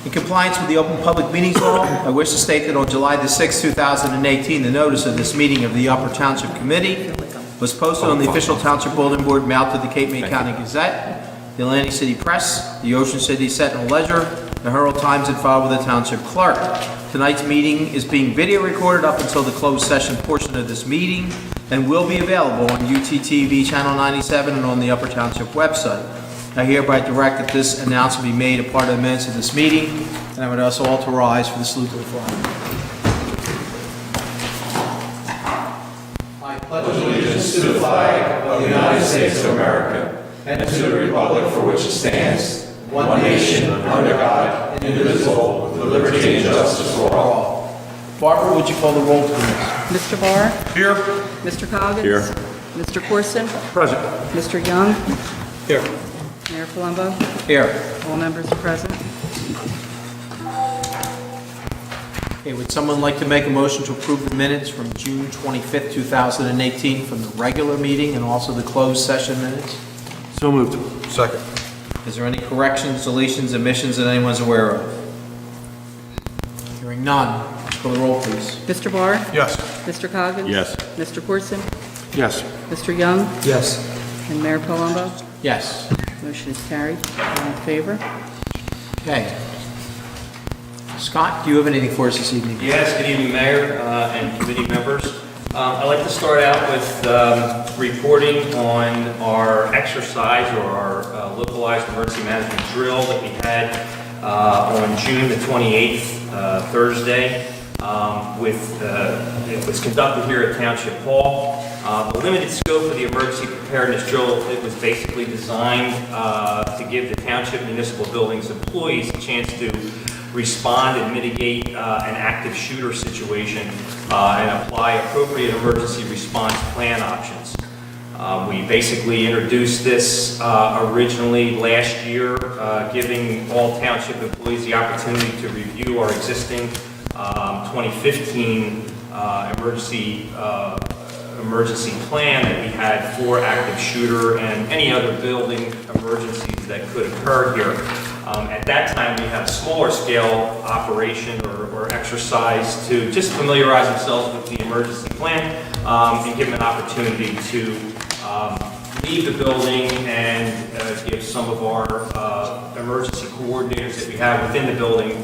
In compliance with the Open Public Meetings Law, I wish to state that on July the 6th, 2018, the notice of this meeting of the Upper Township Committee was posted on the official Township Bulletin Board mailed to the Cape May County Gazette, the Atlantic City Press, the Ocean City Sentinel Ledger, the Herald Times, and filed with the Township Clerk. Tonight's meeting is being video recorded up until the closed session portion of this meeting and will be available on UTTV Channel 97 and on the Upper Township website. I hereby direct that this announcement be made a part of the minutes of this meeting, and I would also authorize for the salute to the flag. I pledge Allegiance to the flag of the United States of America and to the republic for which it stands, one nation, under God, indivisible, with liberty and justice for all. Barbara, would you call the roll, please? Mr. Barr? Here. Mr. Coggins? Here. Mr. Corson? Present. Mr. Young? Here. Mayor Palumbo? Here. All members are present. Okay, would someone like to make a motion to approve the minutes from June 25th, 2018 from the regular meeting and also the closed session minutes? So moved. Second. Is there any corrections, deletions, omissions that anyone's aware of? Hearing none. Call the roll, please. Mr. Barr? Yes. Mr. Coggins? Yes. Mr. Corson? Yes. Mr. Young? Yes. And Mayor Palumbo? Yes. Motion is carried. All in favor? Okay. Scott, do you have anything for us this evening? Yes, good evening, Mayor and committee members. I'd like to start out with reporting on our exercise or our localized emergency management drill that we had on June the 28th, Thursday. It was conducted here at Township Hall. The limited scope of the emergency preparedness drill, it was basically designed to give the Township municipal buildings employees a chance to respond and mitigate an active shooter situation and apply appropriate emergency response plan options. We basically introduced this originally last year, giving all Township employees the opportunity to review our existing 2015 emergency plan that we had for active shooter and any other building emergencies that could occur here. At that time, we had a smaller scale operation or exercise to just familiarize themselves with the emergency plan and give them an opportunity to leave the building and give some of our emergency coordinators that we have within the building,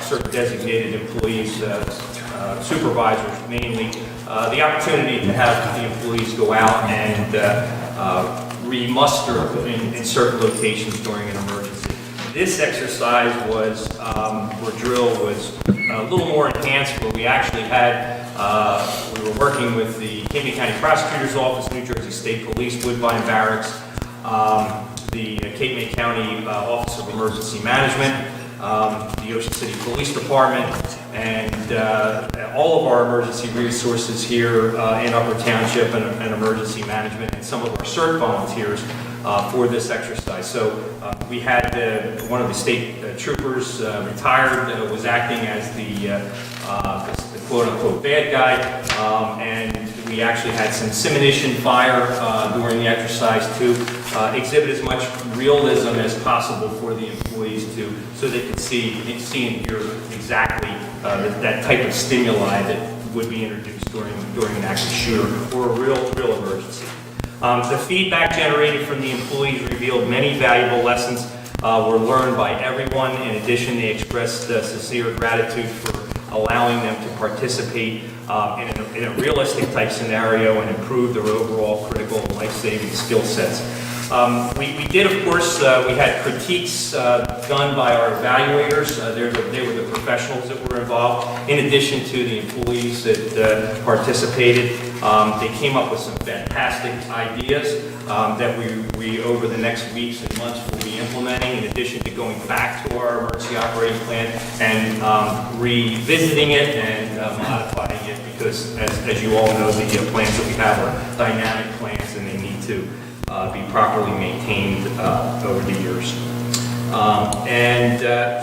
certain designated employees, supervisors mainly, the opportunity to have the employees go out and re-muster in certain locations during an emergency. This exercise was, or drill was a little more enhanced, where we actually had, we were working with the Cape May County Prosecutor's Office, New Jersey State Police, Woodbine Barracks, the Cape May County Office of Emergency Management, the Ocean City Police Department, and all of our emergency resources here in Upper Township and emergency management, and some of our CERT volunteers for this exercise. So we had one of the state troopers retired, was acting as the quote-unquote bad guy, and we actually had some simulation fire during the exercise to exhibit as much realism as possible for the employees so they could see and hear exactly that type of stimuli that would be introduced during an active shooter or a real emergency. The feedback generated from the employees revealed many valuable lessons were learned by everyone. In addition, they expressed sincere gratitude for allowing them to participate in a realistic type scenario and improve their overall critical life-saving skill sets. We did, of course, we had critiques done by our evaluators. They were the professionals that were involved, in addition to the employees that participated. They came up with some fantastic ideas that we over the next weeks and months will be implementing, in addition to going back to our emergency operating plan and revisiting it and modifying it, because as you all know, the plans that we have are dynamic plans and they need to be properly maintained over the years.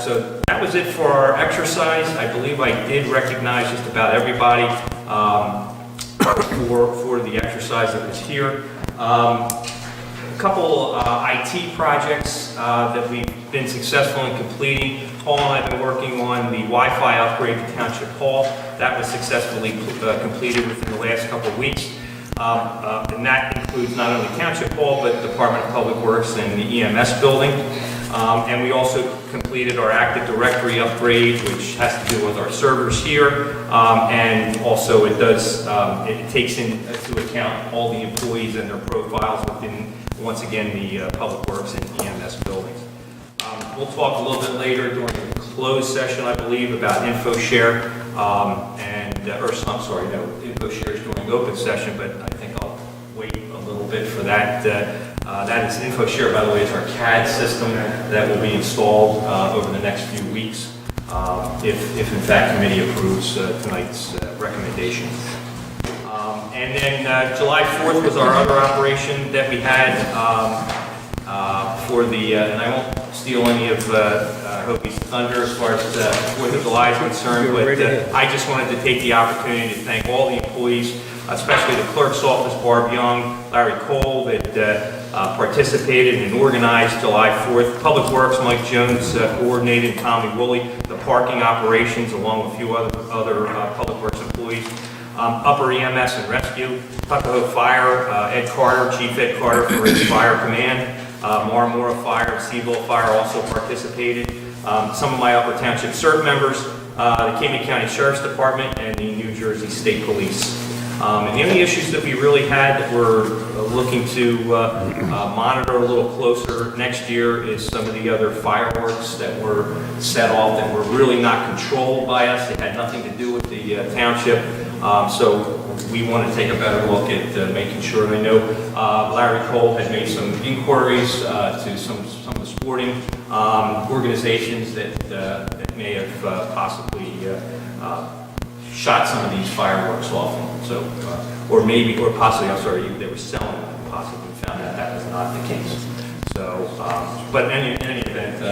So that was it for our exercise. I believe I did recognize just about everybody for the exercise that was here. A couple IT projects that we've been successful in completing. Paul and I have been working on the Wi-Fi upgrade to Township Hall. That was successfully completed within the last couple of weeks. And that includes not only Township Hall, but Department of Public Works and the EMS building. And we also completed our Active Directory upgrade, which has to do with our servers here. And also it does, it takes into account all the employees and their profiles within, once again, the Public Works and EMS buildings. We'll talk a little bit later during the closed session, I believe, about InfoShare. InfoShare is during open session, but I think I'll wait a little bit for that. That is InfoShare, by the way, is our CAD system that will be installed over the next few weeks, if in fact committee approves tonight's recommendation. And then July 4th was our other operation that we had for the, and I won't steal any of Hopi's thunder as far as 4th of July is concerned, but I just wanted to take the opportunity to thank all the employees, especially the clerk's office, Barb Young, Larry Cole, that participated and organized July 4th. Public Works, Mike Jones coordinated, Tommy Woolley, the parking operations, along with a few other Public Works employees. Upper EMS and Rescue, Tuckahoe Fire, Ed Carter, Chief Ed Carter for his fire command. Marmora Fire and Seaville Fire also participated. Some of my Upper Township CERT members, the Cayman County Sheriff's Department, and the New Jersey State Police. And the only issues that we really had that we're looking to monitor a little closer next year is some of the other fireworks that were set off that were really not controlled by us. They had nothing to do with the township. So we want to take a better look at making sure. And I know Larry Cole had made some inquiries to some of the sporting organizations that may have possibly shot some of these fireworks off. So, or possibly, I'm sorry, they were selling them, possibly found out that was not the case. So, but in any event,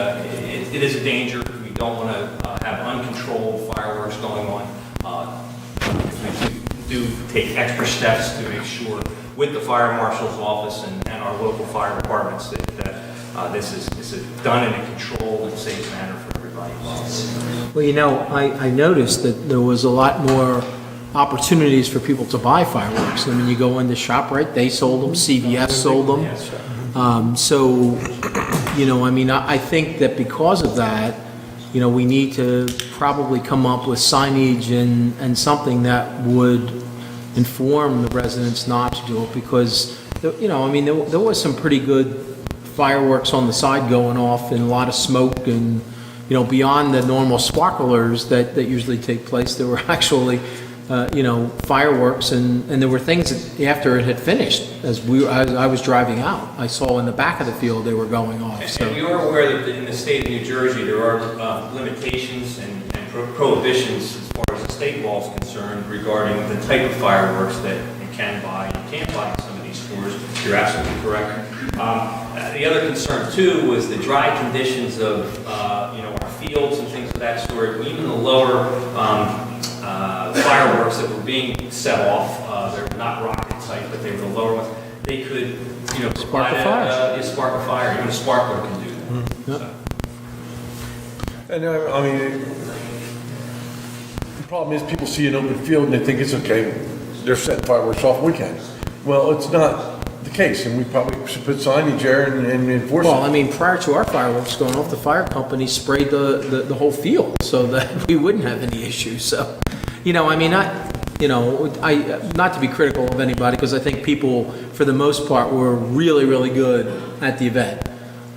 it is a danger. We don't want to have uncontrolled fireworks going on. We do take extra steps to make sure with the fire marshal's office and our local fire departments that this is done in a controlled and safe manner for everybody involved. Well, you know, I noticed that there was a lot more opportunities for people to buy fireworks. I mean, you go in the shop, right? They sold them, CVS sold them. So, you know, I mean, I think that because of that, you know, we need to probably come up with signage and something that would inform the residents not to do it, because, you know, I mean, there was some pretty good fireworks on the side going off and a lot of smoke, and, you know, beyond the normal sparklers that usually take place, there were actually, you know, fireworks, and there were things that after it had finished, as I was driving out, I saw in the back of the field they were going off. So. And we are aware that in the state of New Jersey, there are limitations and prohibitions as far as the state law is concerned regarding the type of fireworks that you can buy and can't buy in some of these stores. You're absolutely correct. The other concern too was the dry conditions of you know, our fields and things of that sort. Even the lower fireworks that were being set off, they're not rocket type, but they were the lower ones. They could, you know, Spark a fire. Spark a fire. Even a sparkler can do that. Mm-hmm. Yep. So. And I mean, the problem is people see an open field and they think it's okay. They're setting fireworks off weekend. Well, it's not the case, and we probably should put signage there and enforce it. Well, I mean, prior to our fireworks going off, the fire company sprayed the whole field so that we wouldn't have any issues. So, you know, I mean, not to be critical of anybody, because I think people, for the most part, were really, really good at the event.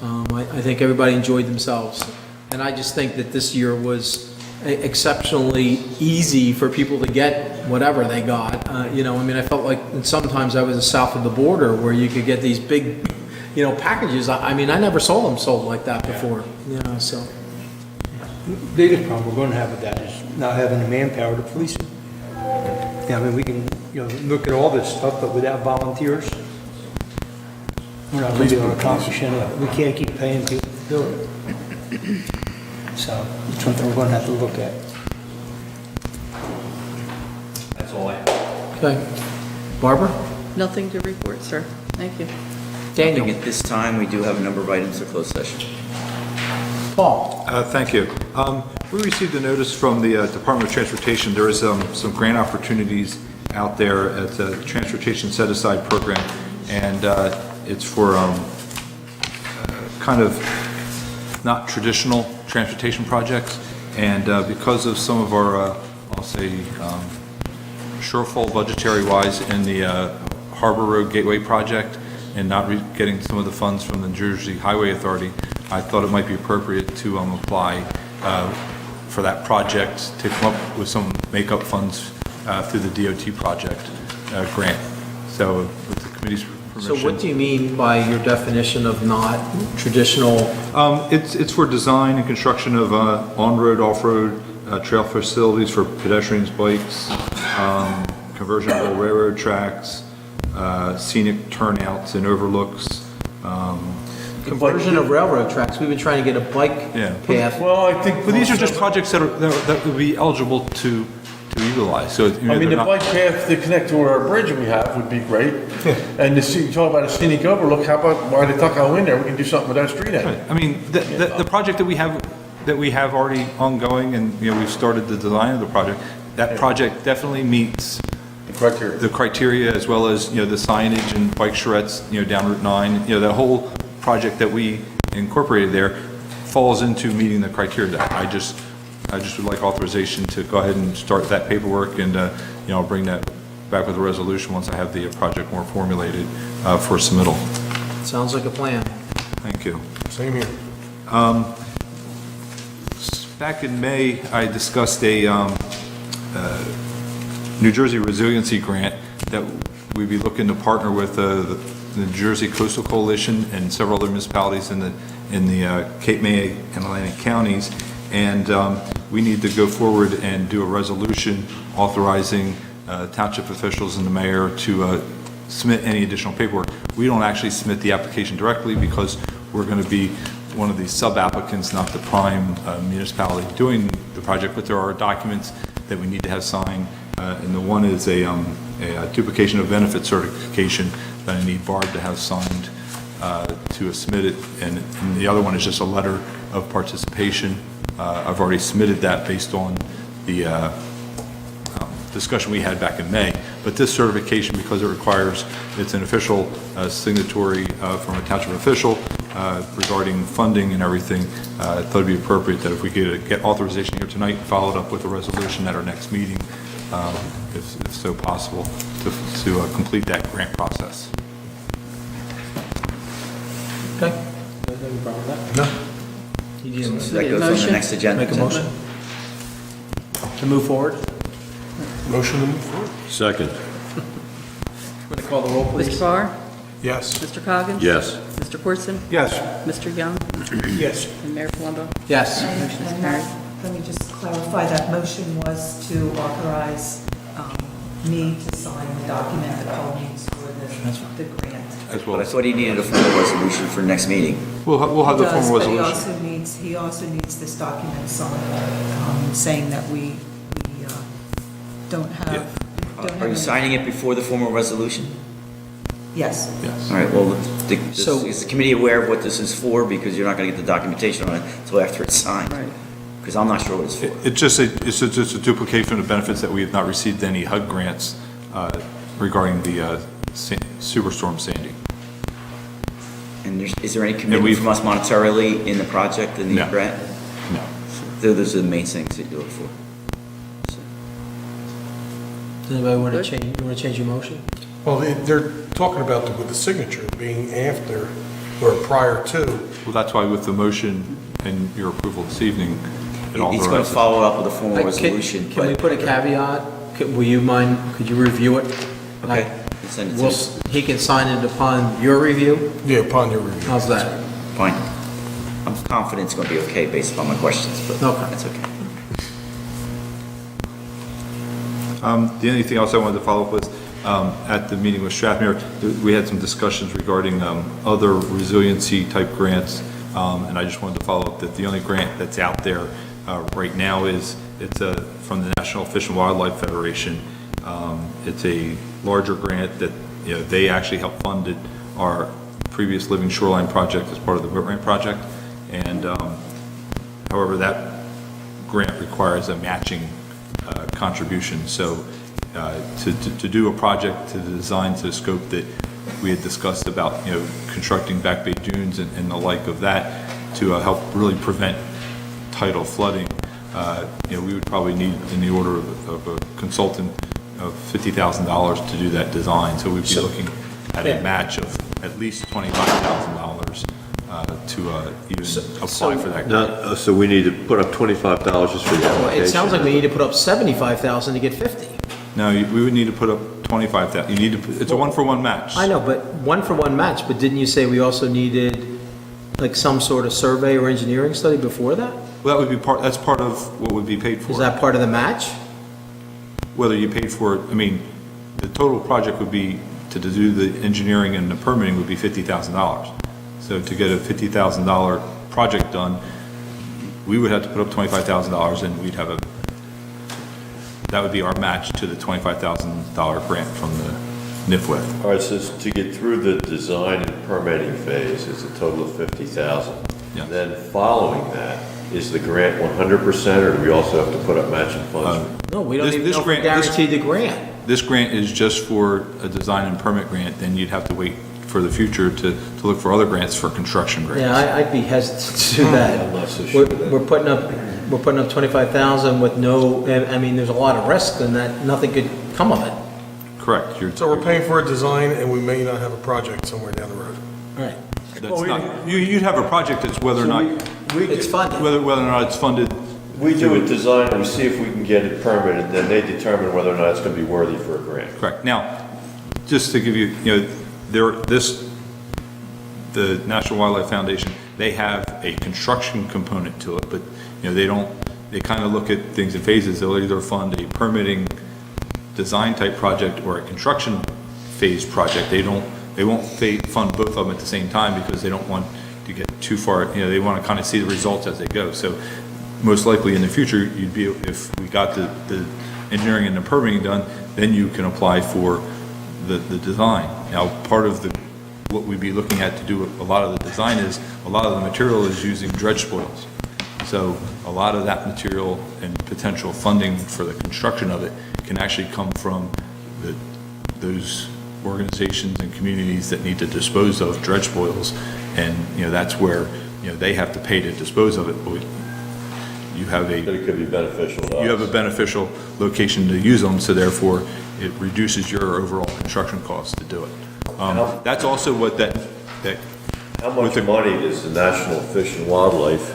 I think everybody enjoyed themselves. And I just think that this year was exceptionally easy for people to get whatever they got. You know, I mean, I felt like sometimes I was south of the border where you could get these big, you know, packages. I mean, I never saw them sold like that before, you know, so. Biggest problem we're going to have with that is not having the manpower to police it. Yeah, I mean, we can, you know, look at all this stuff, but without volunteers, we're not going to be able to accomplish any of it. We can't keep paying people to do it. So it's something we're going to have to look at. That's all I have. Okay. Barbara? Nothing to report, sir. Thank you. Daniel. At this time, we do have a number of items for closed session. Paul. Thank you. We received a notice from the Department of Transportation. There is some grant opportunities out there at the Transportation Set-Aside Program, and it's for kind of not traditional transportation projects. And because of some of our, I'll say, shortfall budgetary-wise in the Harbor Road Gateway project and not getting some of the funds from the New Jersey Highway Authority, I thought it might be appropriate to apply for that project to come up with some make-up funds through the DOT project grant. So with the committee's permission. So what do you mean by your definition of not traditional? It's for design and construction of on-road, off-road trail facilities for pedestrians, bikes, conversion of old railroad tracks, scenic turnouts and overlooks. Conversion of railroad tracks, we've been trying to get a bike Yeah. path. Well, I think. But these are just projects that would be eligible to utilize. So, I mean, the bike path to connect to our bridge we have would be great. And you talk about a scenic overlook, how about, why the tuck go in there, we can do something with that street end. I mean, the project that we have already ongoing, and we've started the design of the project. That project definitely meets The criteria. the criteria, as well as the signage and bike charrettes down Route 9. The whole project that we incorporated there falls into meeting the criteria. I just would like authorization to go ahead and start that paperwork, and I'll bring that back with a resolution once I have the project more formulated for submittal. Sounds like a plan. Thank you. Same here. Back in May, I discussed a New Jersey Resiliency Grant that we'd be looking to partner with the New Jersey Coastal Coalition and several other municipalities in the Cape May and Atlantic counties. And we need to go forward and do a resolution authorizing township officials and the mayor to submit any additional paperwork. We don't actually submit the application directly because we're going to be one of the sub-applicants, not the prime municipality doing the project, but there are documents that we need to have signed. And the one is a duplication of benefit certification that I need Barb to have signed to submit it. And the other one is just a letter of participation. I've already submitted that based on the discussion we had back in May. But this certification, because it's an official signatory from a township official regarding funding and everything, I thought it'd be appropriate that if we could get authorization here tonight, followed up with a resolution at our next meeting, if so possible, to complete that grant process. Okay. Any problem with that? No. You didn't So that goes on the Motion? next agenda. make a motion to move forward? Motion to move forward. Second. I'm going to call the roll, Mr. please. Barr? Yes. Mr. Coggins? Yes. Mr. Corson? Yes. Mr. Young? Yes. And Mayor Palumbo? Yes. Motion is And carried. let me just clarify, that motion was to authorize me to sign the document that Paul needs for the grant. As But well I as, thought he needed a formal resolution for next meeting. we'll have the He does, formal but resolution. he also needs this document signed, saying that we don't have. don't Are have you any- signing it before the formal resolution? Yes. Yes. All right, well, So- is the committee aware of what this is for? Because you're not going to get the documentation on it until after it's signed. Right. Because I'm not sure what it's for. It's just a duplication of benefits that we have not received any HUD grants regarding the Superstorm Sandy. And is there any commitment we've- from us monetarily in the project, in the No. grant? No. Those are the main things that you look for. Does anybody want to Good. change, you want to change your motion? Well, they're talking about with the signature being after or prior to. Well, that's why with the motion and your approval this evening, it He's going to authorizes. follow up with a formal Can- resolution. Can we but- put a caveat? Will you mind, could you review it? Okay, send it to We'll me. He can sign it upon your review? Yeah, upon your review. How's that? Fine. I'm confident it's going to be okay based upon my questions, but Okay. that's okay. The only thing else I wanted to follow up with, at the meeting with Strathmere, we had some discussions regarding other resiliency type grants, and I just wanted to follow up that the only grant that's out there right now it's from the National Fish and Wildlife Federation. It's a larger grant that they actually help fund it. Our previous Living Shoreline project as part of the boat ramp project. And however, that grant requires a matching contribution. So to do a project to the design to the scope that we had discussed about, constructing back bay dunes and the like of that to help really prevent tidal flooding, we would probably need in the order of a consultant of $50,000 to do that design. So we'd be looking at a match of at least $25,000 to even apply for that grant. Now, so we need to put up $25 just for the Well, application? it sounds like we need to put up 75,000 to get 50. No, we would need to put up 25,000. You need to, it's a one-for-one match. I know, but one-for-one match, but didn't you say we also needed like some sort of survey or engineering study before that? Well, that would be that's part of what would be paid for. Is that part of the match? Whether you paid for it, the total project would be, to do the engineering and the permitting would be $50,000. So to get a $50,000 project done, we would have to put up $25,000 and we'd have that would be our match to the $25,000 grant from the NIFWIF. All right, so to get through the design and permitting phase, it's a total of $50,000. Yeah. Then following that, is the grant 100%, or do we also have to put up matching funds? No, we don't This- even this know if we grant- this- guaranteed the grant. This grant is just for a design and permit grant, then you'd have to wait for the future to look for other grants for construction grants. Yeah, I'd be hesitant to do that. I'm not so sure. We're putting up 25,000 with no, there's a lot of risk in that nothing could come of it. Correct. So we're paying for a design and we may not have a project somewhere down the road. Right. That's not, you'd have a project that's whether or not, It's funded. whether or not it's funded. We do a design, and we see if we can get it permitted, then they determine whether or not it's going to be worthy for a grant. Correct. Now, just to give you, the National Wildlife Foundation, they have a construction component to it, but, they kind of look at things in phases. They'll either fund a permitting design type project or a construction phase project. They won't fund both of them at the same time because they don't want to get too far, they want to kind of see the results as they go. So most likely in the future, if we got the engineering and the permitting done, then you can apply for the design. Now, part of what we'd be looking at to do a lot of the design is, a lot of the material is using dredge spoils. So a lot of that material and potential funding for the construction of it can actually come from those organizations and communities that need to dispose of dredge spoils. And, that's where, they have to pay to dispose of it. But you have But it could be beneficial to us. you have a beneficial location to use them, so therefore it reduces your overall construction costs to do it. That's also what that How much money does the National Fish and Wildlife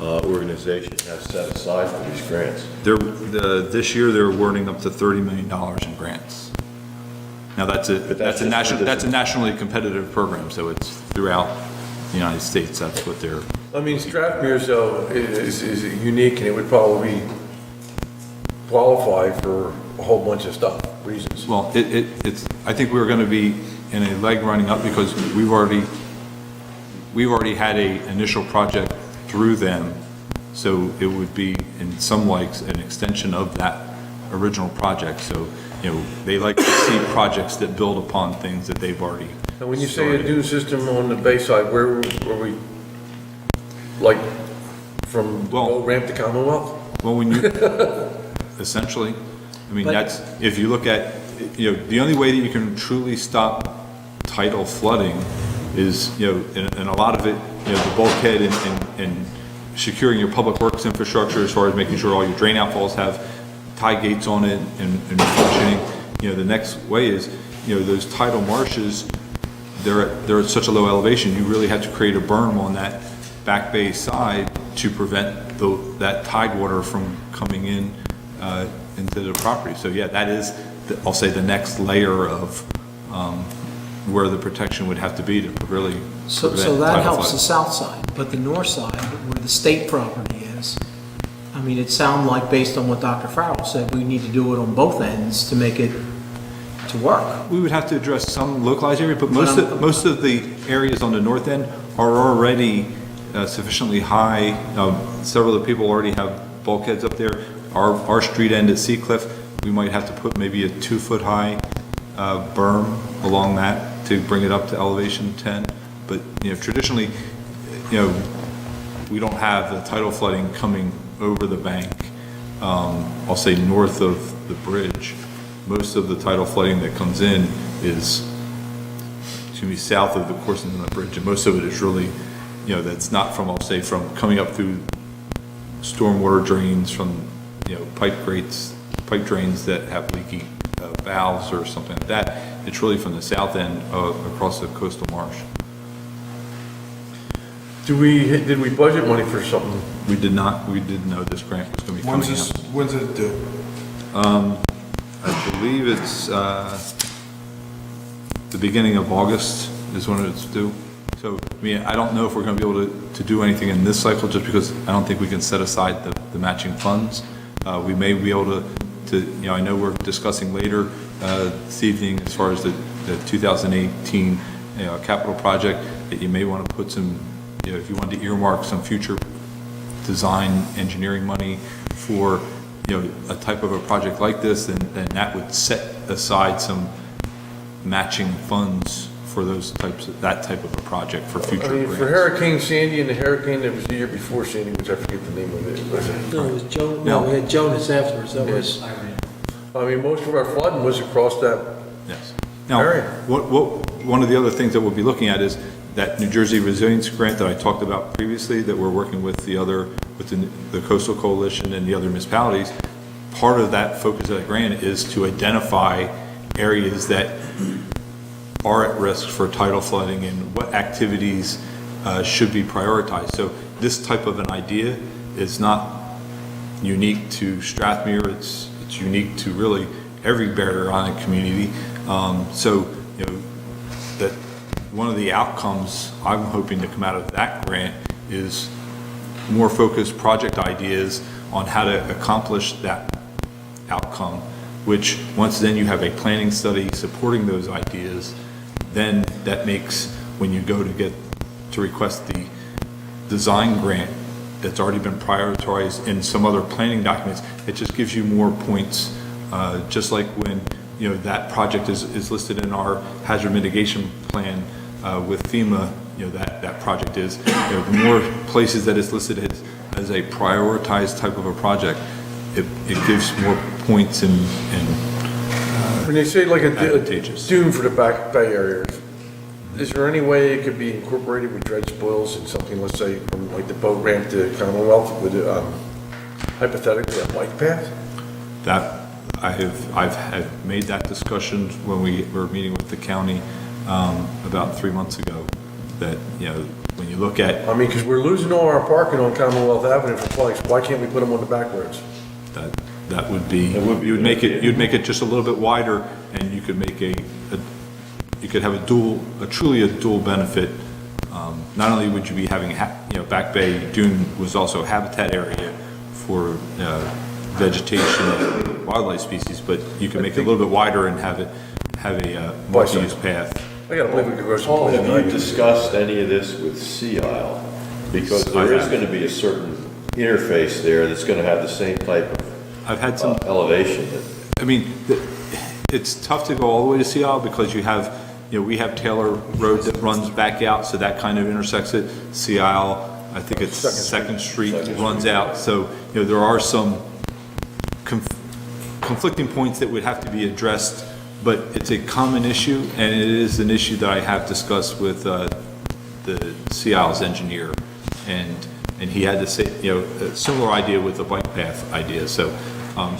Organization have set aside for these grants? this year they're awarding up to $30 million in grants. Now that's a nationally competitive program, so it's throughout the United States. That's what they're. Strathmere's though is unique, and it would probably qualify for a whole bunch of reasons. Well, it's, I think we're gonna be in a leg running up because we've already had a initial project through them. So it would be in some likes an extension of that original project. So, they like to see projects that build upon things that they've already And when you say a started. dune system on the bayside, where were we, like, from Well- Boat Ramp to Commonwealth? Well, when you, essentially, that's, if you look at, the only way that you can truly stop tidal flooding is, and a lot of it, the bulkhead and securing your public works infrastructure as far as making sure all your drain outfalls have tie gates on it and functioning. The next way is, those tidal marshes, they're at such a low elevation, you really have to create a berm on that back bay side to prevent that tide water from coming in into the property. So yeah, that is, I'll say, the next layer of where the protection would have to be to really So prevent that tidal helps the flooding. south side, but the north side, where the state property is, it sounds like, based on what Dr. Farrell said, we need to do it on both ends to make it to work. We would have to address some localized area, but most of the areas on the north end are already sufficiently high. Several of the people already have bulkheads up there. Our street end at Seacliff, we might have to put maybe a 2-foot high berm along that to bring it up to elevation 10. But, traditionally, we don't have the tidal flooding coming over the bank, I'll say north of the bridge. Most of the tidal flooding that comes in is south of the coursing of the bridge, and most of it is really, that's not from, I'll say, from coming up through stormwater drains from, pipe drains that have leaky valves or something like that. It's really from the south end across the coastal marsh. Did we budget money for something? We did not. We didn't know this grant was going to be coming out. When's it due? I believe it's the beginning of August is when it's due. So, I don't know if we're going to be able to do anything in this cycle just because I don't think we can set aside the matching funds. We may be able to, I know we're discussing later this evening as far as the 2018 capital project that you may want to put some, if you wanted to earmark some future design engineering money for, a type of a project like this, then that would set aside some matching funds for that type of a project for future grants. For Hurricane Sandy and the hurricane that was the year before Sandy, which I forget the name of it. No, it was we had Jonas afterwards, that was. Most of our flooding was across that. Yes. Now, area. one of the other things that we'll be looking at is that New Jersey Resilience Grant that I talked about previously, that we're working with the Coastal Coalition and the other municipalities. Part of that focus of that grant is to identify areas that are at risk for tidal flooding and what activities should be prioritized. So this type of an idea is not unique to Strathmere. It's unique to really every Barrier community. That one of the outcomes I'm hoping to come out of that grant is more focused project ideas on how to accomplish that outcome, which once then you have a planning study supporting those ideas, then that makes, when you go to request the design grant that's already been prioritized in some other planning documents, it just gives you more points, just like when that project is listed in our hazard mitigation plan with FEMA, that project is, the more places that it's listed as a prioritized type of a project, it gives more points and When they say like a advantageous. dune for the Back Bay area, is there any way it could be incorporated with dredge spoils and something, let's say, from like the boat ramp to Commonwealth with hypothetically a bike path? That I've made that discussion when we were meeting with the county about 3 months ago. That when you look at Because we're losing all our parking on Commonwealth Avenue for bikes. Why can't we put them on the back roads? that would be you'd make it just a little bit wider, and you could make you could have a truly dual benefit. Not only would you be having Back Bay Dune was also a habitat area for vegetation and wildlife species, but you can make it a little bit wider and have a multi-use path. I gotta believe we could go Paul, someplace. have you discussed any of this with Sea Isle? Because there is going to be a certain interface there that's going to have the same type of I've had some elevation. it's tough to go all the way to Sea Isle because you have, we have Taylor Road that runs back out, so that kind of intersects it. Sea Isle, I think it's Second Street runs out. So, there are some conflicting points that would have to be addressed, but it's a common issue, and it is an issue that I have discussed with the Sea Isle's engineer, and he had to say, a similar idea with the bike path idea. So Well,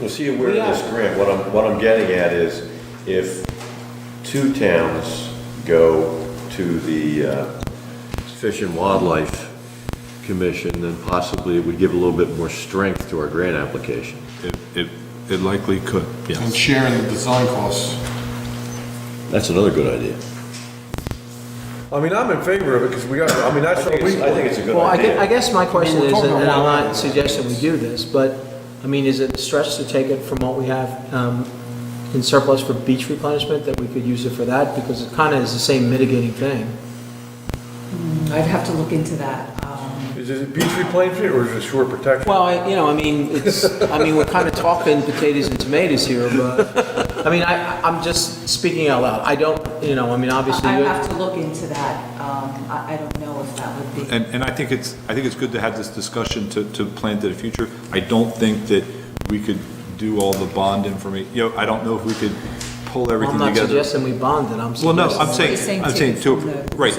see, aware of this grant, what I'm getting at is, if two towns go to the Fish and Wildlife Commission, then possibly it would give a little bit more strength to our grant application. it likely could, And yes. sharing the design costs. That's another good idea. I'm in favor of it because that's what we. I think it's a good Well, idea. I guess my question we're is, talking and about I'm water. not suggesting we do this, but, is it a stretch to take it from what we have in surplus for beach replenishment, that we could use it for that? Because it kind of is the same mitigating thing. I'd have to look into that. Is it beach replenishment or is it shore protection? Well, we're kind of talking potatoes and tomatoes here, but, I'm just speaking out loud. you know, I mean, obviously. I have to look into that. I don't know if that would be. And I think it's good to have this discussion to plan to the future. I don't think that we could do all the bond information, you know, I don't know if we could pull I'm everything not together. suggesting we bond it, I'm Well, no, suggesting. I'm saying, to, right,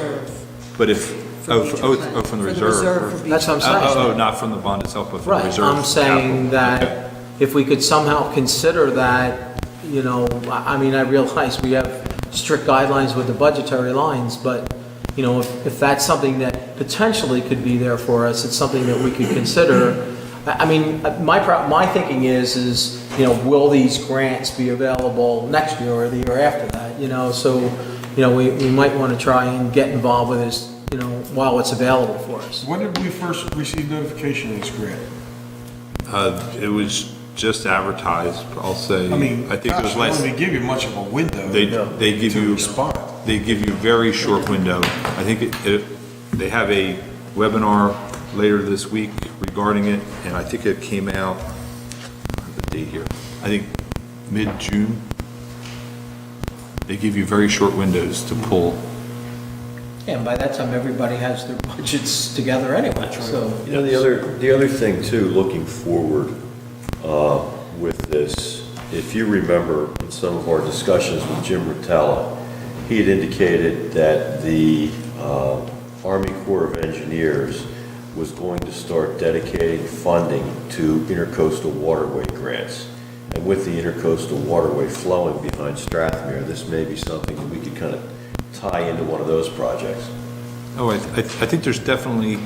but if, from the For the reserve. for beach That's what I'm saying. Oh, not from the bond itself, but from the Right, reserve. I'm saying capital. that if we could somehow consider that, you know, I mean, I realize we have strict guidelines with the budgetary lines, but, you know, if that's something that potentially could be there for us, it's something that we could consider. I mean, my thinking is, you know, will these grants be available next year or the year after that, you know? So, you know, we might want to try and get involved with this, you know, while it's available for us. When did we first receive notification of this grant? It was just advertised, I'll say. I mean, I think it was gosh, last. they don't give you much of a window They give to you, respond. they give you very short window. I think they have a webinar later this week regarding it, and I think it came out, the date here, I think mid-June. They give you very short windows to pull. And by that time, everybody has their budgets together anyway, so. You know, the other thing too, looking forward with this, if you remember in some of our discussions with Jim Rotella, he had indicated that the Army Corps of Engineers was going to start dedicating funding to intercoastal waterway grants. And with the intercoastal waterway flowing behind Strathmere, this may be something that we could kind of tie into one of those projects. Oh, I think there's definitely,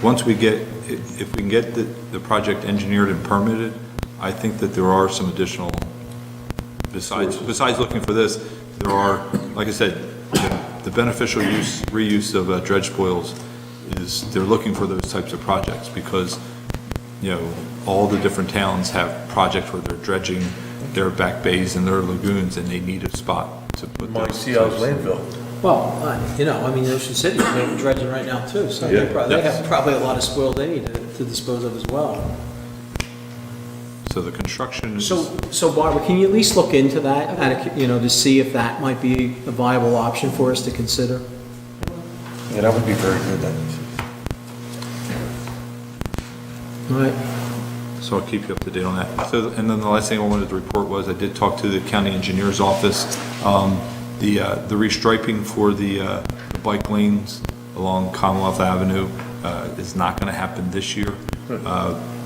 once we get, if we can get the project engineered and permitted, I think that there are some additional, besides looking for this, there are, like I said, the beneficial reuse of dredge spoils is, they're looking for those types of projects because, you know, all the different towns have projects where they're dredging their back bays and their lagoons and they need a spot to put Mike those. Seal's landfill. Well, you know, I mean, Ocean City's dredging right now too, so Yeah. they have probably a lot of spoil they need to dispose of as well. So the construction is. So Barbara, can you at least look into that, you know, to see if that might be a viable option for us to consider? Yeah, that would be very good then. All right. So I'll keep you up to date on that. So, and then the last thing I wanted to report was I did talk to the county engineer's office. The restriping for the bike lanes along Commonwealth Avenue is not going to happen this year.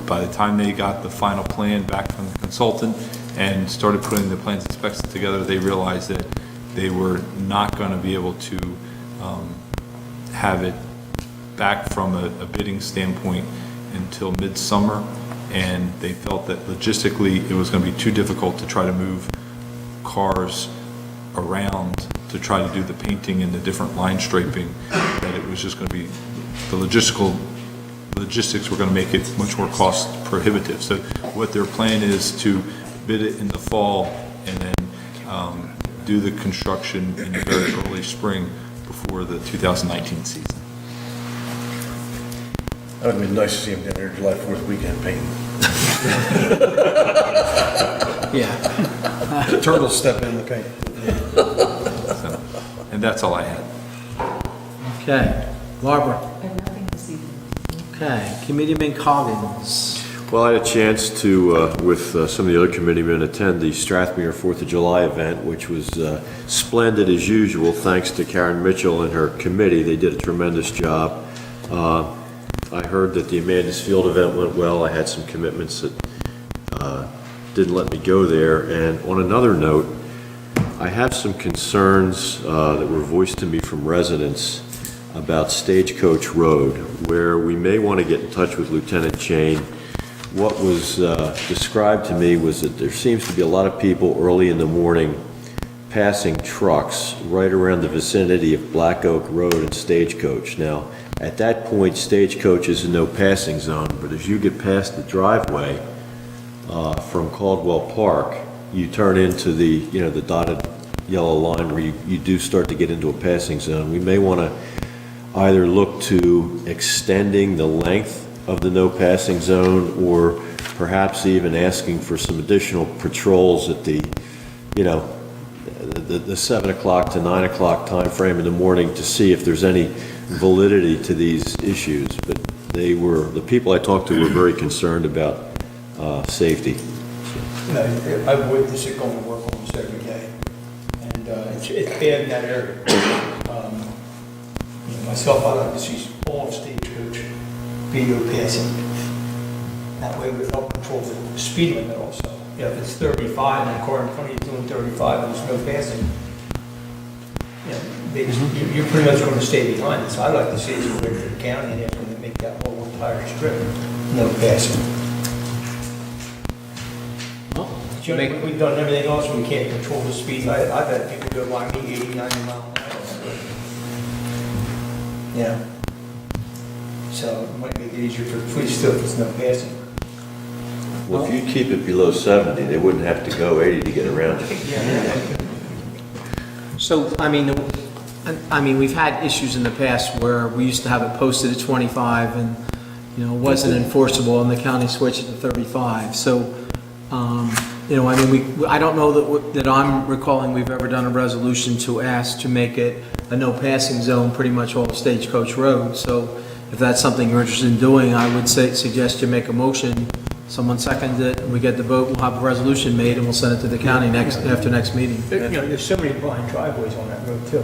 By the time they got the final plan back from the consultant and started putting the plans and specs together, they realized that they were not going to be able to have it back from a bidding standpoint until midsummer, and they felt that logistically it was going to be too difficult to try to move cars around to try to do the painting and the different line striping, that it was just going to be, the logistics were going to make it much more cost prohibitive. So what their plan is to bid it in the fall and then do the construction in the very early spring before the 2019 season. That would have been nice to see him down there July 4th weekend painting. Yeah. Turtle step in the paint. So, and that's all I had. Okay. Barbara? I have nothing this evening. Okay. Committeeman Coggins? Well, I had a chance to, with some of the other committeemen, attend the Strathmere 4th of July event, which was splendid as usual, thanks to Karen Mitchell and her committee. They did a tremendous job. I heard that the Amanda's Field event went well. I had some commitments that didn't let me go there. And on another note, I have some concerns that were voiced to me from residents about Stagecoach Road, where we may want to get in touch with Lieutenant Chain. What was described to me was that there seems to be a lot of people early in the morning passing trucks right around the vicinity of Black Oak Road and Stagecoach. Now, at that point, Stagecoach is in no passing zone, but as you get past the driveway from Caldwell Park, you turn into the, you know, the dotted yellow line where you do start to get into a passing zone. We may want to either look to extending the length of the no passing zone, or perhaps even asking for some additional patrols at the, you know, the 7 o'clock to 9 o'clock timeframe in the morning to see if there's any validity to these issues, but the people I talked to were very concerned about safety. I've witnessed it going to work almost every day, and it's bad in that area. Myself, I like to see all of Stagecoach be no passing. That way we help control the speed limit also. If it's 35 and a car in front of you doing 35 and there's no passing, you're pretty much going to stay behind it. So I'd like to see us go to the county and ask them to make that whole entire strip no passing. We've done everything else, we can't control the speed. I've had people go by me 80, 90 miles an hour. Yeah. So it might make it easier for the police still if there's no passing. Well, if you keep it below 70, they wouldn't have to go 80 to get around it. So, I mean, we've had issues in the past where we used to have it posted at 25 and, it wasn't enforceable and the county switched it to 35. So, I don't know that I'm recalling we've ever done a resolution to ask to make it a no passing zone pretty much all of Stagecoach Road. So if that's something you're interested in doing, I would suggest you make a motion. Someone seconds it, and we get the vote, we'll have a resolution made, and we'll send it to the county after next meeting. There's so many blind driveways on that road too.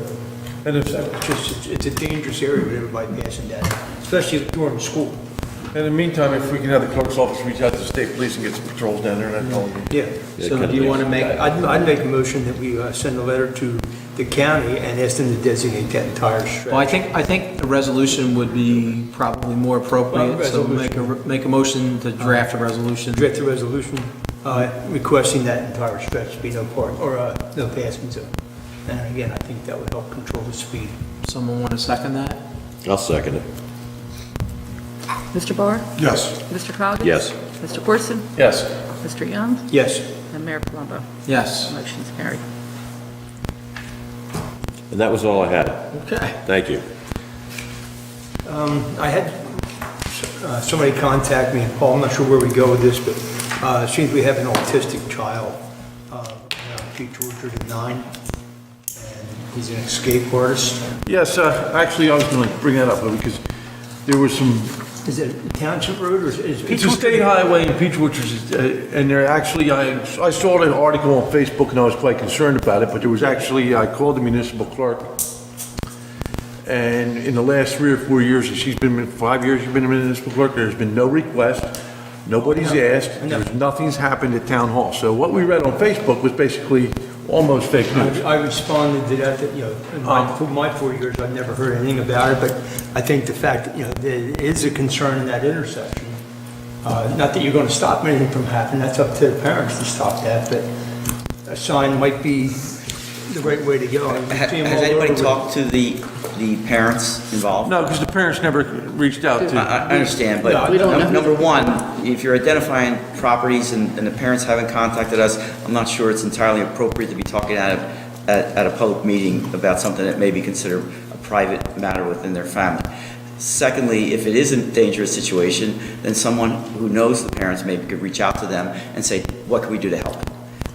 And it's a dangerous area with everybody passing that, especially during school. In the meantime, if we can have the clerk's office reach out to the state police and get some patrols down there, and that's all. Yeah. So do you want to make, I'd make a motion that we send a letter to the county and ask them to designate that entire stretch. well, I think a resolution would be probably more appropriate, so make a motion to draft a resolution. Draft a resolution requesting that entire stretch be no passing zone. And again, I think that would help control the speed. Someone want to second that? I'll second it. Mr. Barr? Yes. Mr. Coggins? Yes. Mr. Corson? Yes. Mr. Young? Yes. And Mayor Palumbo? Yes. Motion's carried. And that was all I had. Okay. Thank you. I had somebody contact me, and Paul, I'm not sure where we go with this, but it seems we have an autistic child, Pete George at 9, and he's an escape artist. Yes, actually, I was going to bring that up because there was some. Is it a township road or is Pete It's a state highway in Peach Orchards, and there actually, I saw the article on Facebook and I was quite concerned about it, but there was actually, I called the municipal clerk, and in the last 3 or 4 years, she's been, 5 years she's been a municipal clerk, there's been no request, nobody's asked, nothing's happened at town hall. So what we read on Facebook was basically almost fake news. I responded to that, in my 4 years, I've never heard anything about it, but I think the fact that, there is a concern in that intersection, not that you're going to stop anything from happening, that's up to the parents to stop that, but a sign might be the right way to go. Has anybody talked to the parents involved? No, because the parents never reached out to. I understand, but We don't know. number one, if you're identifying properties and the parents haven't contacted us, I'm not sure it's entirely appropriate to be talking at a public meeting about something that may be considered a private matter within their family. Secondly, if it is a dangerous situation, then someone who knows the parents maybe could reach out to them and say, what can we do to help?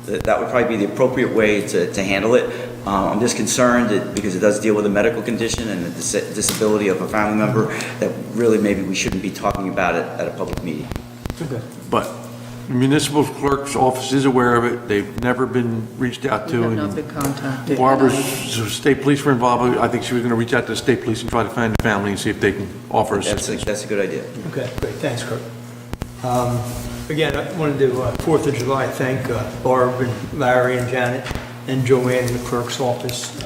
That would probably be the appropriate way to handle it. I'm just concerned that because it does deal with a medical condition and the disability of a family member, that really maybe we shouldn't be talking about it at a public meeting. Okay. But the municipal clerk's office is aware of it, they've never been reached out We to. have and not been contacted. Barbara's, so state police were involved, I think she was going to reach out to the state police and try to find the family and see if they can offer assistance. That's a good idea. Okay, great, thanks, Kurt. Again, I wanted to, 4th of July, thank Barb and Larry and Janet and Joanne in the clerk's office.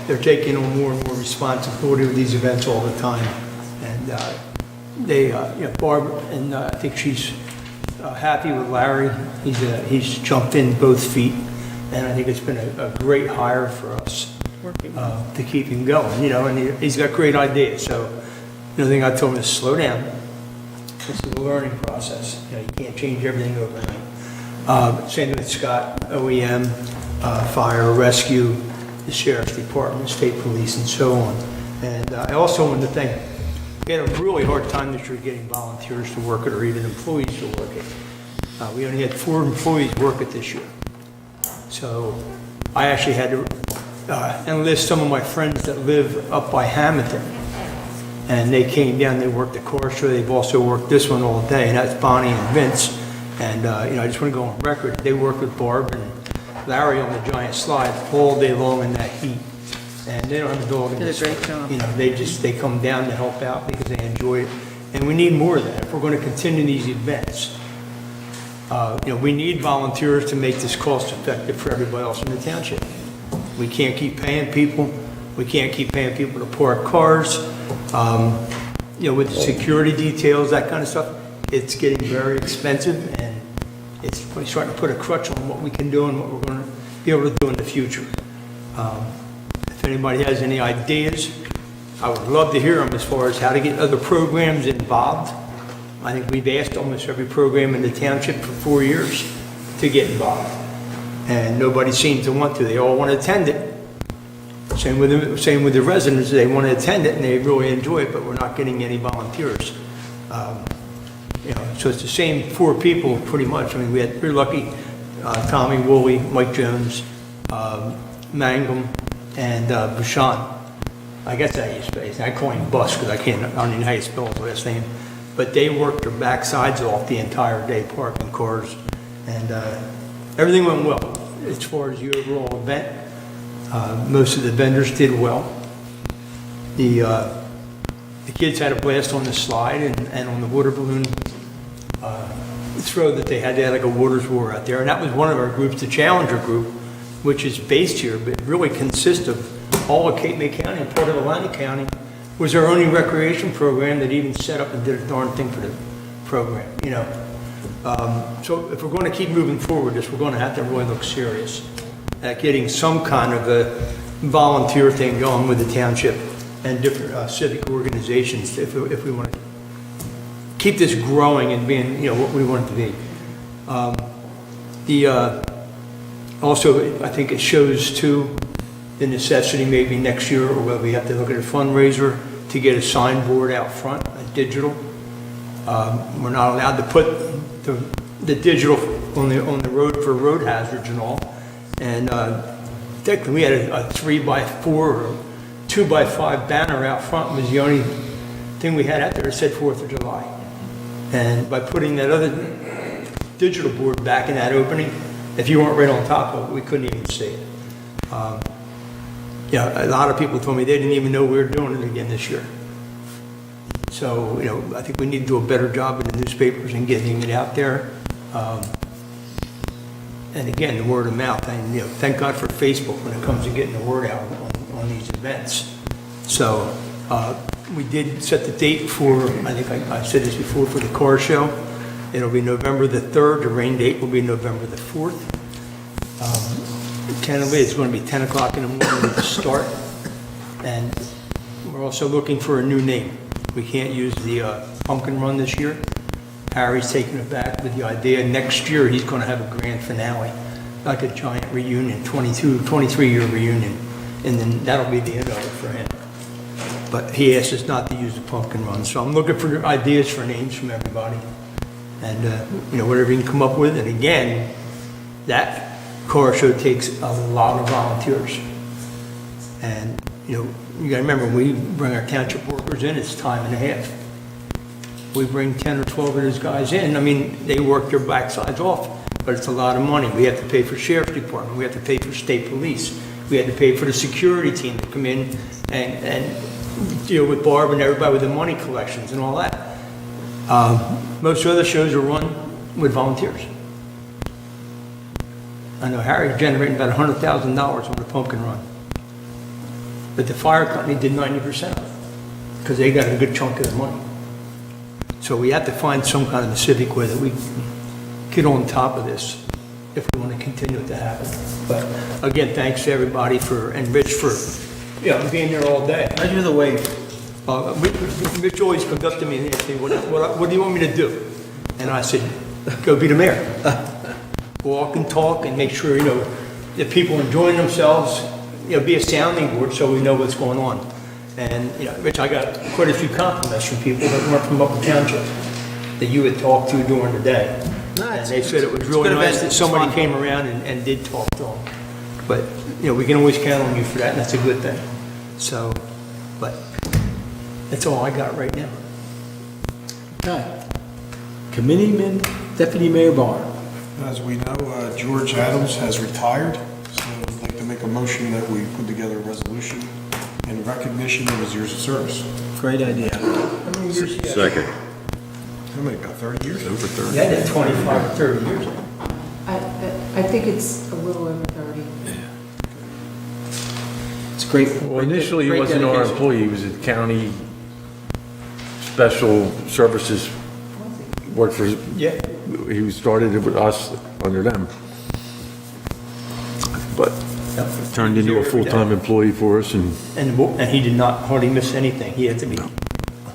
They're taking on more and more responsibility with these events all the time. And Barb, and I think she's happy with Larry. He's jumped in both feet, and I think it's been a great hire for us to keep him going, and he's got great ideas. So the other thing I told him is slow down. This is a learning process. You can't change everything overnight. Same with Scott, OEM, fire, rescue, the sheriff's department, state police, and so on. And I also wanted to thank, we had a really hard time this year getting volunteers to work it or even employees to work it. We only had 4 employees work it this year. So I actually had to enlist some of my friends that live up by Hamilton. And they came down, they worked the car show, they've also worked this one all day, and that's Bonnie and Vince. And, I just want to go on record, they worked with Barb and Larry on the giant slide all day long in that heat. And they don't have a dog in Did a this. great job. They come down to help out because they enjoy it. And we need more of that if we're going to continue these events. We need volunteers to make this cost effective for everybody else in the township. We can't keep paying people. We can't keep paying people to park cars. With the security details, that kind of stuff, it's getting very expensive, and it's starting to put a crutch on what we can do and what we're going to be able to do in the future. If anybody has any ideas, I would love to hear them as far as how to get other programs involved. I think we've asked almost every program in the township for 4 years to get involved, and nobody seems to want to. They all want to attend it. Same with the residents, they want to attend it and they really enjoy it, but we're not getting any volunteers. So it's the same 4 people pretty much. I mean, we're lucky, Tommy, Woolley, Mike Jones, Mangum, and Bouchon. I guess that's how you spell it. I call him Bus because I don't even know how you spell his last name. But they worked their backsides off the entire day parking cars, and everything went well as far as the overall event. Most of the vendors did well. The kids had a blast on the slide and on the water balloon throw that they had. They had like a waters war out there, and that was one of our groups, the Challenger Group, which is based here, but really consists of all of Cape May County and part of Atlantic County. Was our only recreation program that even set up and did a darn thing for the program, So if we're going to keep moving forward, we're going to have to really look serious at getting some kind of a volunteer thing going with the township and different civic organizations if we want to keep this growing and being, what we want it to be. Also, I think it shows too the necessity maybe next year, or whether we have to look at a fundraiser to get a signboard out front, a digital. We're not allowed to put the digital on the road for road hazards and all. And technically, we had a 3x4 or 2x5 banner out front. Was the only thing we had out there that said 4th of July. And by putting that other digital board back in that opening, if you weren't right on top of it, we couldn't even see it. A lot of people told me they didn't even know we were doing it again this year. So, I think we need to do a better job in the newspapers and getting it out there. And again, the word of mouth. And, thank God for Facebook when it comes to getting the word out on these events. So, we did set the date for, I think I said this before, for the car show. It'll be November the 3rd. The rain date will be November the 4th. Tentatively, it's going to be 10 o'clock in the morning to start. And we're also looking for a new name. We can't use the pumpkin run this year. Harry's taking it back with the idea next year he's going to have a grand finale, like a giant reunion, 23-year reunion. And then that'll be the end of it for him. But he asked us not to use the pumpkin run. So I'm looking for ideas for names from everybody. And, whatever you can come up with. And again, that car show takes a lot of volunteers. And, you got to remember, when we bring our township workers in, it's time and a half. We bring 10 or 12 of those guys in. I mean, they work their backsides off, but it's a lot of money. We have to pay for sheriff's department. We have to pay for state police. We have to pay for the security team to come in and deal with Barb and everybody with the money collections and all that. Most other shows are run with volunteers. I know Harry's generating about $100,000 on the pumpkin run. But the fire company did 90% of it because they got a good chunk of the money. So we have to find some kind of a civic way that we get on top of this if we want to continue it to happen. But again, thanks to everybody and Rich for being there all day. I do the wave. Rich always comes up to me and asks me, what do you want me to do? And I said, go be the mayor. Walk and talk and make sure, that people enjoying themselves, be a sounding board so we know what's going on. And, Rich, I got quite a few compliments from people that weren't from Upper Township that you had talked to during the day. And they said it was really nice that somebody came around and did talk to them. But you know, we can always count on you for that, and that's a good thing. So, but that's all I got right now. Okay. Committeeman, Deputy Mayor Barr. As we know, George Adams has retired, so I'd like to make a motion that we put together a resolution in recognition of his years of service. Great idea. How many years you got? Second. How many, about 30 years? Over 30. You had that 25 or 30 years. I think it's a little over 30. It's great. Well, initially, he great wasn't our dedication. employee, he was a county special services, worked for, Yeah. he started with us under them. But turned into a full-time employee for us, and And he did not hardly miss anything. He had to be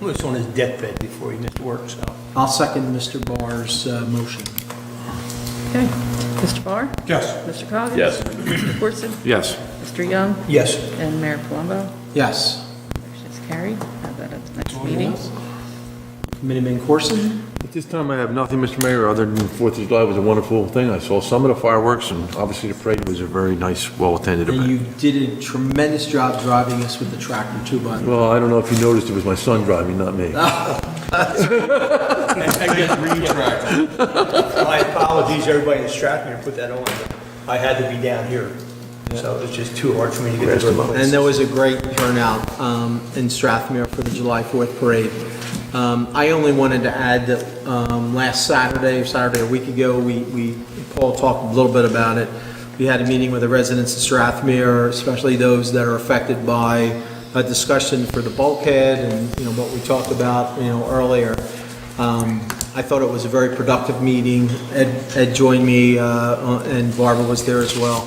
almost on his deathbed before he missed work, so. I'll second Mr. Barr's motion. Okay. Mr. Barr? Yes. Mr. Coggins? Yes. Mr. Corson? yes. Mr. Young? Yes. And Mayor Palumbo? Yes. Motion is carried. Have that at the next meeting. Committeeman Corson? At this time, I have nothing, Mr. Mayor, other than Fourth of July was a wonderful thing. I saw some of the fireworks, and obviously the parade was a very nice, well-attended And you event. did a tremendous job driving us with the tractor too, by the way. Well, I don't know if you noticed, it was my son driving, not me. My apologies, to everybody in Strathmere who put that on. I had to be down here, so it's just too hard for me to get to the And place. there was a great turnout in Strathmere for the July 4th parade. I only wanted to add that last Saturday a week ago, Paul talked a little bit about it. We had a meeting with the residents of Strathmere, especially those that are affected by a discussion for the bulkhead and, you know, what we talked about, you know, earlier. I thought it was a very productive meeting. Ed joined me, and Barbara was there as well.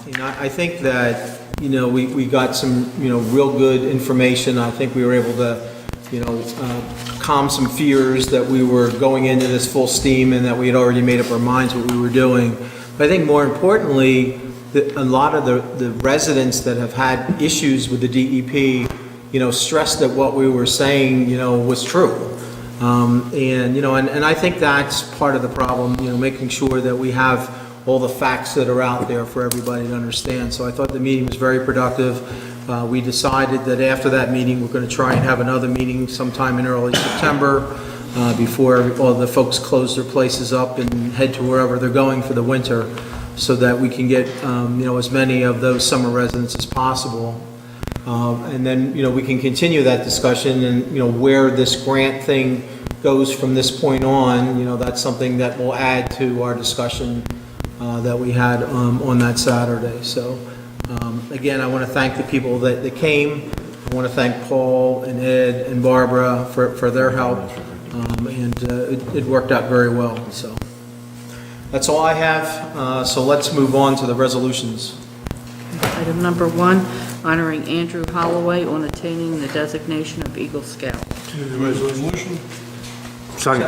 You know, I think that, you know, we got some, you know, real good information. I think we were able to, you know, calm some fears that we were going into this full steam and that we had already made up our minds what we were doing. But I think more importantly, that a lot of the residents that have had issues with the DEP, you know, stressed that what we were saying, you know, was true. And, you know, and I think that's part of the problem, you know, making sure that we have all the facts that are out there for everybody to understand. So I thought the meeting was very productive. We decided that after that meeting, we're going to try and have another meeting sometime in early September before all the folks close their places up and head to wherever they're going for the winter, so that we can get, you know, as many of those summer residents as possible. And then, you know, we can continue that discussion and, you know, where this grant thing goes from this point on, you know, that's something that will add to our discussion that we had on that Saturday. So, again, I want to thank the people that came. I want to thank Paul and Ed and Barbara for their help. And it worked out very well, so. That's all I have, so let's move on to the resolutions. Item number 1, honoring Andrew Holloway on attaining the designation of Eagle Scout. Move the resolution? Second.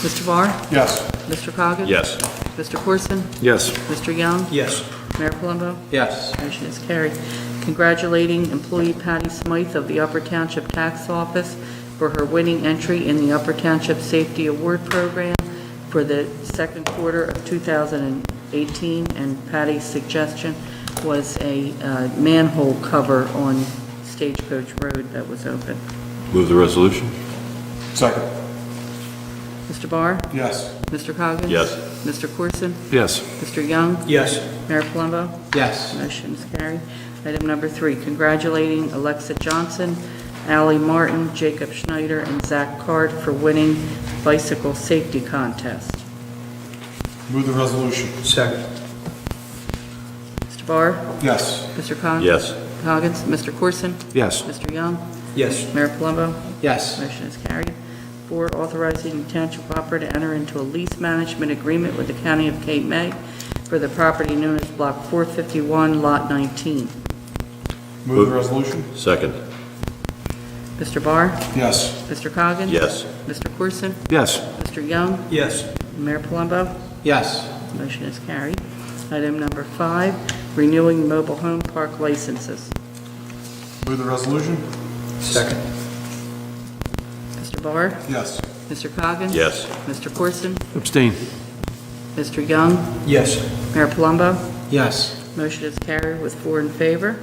Mr. Barr? Yes. Mr. Coggins? Yes. Mr. Corson? Yes. Mr. Young? Yes. Mayor Palumbo? Yes. Motion is carried. Congratulating employee Patty Smythe of the Upper Township Tax Office for her winning entry in the Upper Township Safety Award Program for the second quarter of 2018, and Patty's suggestion was a manhole cover on Stagecoach Road that was open. Move the resolution? Second? Mr. Barr? Yes. Mr. Coggins? Yes. Mr. Corson? Yes. Mr. Young? Yes. Mayor Palumbo? Yes. Motion is carried. Item number 3, congratulating Alexa Johnson, Allie Martin, Jacob Schneider, and Zach Card for winning bicycle safety contest. Move the resolution? Second. Mr. Barr? Yes. Mr. Coggins? Yes. Coggins? Mr. Corson? Yes. Mr. Young? Yes. Mayor Palumbo? Yes. Motion is carried. 4, authorizing the township operator to enter into a lease management agreement with the County of Cape May for the property known as Block 451, Lot 19. Move the resolution? Second? Mr. Barr? Yes. Mr. Coggins? Yes. Mr. Corson? Yes. Mr. Young? Yes. Mayor Palumbo? Yes. Motion is carried. Item number 5, renewing mobile home park licenses. Move the resolution? Second. Mr. Barr? Yes. Mr. Coggins? Yes. Mr. Corson? Abstain. Mr. Young? Yes. Mayor Palumbo? Yes. Motion is carried with 4 in favor.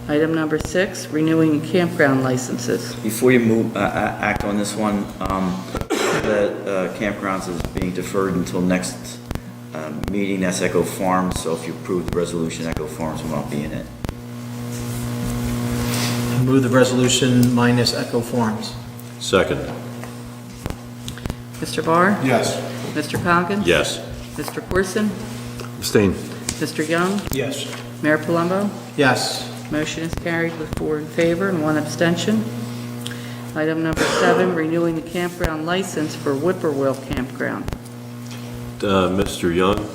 Item number 6, renewing campground licenses. Before you move, act on this one, the campgrounds is being deferred until next meeting, that's Echo Farms, so if you approve the resolution, Echo Farms will not be in it. Move the resolution minus Echo Farms. Second. Mr. Barr? Yes. Mr. Coggins? Yes. Mr. Corson? Abstain. Mr. Young? Yes. Mayor Palumbo? Yes. Motion is carried with 4 in favor and 1 abstention. Item number 7, renewing the campground license for Whippoorwill Campground. Mr. Young,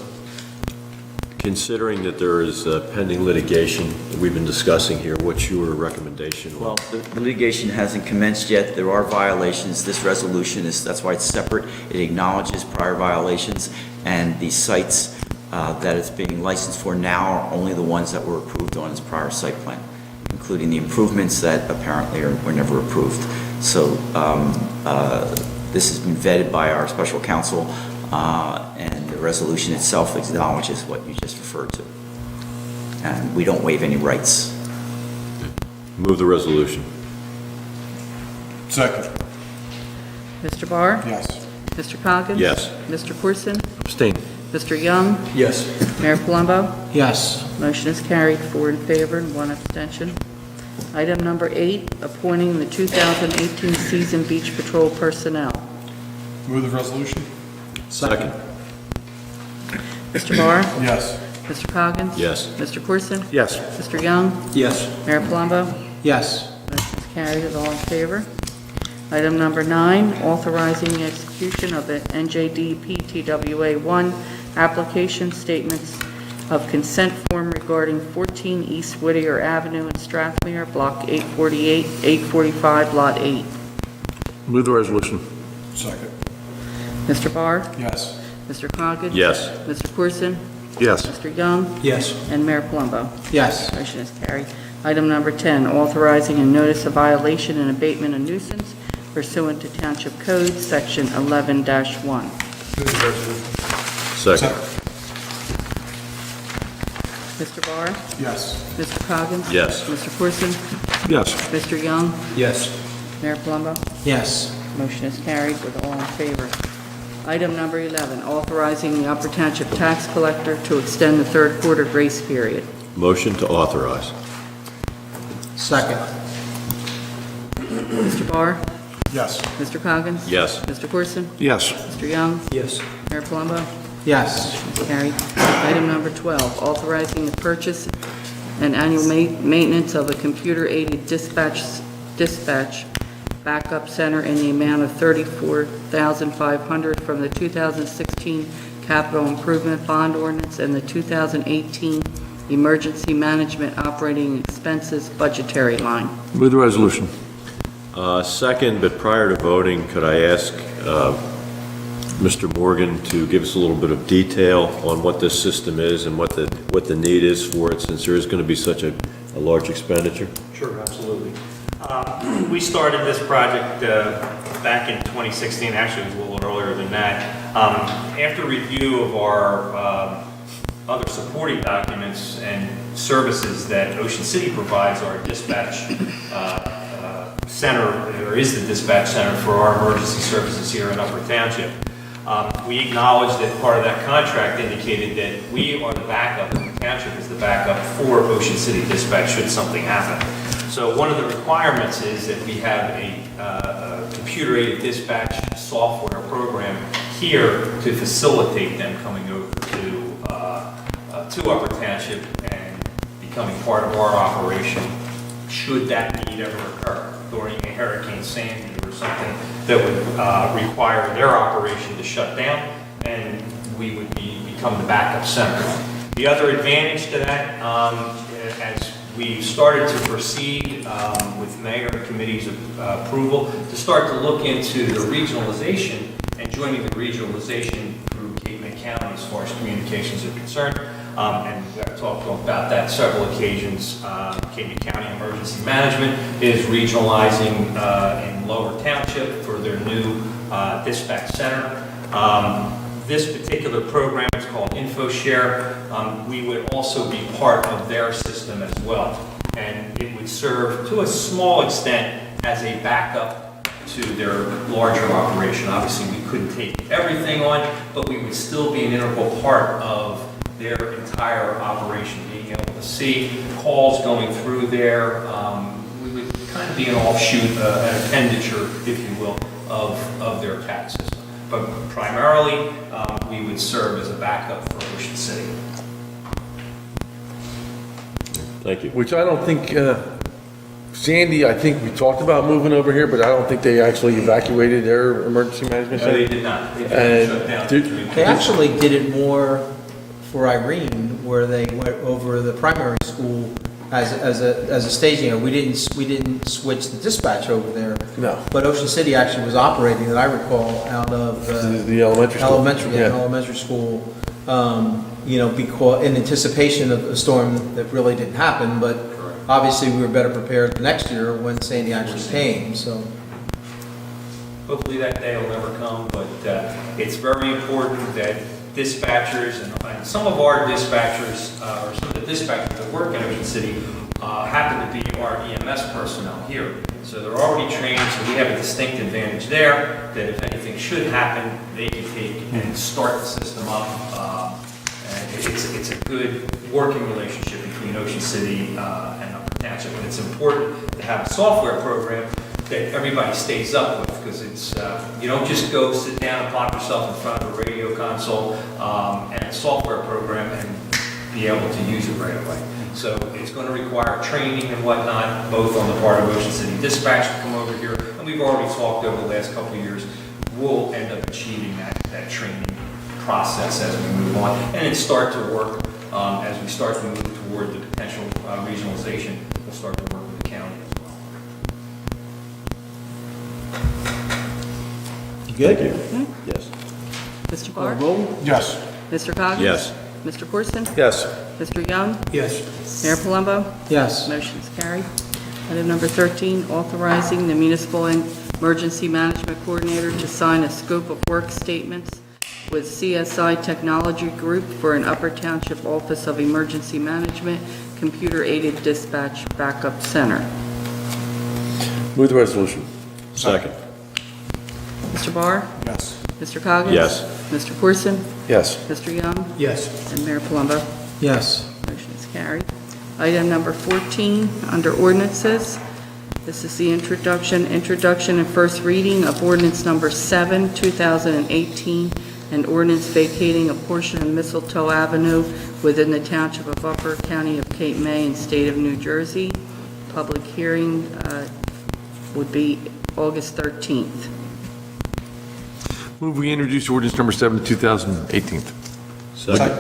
considering that there is pending litigation that we've been discussing here, what's your recommendation? Well, the litigation hasn't commenced yet. There are violations. This resolution is, that's why it's separate. It acknowledges prior violations, and the sites that it's being licensed for now are only the ones that were approved on its prior site plan, including the improvements that apparently were never approved. So this has been vetted by our special counsel, and the resolution itself acknowledges what you just referred to. And we don't waive any rights. Move the resolution. Second. Mr. Barr? Yes. Mr. Coggins? Yes. Mr. Corson? Abstain. Mr. Young? Yes. Mayor Palumbo? Yes. Motion is carried, 4 in favor and 1 abstention. Item number 8, appointing the 2018 season beach patrol personnel. Move the resolution? Second. Mr. Barr? Yes. Mr. Coggins? Yes. Mr. Corson? Yes. Mr. Young? Yes. Mayor Palumbo? Yes. Motion is carried, is all in favor. Item number 9, authorizing the execution of the NJDP TWA 1 application statements of consent form regarding 14 East Whittier Avenue in Strathmere, Block 848, 845, Lot 8. Move the resolution. Second. Mr. Barr? Yes. Mr. Coggins? Yes. Mr. Corson? Yes. Mr. Young? Yes. And Mayor Palumbo? Yes. Motion is carried. Item number 10, authorizing a notice of violation and abatement of nuisance pursuant to Township Code, Section 11-1. Move the resolution? Second. Mr. Barr? Yes. Mr. Coggins? Yes. Mr. Corson? Yes. Mr. Young? Yes. Mayor Palumbo? Yes. Motion is carried with all in favor. Item number 11, authorizing the Upper Township Tax Collector to extend the 3rd quarter grace period. Motion to authorize. Second. Mr. Barr? Yes. Mr. Coggins? Yes. Mr. Corson? Yes. Mr. Young? Yes. Mayor Palumbo? Yes. Carried. Item number 12, authorizing the purchase and annual maintenance of a computer-aided dispatch backup center in the amount of $34,500 from the 2016 Capital Improvement Bond Ordinance and the 2018 Emergency Management Operating Expenses budgetary line. Move the resolution. Second, but prior to voting, could I ask Mr. Morgan to give us a little bit of detail on what this system is and what the need is for it, since there is going to be such a large expenditure? Sure, absolutely. We started this project back in 2016, actually it was a little earlier than that. After review of our other supporting documents and services that Ocean City provides, our dispatch center, or is the dispatch center for our emergency services here in Upper Township. We acknowledged that part of that contract indicated that we are the backup, the township is the backup for Ocean City Dispatch should something happen. So one of the requirements is that we have a computer-aided dispatch software program here to facilitate them coming over to Upper Township and becoming part of our operation should that need ever occur during a Hurricane Sandy or something that would require their operation to shut down, and we would become the backup center. The other advantage to that, as we started to proceed with mayor and committee's approval, to start to look into the regionalization and joining the regionalization through Cape May County as far as communications are concerned. And I've talked about that several occasions. Cape May County Emergency Management is regionalizing in Lower Township for their new dispatch center. This particular program is called InfoShare. We would also be part of their system as well. And it would serve to a small extent as a backup to their larger operation. Obviously, we couldn't take everything on, but we would still be an integral part of their entire operation, being able to see calls going through there. We would kind of be an offshoot, an appenditure, if you will, of their tax system. But primarily, we would serve as a backup for Ocean City. Thank you. Which I don't think, Sandy, I think we talked about moving over here, but I don't think they actually evacuated their emergency management No, they center. did not. They And shut down. did- They actually did it more for Irene, where they went over the primary school as a staging area. We didn't switch the dispatch over there. No. But Ocean City actually was operating, that I recall, out of The elementary school. elementary school, because in anticipation of a storm that really didn't happen, but obviously we were better prepared the next year when Sandy actually came, so. Hopefully that day will never come, but it's very important that dispatchers and some of our dispatchers, or some of the dispatchers that work in Ocean City, happen to be our EMS personnel here. So they're already trained, so we have a distinct advantage there, that if anything should happen, they can take and start the system up. And it's a good working relationship between Ocean City and Upper Township, and it's important to have a software program that everybody stays up with, because it's, you don't just go sit down and plop yourself in front of a radio console and a software program and be able to use it right away. So it's going to require training and whatnot, both on the part of Ocean City Dispatch to come over here, and we've already talked over the last couple of years, we'll end up achieving that training process as we move on, and then start to work, as we start to move toward the potential regionalization, we'll start to work with the county as well. You good? Thank you. Yes. Mr. Barr? Yes. Mr. Coggins? Yes. Mr. Corson? Yes. Mr. Young? Yes. Mayor Palumbo? Yes. Motion's carried. Item number 13, authorizing the Municipal Emergency Management Coordinator to sign a scope of work statements with CSI Technology Group for an Upper Township Office of Emergency Management Computer-Aided Dispatch Backup Center. Move the resolution. Second. Mr. Barr? Yes. Mr. Coggins? Yes. Mr. Corson? Yes. Mr. Young? Yes. And Mayor Palumbo? Yes. Motion is carried. Item number 14, under ordinances. This is the introduction and first reading of ordinance number 7, 2018, and ordinance vacating a portion of Mistletoe Avenue within the Township of Upper, County of Cape May, and State of New Jersey. Public hearing would be August 13th. Move we introduce ordinance number 7, 2018. Second.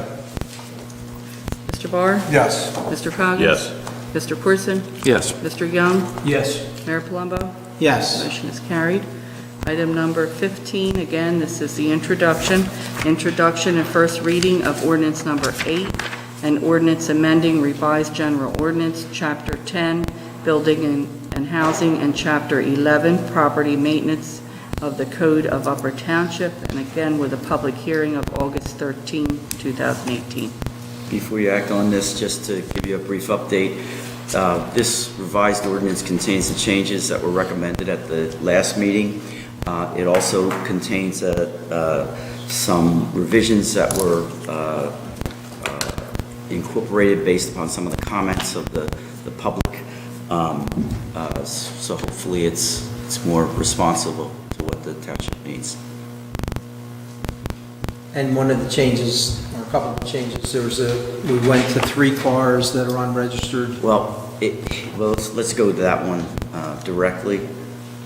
Mr. Barr? Yes. Mr. Coggins? Yes. Mr. Corson? Yes. Mr. Young? Yes. Mayor Palumbo? Yes. Motion is carried. Item number 15, again, this is the introduction and first reading of ordinance number 8, and ordinance amending revised general ordinance, Chapter 10, Building and Housing, and Chapter 11, Property Maintenance of the Code of Upper Township, and again with a public hearing of August 13, 2018. Before you act on this, just to give you a brief update, this revised ordinance contains the changes that were recommended at the last meeting. It also contains some revisions that were incorporated based upon some of the comments of the public. So hopefully it's more responsive to what the township needs. And one of the changes, or a couple of changes, we went to 3 cars that are unregistered. Well, let's go to that one directly.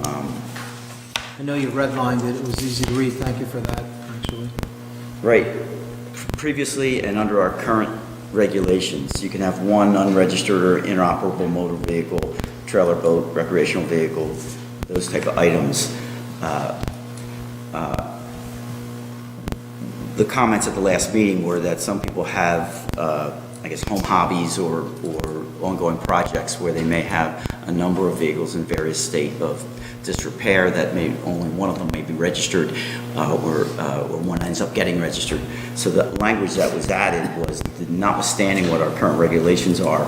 I know you redlined it, it was easy to read, thank you for that, actually. Right. Previously, and under our current regulations, you can have one unregistered or inoperable motor vehicle, trailer boat, recreational vehicle, those type of items. The comments at the last meeting were that some people have, home hobbies or ongoing projects where they may have a number of vehicles in various state of disrepair that may, only one of them may be registered, or one ends up getting registered. So the language that was added was, notwithstanding what our current regulations are,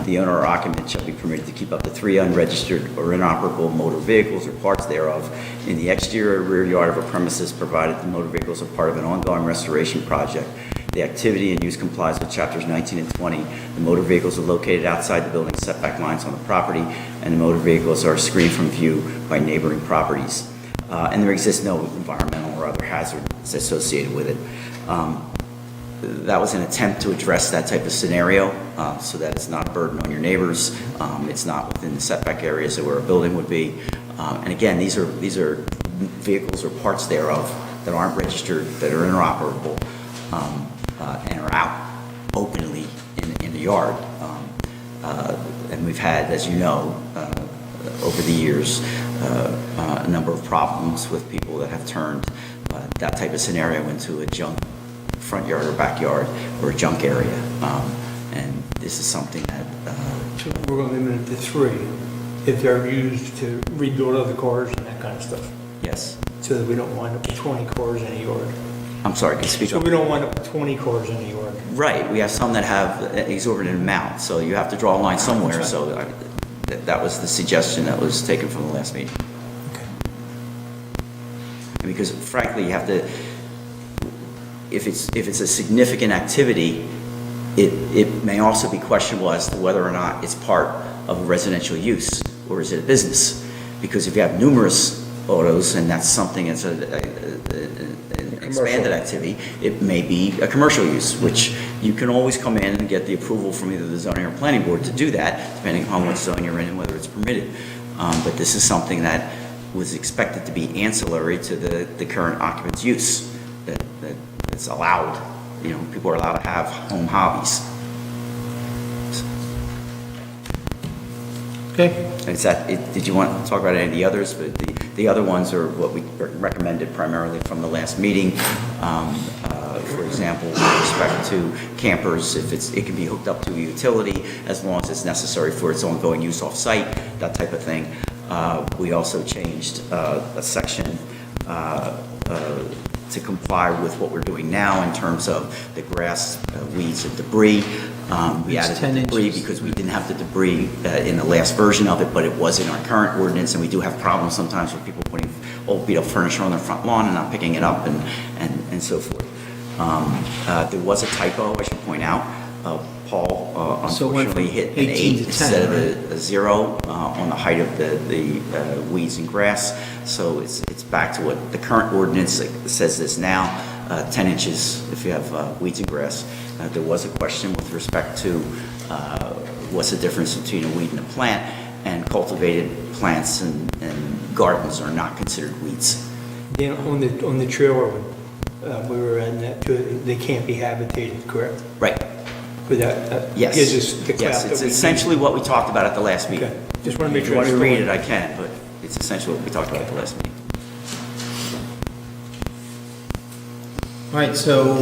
the owner or occupant shall be permitted to keep up to 3 unregistered or inoperable motor vehicles or parts thereof in the exterior or rear yard of a premises, provided the motor vehicles are part of an ongoing restoration project. The activity and use complies with chapters 19 and 20. The motor vehicles are located outside the building setback lines on the property, and the motor vehicles are screened from view by neighboring properties. And there exists no environmental or other hazard associated with it. That was an attempt to address that type of scenario, so that it's not a burden on your neighbors. It's not within the setback areas of where a building would be. And again, these are vehicles or parts thereof that aren't registered, that are inoperable, and are out openly in the yard. And we've had, as you know, over the years, a number of problems with people that have turned that type of scenario into a junk front yard or backyard or a junk area. And this is something that... So we're going to limit it to 3 if they're used to rebuild other cars and that kind of stuff, Yes. so that we don't wind up with 20 cars in a yard. I'm sorry, can you speak So up? we don't wind up with 20 cars in a yard. Right, we have some that have exorbitant amount, so you have to draw a line somewhere, so that was the suggestion that was taken from the last meeting. Okay. And because frankly, you have to, if it's a significant activity, it may also be questionable as to whether or not it's part of a residential use, or is it a business? Because if you have numerous autos, and that's something that's an expanded activity, it may be a commercial use, which you can always come in and get the approval from either the zoning or planning board to do that, depending upon what zone you're in and whether it's permitted. But this is something that was expected to be ancillary to the current occupant's use, that it's allowed, people are allowed to have home hobbies. Okay. Did you want to talk about any of the others? But the other ones are what we recommended primarily from the last meeting. For example, with respect to campers, it can be hooked up to a utility as long as it's necessary for its ongoing use off-site, that type of thing. We also changed a section to comply with what we're doing now in terms of the grass, weeds, and debris. We It's added 10 the debris inches. because we didn't have the debris in the last version of it, but it was in our current ordinance, and we do have problems sometimes with people putting old beat-up furniture on their front lawn and not picking it up and so forth. There was a typo, I should point out. Paul So it went from unfortunately hit an 18 8 to 10, instead of right? a 0 on the height of the weeds and grass. So it's back to what the current ordinance says this now, 10 inches if you have weeds and grass. There was a question with respect to what's the difference between a weed and a plant, and cultivated plants and gardens are not considered weeds. Then on the trailer, we were in that, they can't be habitated, correct? Right. But that Yes. gives us the clout Yes, that it's we need. essentially what we talked about at the last meeting. Okay. Just want to make If sure. you want it's to read still- it, I can, but it's essentially what we talked about at the last meeting. All right, so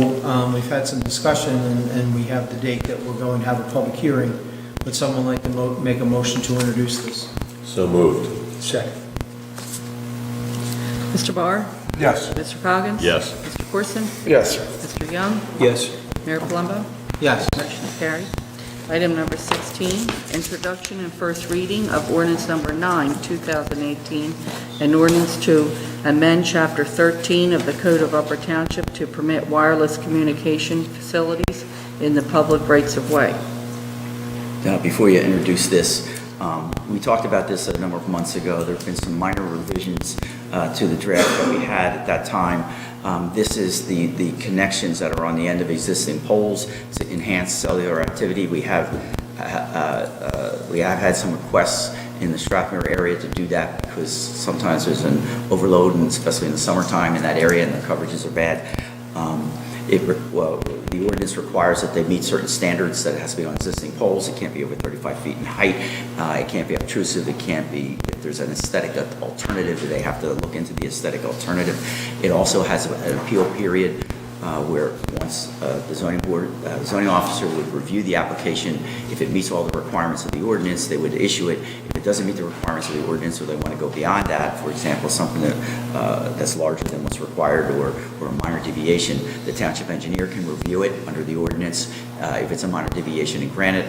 we've had some discussion, and we have the date that we're going to have a public hearing. Would someone like to make a motion to introduce this? So moved. Second. Mr. Barr? Yes. Mr. Coggins? Yes. Mr. Corson? Yes. Mr. Young? Yes. Mayor Palumbo? Yes. Motion carried. Item number 16, introduction and first reading of ordinance number 9, 2018, an ordinance to amend Chapter 13 of the Code of Upper Township to permit wireless communication facilities in the public rights-of-way. Now, before you introduce this, we talked about this a number of months ago. There have been some minor revisions to the draft that we had at that time. This is the connections that are on the end of existing poles to enhance cellular activity. We have had some requests in the Strathmere area to do that because sometimes there's an overload, and especially in the summertime in that area, and the coverages are bad. The ordinance requires that they meet certain standards, that it has to be on existing poles, it can't be over 35 feet in height, it can't be obtrusive, it can't be, if there's an aesthetic alternative, they have to look into the aesthetic alternative. It also has an appeal period where once the zoning officer would review the application. If it meets all the requirements of the ordinance, they would issue it. If it doesn't meet the requirements of the ordinance, or they want to go beyond that, for example, something that's larger than what's required, or a minor deviation, the township engineer can review it under the ordinance. If it's a minor deviation, and grant it.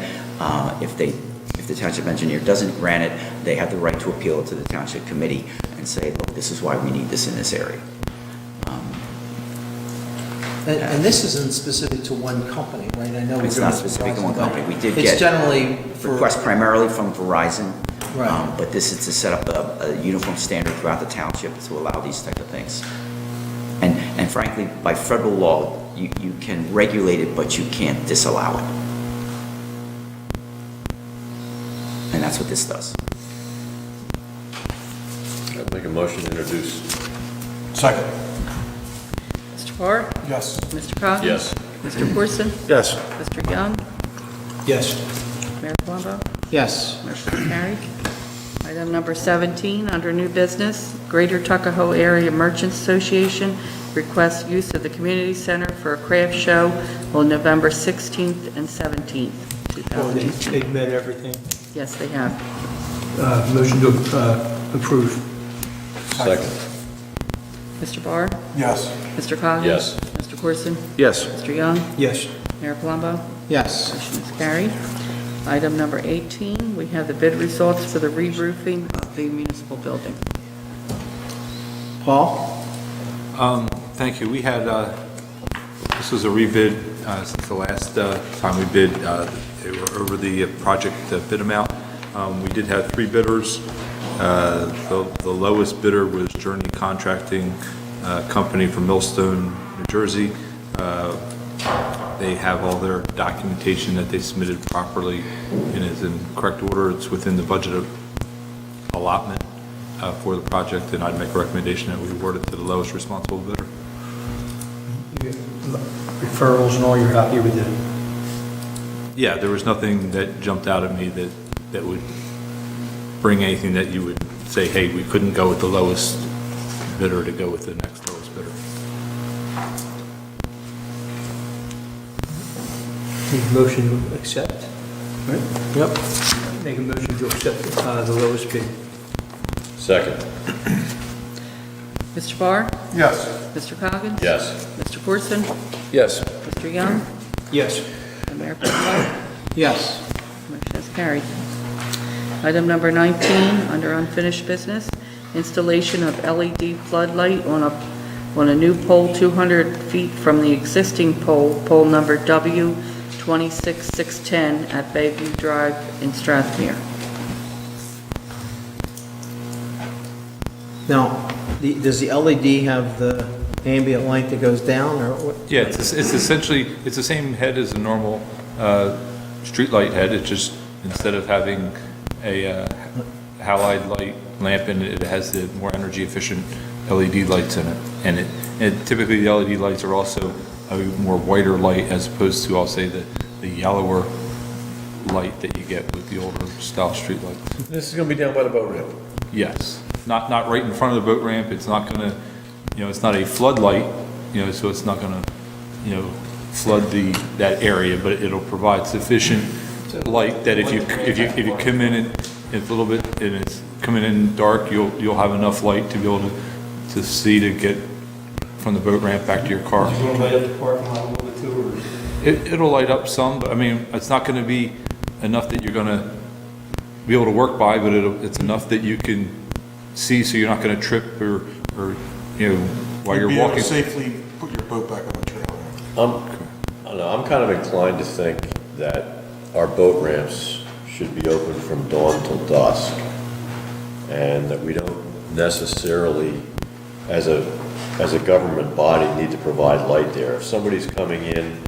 If the township engineer doesn't grant it, they have the right to appeal it to the township committee and say, look, this is why we need this in this area. And this isn't specific to one company, right? I know It's we're not doing specific to one Verizon, company. but We did It's get generally for, requests primarily from Verizon. Right. But this is to set up a uniform standard throughout the township to allow these type of things. And frankly, by federal law, you can regulate it, but you can't disallow it. And that's what this does. I'd make a motion to introduce. Second. Mr. Parr? Yes. Mr. Coggins? Yes. Mr. Corson? Yes. Mr. Young? Yes. Mayor Palumbo? yes. Motion is carried. Item number 17, under new business, Greater Tuckahoe Area Merchants Association requests use of the community center for a craft show on November 16th and 17th, Well, 2018. they've met everything. Yes, they have. Motion to approve. Second. Mr. Barr? Yes. Mr. Coggins? Yes. Mr. Corson? Yes. Mr. Young? Yes. Mayor Palumbo? Yes. Motion is carried. Item number 18, we have the bid results for the re-roofing of the municipal building. Paul? Thank you. We had, this was a rebid since the last time we bid. They were over the project bid amount. We did have 3 bidders. The lowest bidder was Journey Contracting Company from Millstone, New Jersey. They have all their documentation that they submitted properly and is in correct order. It's within the budget allotment for the project, and I'd make a recommendation that we award it to the lowest responsible bidder. Referrals and all, you're happy with it? Yeah, there was nothing that jumped out at me that would bring anything that you would say, hey, we couldn't go with the lowest bidder to go with the next lowest bidder. Make a motion to accept, right? Yep. Make a motion to accept the lowest bid. Second. Mr. Barr? Yes. Mr. Coggins? Yes. Mr. Corson? Yes. Mr. Young? Yes. And Mayor Palumbo? Yes. Motion is carried. Item number 19, under unfinished business, installation of LED floodlight on a new pole 200 feet from the existing pole number W26610 at Bayview Drive in Strathmere. Now, does the LED have the ambient light that goes down, or what? Yeah, it's essentially, it's the same head as a normal streetlight head. It's just, instead of having a halide light lamp in it, it has the more energy efficient LED lights in it. And typically the LED lights are also a more whiter light as opposed to, I'll say, the yellower light that you get with the older style street lights. This is gonna be down by the boat ramp. Yes, not right in front of the boat ramp. It's not gonna, it's not a floodlight, so it's not gonna, flood that area, but it'll provide sufficient light that if you come in and it's a little bit and it's coming in dark, you'll have enough light to be able to see to get from the boat ramp back to your car. Is it going to light up the parking lot a little bit too, or? It'll light up some, but I mean, it's not gonna be enough that you're gonna be able to work by, but it's enough that you can see, so you're not gonna trip or while you're Be able to walking. safely put your boat back on the trailer. I don't know, I'm kind of inclined to think that our boat ramps should be open from dawn till dusk, and that we don't necessarily, as a government body, need to provide light there. If somebody's coming in,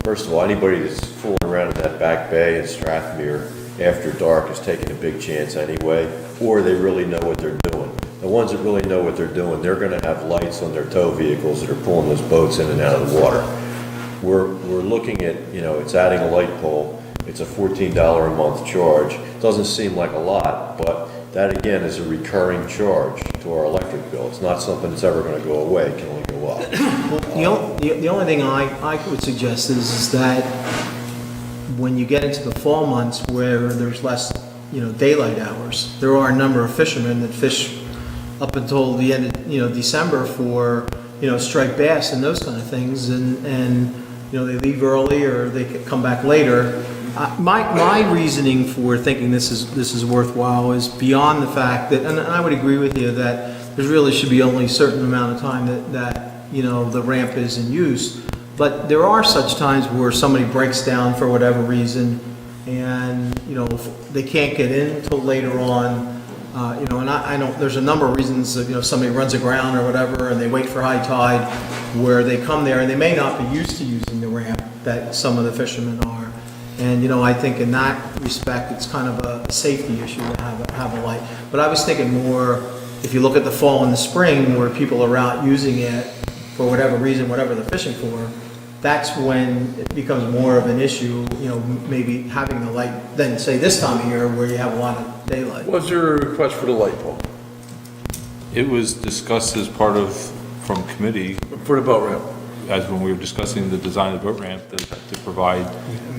first of all, anybody that's fooling around in that back bay in Strathmere after dark is taking a big chance anyway, or they really know what they're doing. The ones that really know what they're doing, they're gonna have lights on their tow vehicles that are pulling those boats in and out of the water. We're looking at, it's adding a light pole, it's a $14 a month charge. Doesn't seem like a lot, but that again is a recurring charge to our electric bill. It's not something that's ever gonna go away, it can only go up. Well, the only thing I would suggest is that when you get into the fall months where there's less, daylight hours, there are a number of fishermen that fish up until the end of, December for, striped bass and those kind of things, and they leave early or they could come back later. My reasoning for thinking this is worthwhile is beyond the fact that, and I would agree with you that there really should be only a certain amount of time that the ramp is in use. But there are such times where somebody breaks down for whatever reason, and if they can't get in until later on. And I know there's a number of reasons that, somebody runs aground or whatever, and they wait for high tide, where they come there and they may not be used to using the ramp that some of the fishermen are. And, I think in that respect, it's kind of a safety issue to have a light. But I was thinking more, if you look at the fall and the spring, where people are out using it for whatever reason, whatever they're fishing for, that's when it becomes more of an issue, maybe having the light than, say, this time of year where you have a lot of daylight. Was there a request for the light pole It was discussed as part of, from committee, for the boat ramp? as when we were discussing the design of the boat ramp, to provide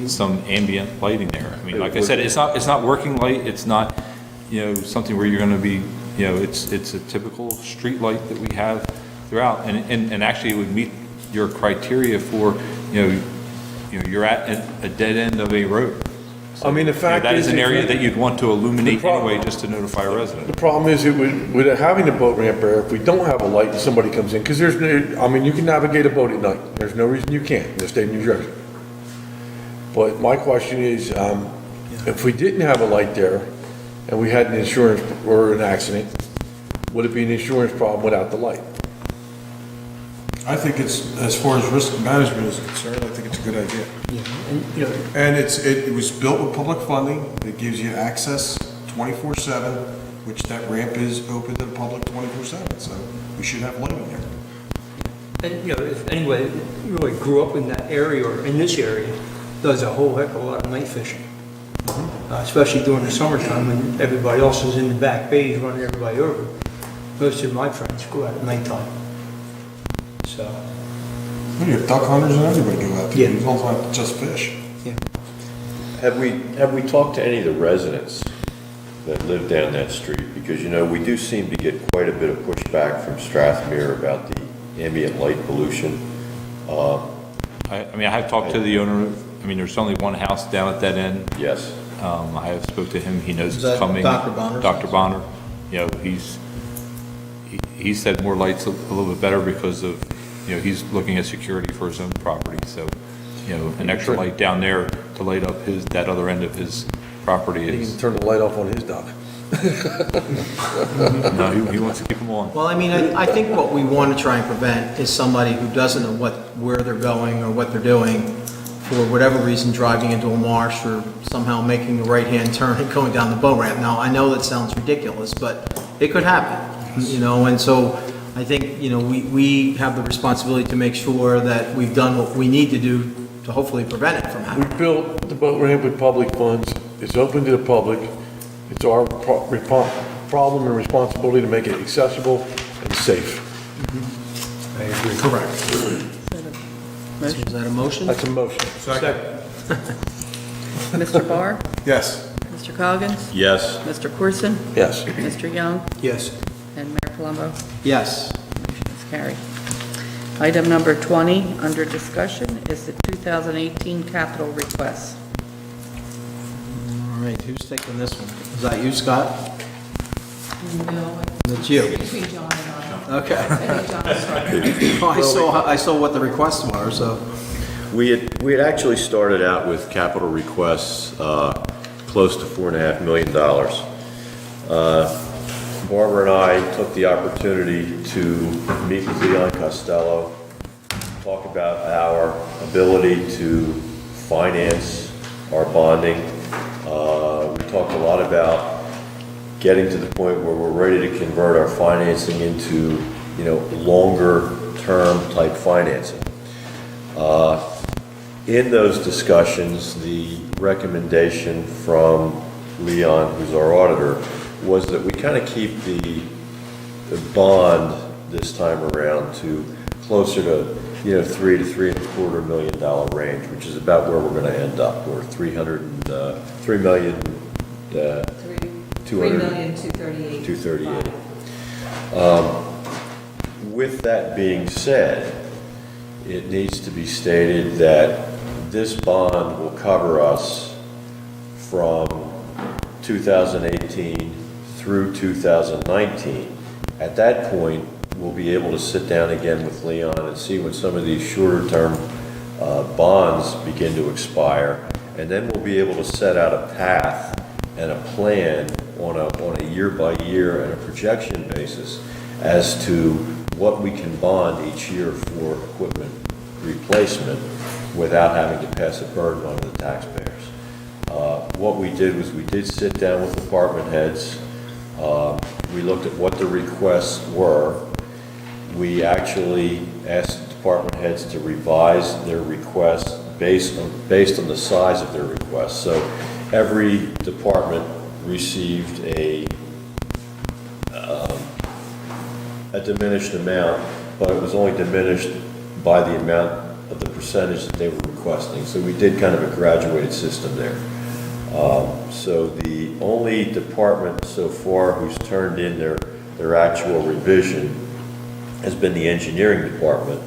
some ambient lighting there. I mean, like I said, it's not working light, it's not, something where you're gonna be, it's a typical street light that we have throughout, and actually it would meet your criteria for, you're at a dead end of a road. I mean, the fact That is. is an area that you'd want to illuminate The problem- anyway, just to notify a resident. The problem is, with having a boat ramp there, if we don't have a light and somebody comes in, because you can navigate a boat at night. There's no reason you can't in the state of New Jersey. But my question is, if we didn't have a light there and we had an insurance or an accident, would it be an insurance problem without the light? I think it's, as far as risk management is concerned, I think it's a good idea. And it was built with public funding, it gives you access 24/7, which that ramp is open to the public 24/7, so we should have lighting there. And, if anybody really grew up in that area or in this area, does a whole heck of a lot of night fishing. Especially during the summertime when everybody else is in the back bays running everybody over. Most of my friends go out at nighttime. So, You have duck hunters and everybody go out there, Yeah. you don't have to just fish. yeah. Have we talked to any of the residents that live down that street? Because, we do seem to get quite a bit of pushback from Strathmere about the ambient light pollution. I have talked to the owner, there's only one house down at that end. Yes. I have spoke to him, he knows Is it's that coming. Dr. Bonner's Dr. Bonner, he said more lights a little bit better because of, he's looking at security for his own property, so, an extra light down there to light up that other end of his property He is, can turn the light off on his dock. no, he wants to keep them on. Well, I think what we want to try and prevent is somebody who doesn't know where they're going or what they're doing, for whatever reason, driving into a marsh or somehow making a right-hand turn and going down the boat ramp. Now, I know that sounds ridiculous, but it could happen, and so I think, we have the responsibility to make sure that we've done what we need to do to hopefully prevent it from We happening. built the boat ramp with public funds. It's open to the public. It's our problem and responsibility to make it accessible and safe. I agree. Correct. So is that a motion? That's a motion. Second. Mr. Barr? Yes. Mr. Coggins? Yes. Mr. Corson? Yes. Mr. Young? Yes. And Mayor Palumbo? Yes. Motion is carried. Item number 20, under discussion, is the 2018 capital request. All right, who's taking this one? Is that you, Scott? No, That's you. between John and I. Okay. I think John started. Well, I saw what the requests were, so. We had actually started out with capital requests close to $4.5 million. Barbara and I took the opportunity to meet with Leon Costello, talk about our ability to finance our bonding. We talked a lot about getting to the point where we're ready to convert our financing into, longer term type financing. In those discussions, the recommendation from Leon, who's our auditor, was that we kind of keep the bond this time around to closer to, $3 to $3.25 million range, which is about where we're going to end up. We're $3 million, 3,238,238. With that being said, it needs to be stated that this bond will cover us from 2018 through 2019. At that point, we'll be able to sit down again with Leon and see when some of these shorter-term bonds begin to expire, and then we'll be able to set out a path and a plan on a year-by-year and a projection basis as to what we can bond each year for equipment replacement without having to pass a burden on the taxpayers. What we did was we did sit down with department heads. We looked at what the requests were. We actually asked the department heads to revise their requests based on the size of their requests. So every department received a diminished amount, but it was only diminished by the amount of the percentage that they were requesting. So we did kind of a graduated system there. So the only department so far who's turned in their actual revision has been the engineering department,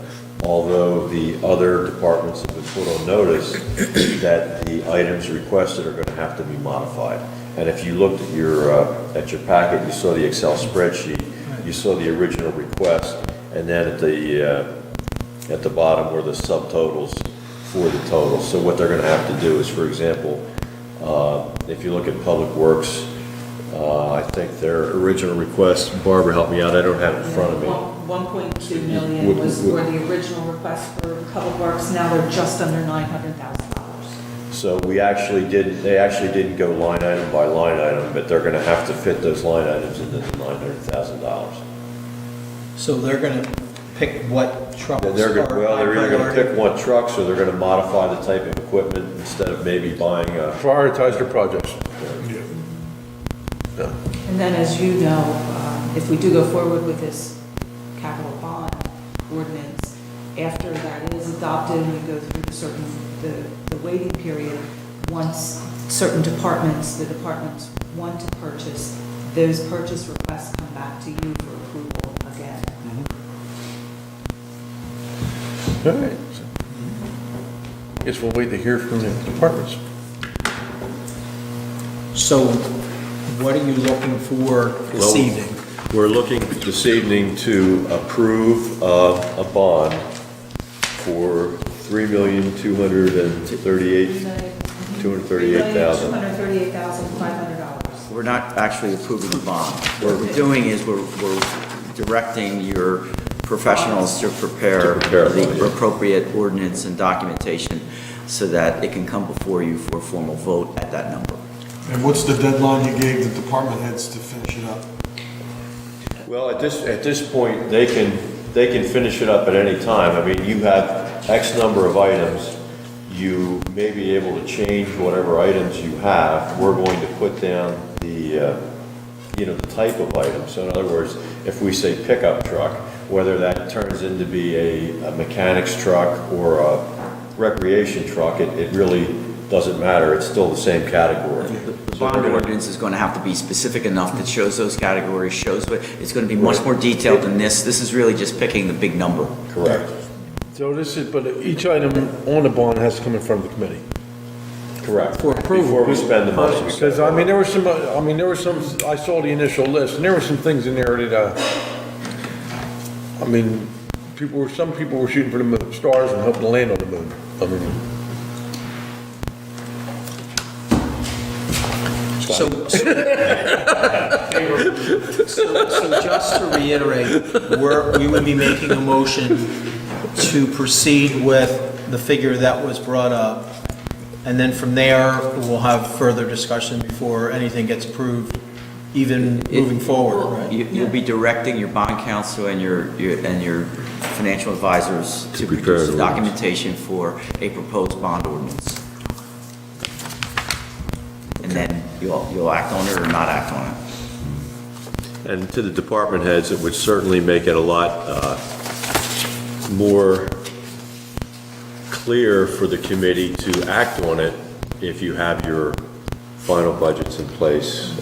although the other departments have been put on notice that the items requested are going to have to be modified. And if you looked at your packet, you saw the Excel spreadsheet, you saw the original request, and then at the bottom were the subtotals for the totals. So what they're going to have to do is, for example, if you look at Public Works, I think their original request, Barbara, help me out, I don't have it in front of me. 1.2 million was for the original request for Public Works. Now they're just under $900,000. So they actually didn't go line item by line item, but they're going to have to fit those line items into the $900,000. So they're going to pick what trucks are They're either going to priority? pick what trucks, or they're going to modify the type of equipment instead of maybe buying a. Prioritize their projects. And then, as you know, if we do go forward with this capital bond ordinance, after that is adopted and we go through the waiting period, once certain departments, the departments want to purchase, those purchase requests come back to you for approval again. All right. Guess we'll wait to hear from the departments. So what are you looking for this Well, evening? We're looking this evening to approve a bond for $3,238,000. $238,500. We're not actually approving the bond. What we're doing is we're directing your professionals to prepare the appropriate ordinance and documentation so that it can come before you for a formal vote at that number. And what's the deadline you gave the department heads to finish it up? Well, at this point, they can finish it up at any time. I mean, you have X number of items. You may be able to change whatever items you have. We're going to put down the type of item. So in other words, if we say pickup truck, whether that turns into be a mechanic's truck or a recreation truck, it really doesn't matter. It's still the same category. The bond ordinance is going to have to be specific enough that shows those categories, shows what, it's going to be much more detailed than this. This is really just picking the big number. Correct. So but each item on the bond has to come in front of the committee. Correct. For approval. Before we spend the money. Because, I saw the initial list, and there were some things in there that, some people were shooting for the moon, stars and hoping to land on the moon. So just to reiterate, we would be making a motion to proceed with the figure that was brought up, and then from there, we'll have further discussion before anything gets approved, even moving forward, right? You'll be directing your bond counsel and your financial advisors to prepare produce the the documentation for a proposed bond ordinance. And then you'll act on it or not act on it. and to the department heads, it would certainly make it a lot more clear for the committee to act on it if you have your final budgets in place.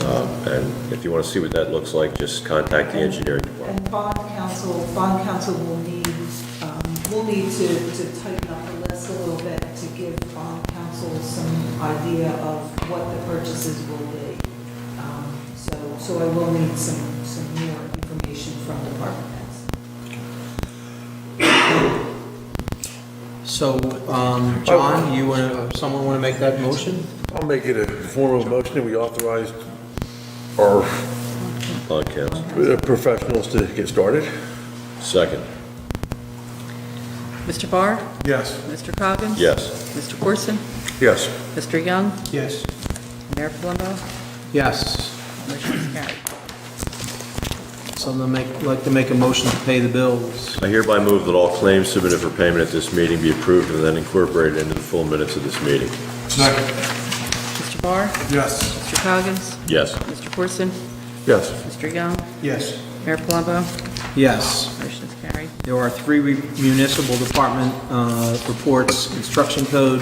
And if you want to see what that looks like, just contact the engineering department. And bond council will need to tighten up the list a little bit to give bond council some idea of what the purchases will be. So I will need some more information from department heads. So, John, someone want to make that motion? I'll make it a formal motion that we authorized our Bond council. professionals to get started. Second. Mr. Barr? Yes. Mr. Coggins? Yes. Mr. Corson? Yes. Mr. Young? Yes. Mayor Palumbo? Yes. Motion is carried. So I'd like to make a motion to pay the bills. I hereby move that all claims submitted for payment at this meeting be approved and then incorporated into the full minutes of this meeting. Second. Mr. Barr? Yes. Mr. Coggins? Yes. Mr. Corson? Yes. Mr. Young? Yes. Mayor Palumbo? Yes. Motion is carried. There are 3 municipal department reports: construction code,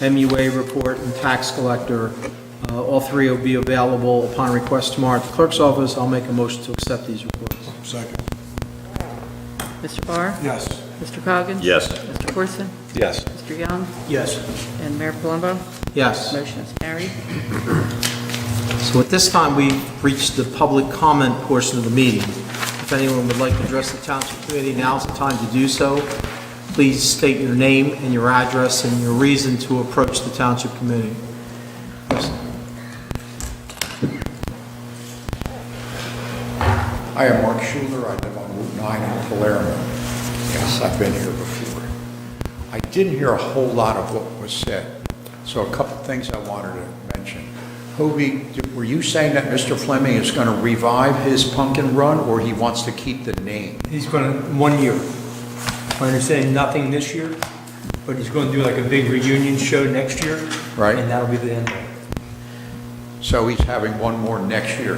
MUA report, and tax collector. All 3 will be available upon request tomorrow at the clerk's office. I'll make a motion to accept these reports. Second. Mr. Barr? Yes. Mr. Coggins? Yes. Mr. Corson? Yes. Mr. Young? Yes. And Mayor Palumbo? Yes. Motion is carried. So at this time, we've reached the public comment portion of the meeting. If anyone would like to address the Township Committee, now's the time to do so. Please state your name and your address and your reason to approach the Township Committee. I am Mark Schuler. I live on Route 9 in Palermo. Yes, I've been here before. I didn't hear a whole lot of what was said, so a couple things I wanted to mention. Hobie, were you saying that Mr. Fleming is going to revive his pumpkin run, or he wants to keep the name? He's going to, 1 year. I understand nothing this year, but he's going to do like a big reunion show next year. Right. And that'll be the end of it. So he's having one more next year.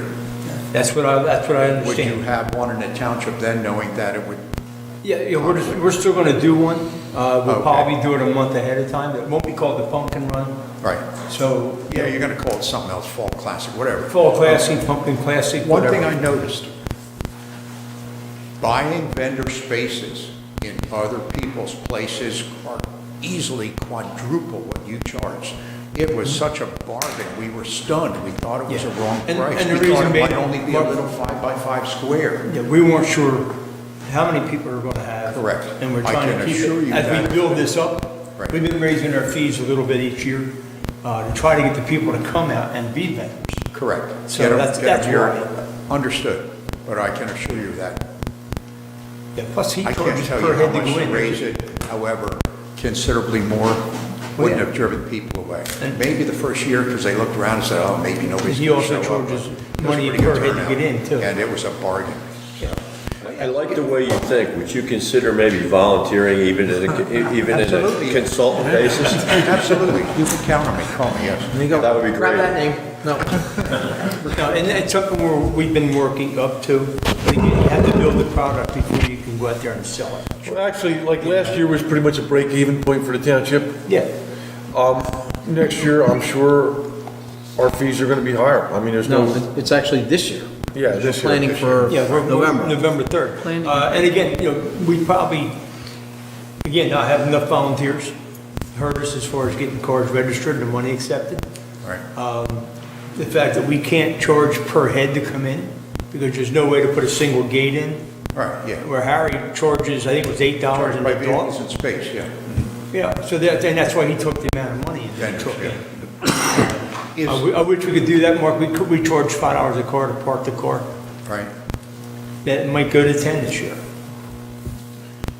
That's what I understand. Would you have one in the township then, knowing that it would? Yeah, we're still going to do one. We'll Okay. probably do it a month ahead of time. It won't be called the Pumpkin Run. Right. So, Yeah, you're going to call it something else, Fall Classic, whatever. Fall Classic, Pumpkin Classic, One whatever. thing I noticed, buying vendor spaces in other people's places are easily quadruple what you charge. It was such a bargain. We were stunned. We thought it was a wrong And- price. and the We thought reason it might being- only be a little 5x5 square. Yeah, we weren't sure how many people are going to have. Correct. And we're I trying can to keep assure it, you as that. we build this up, Right. we've been raising our fees a little bit each year to try to get the people to come out and be vendors. Correct. So Get 'em- that's get 'em here. why. Understood. But I can assure you that Yeah, plus he I can't charges tell per you how head to much go to in. raise it. However, considerably more wouldn't have driven people away. And- Maybe the first year, because they looked around and said, oh, maybe nobody's He going to also show up. charges It was money pretty good per head to turnout. get in, too. And it was a bargain. I like the way you think. Would you consider maybe volunteering even in Absolutely. a consultant basis? Absolutely. You can count on me. Call me, yes. There you go. That would be Grab great. that name. No. No, and it's something we've been working up to. But again, you have to build the product before you can go out there and sell it. Well, actually, like last year was pretty much a break-even point for the township. Yeah. Next year, I'm sure our fees are gonna be higher. I mean, there's No, no, it's actually this year. yeah, this year. Planning this year. for Yeah, we're November. November 3rd. Planning. And again, we probably, again, not have enough volunteers. Hurt us as far as getting cars registered and money accepted. Right. The fact that we can't charge per head to come in, because there's no way to put a single gate in. Right, yeah. Where Harry charges, I think it was $8 Charged an by vehicles adult. in space, yeah. Yeah, so and that's why he took the amount of money that he Vendors, took in. Is, I wish we could do that, Mark. We charge $5 a car to park the car. right. That might go to 10 this year.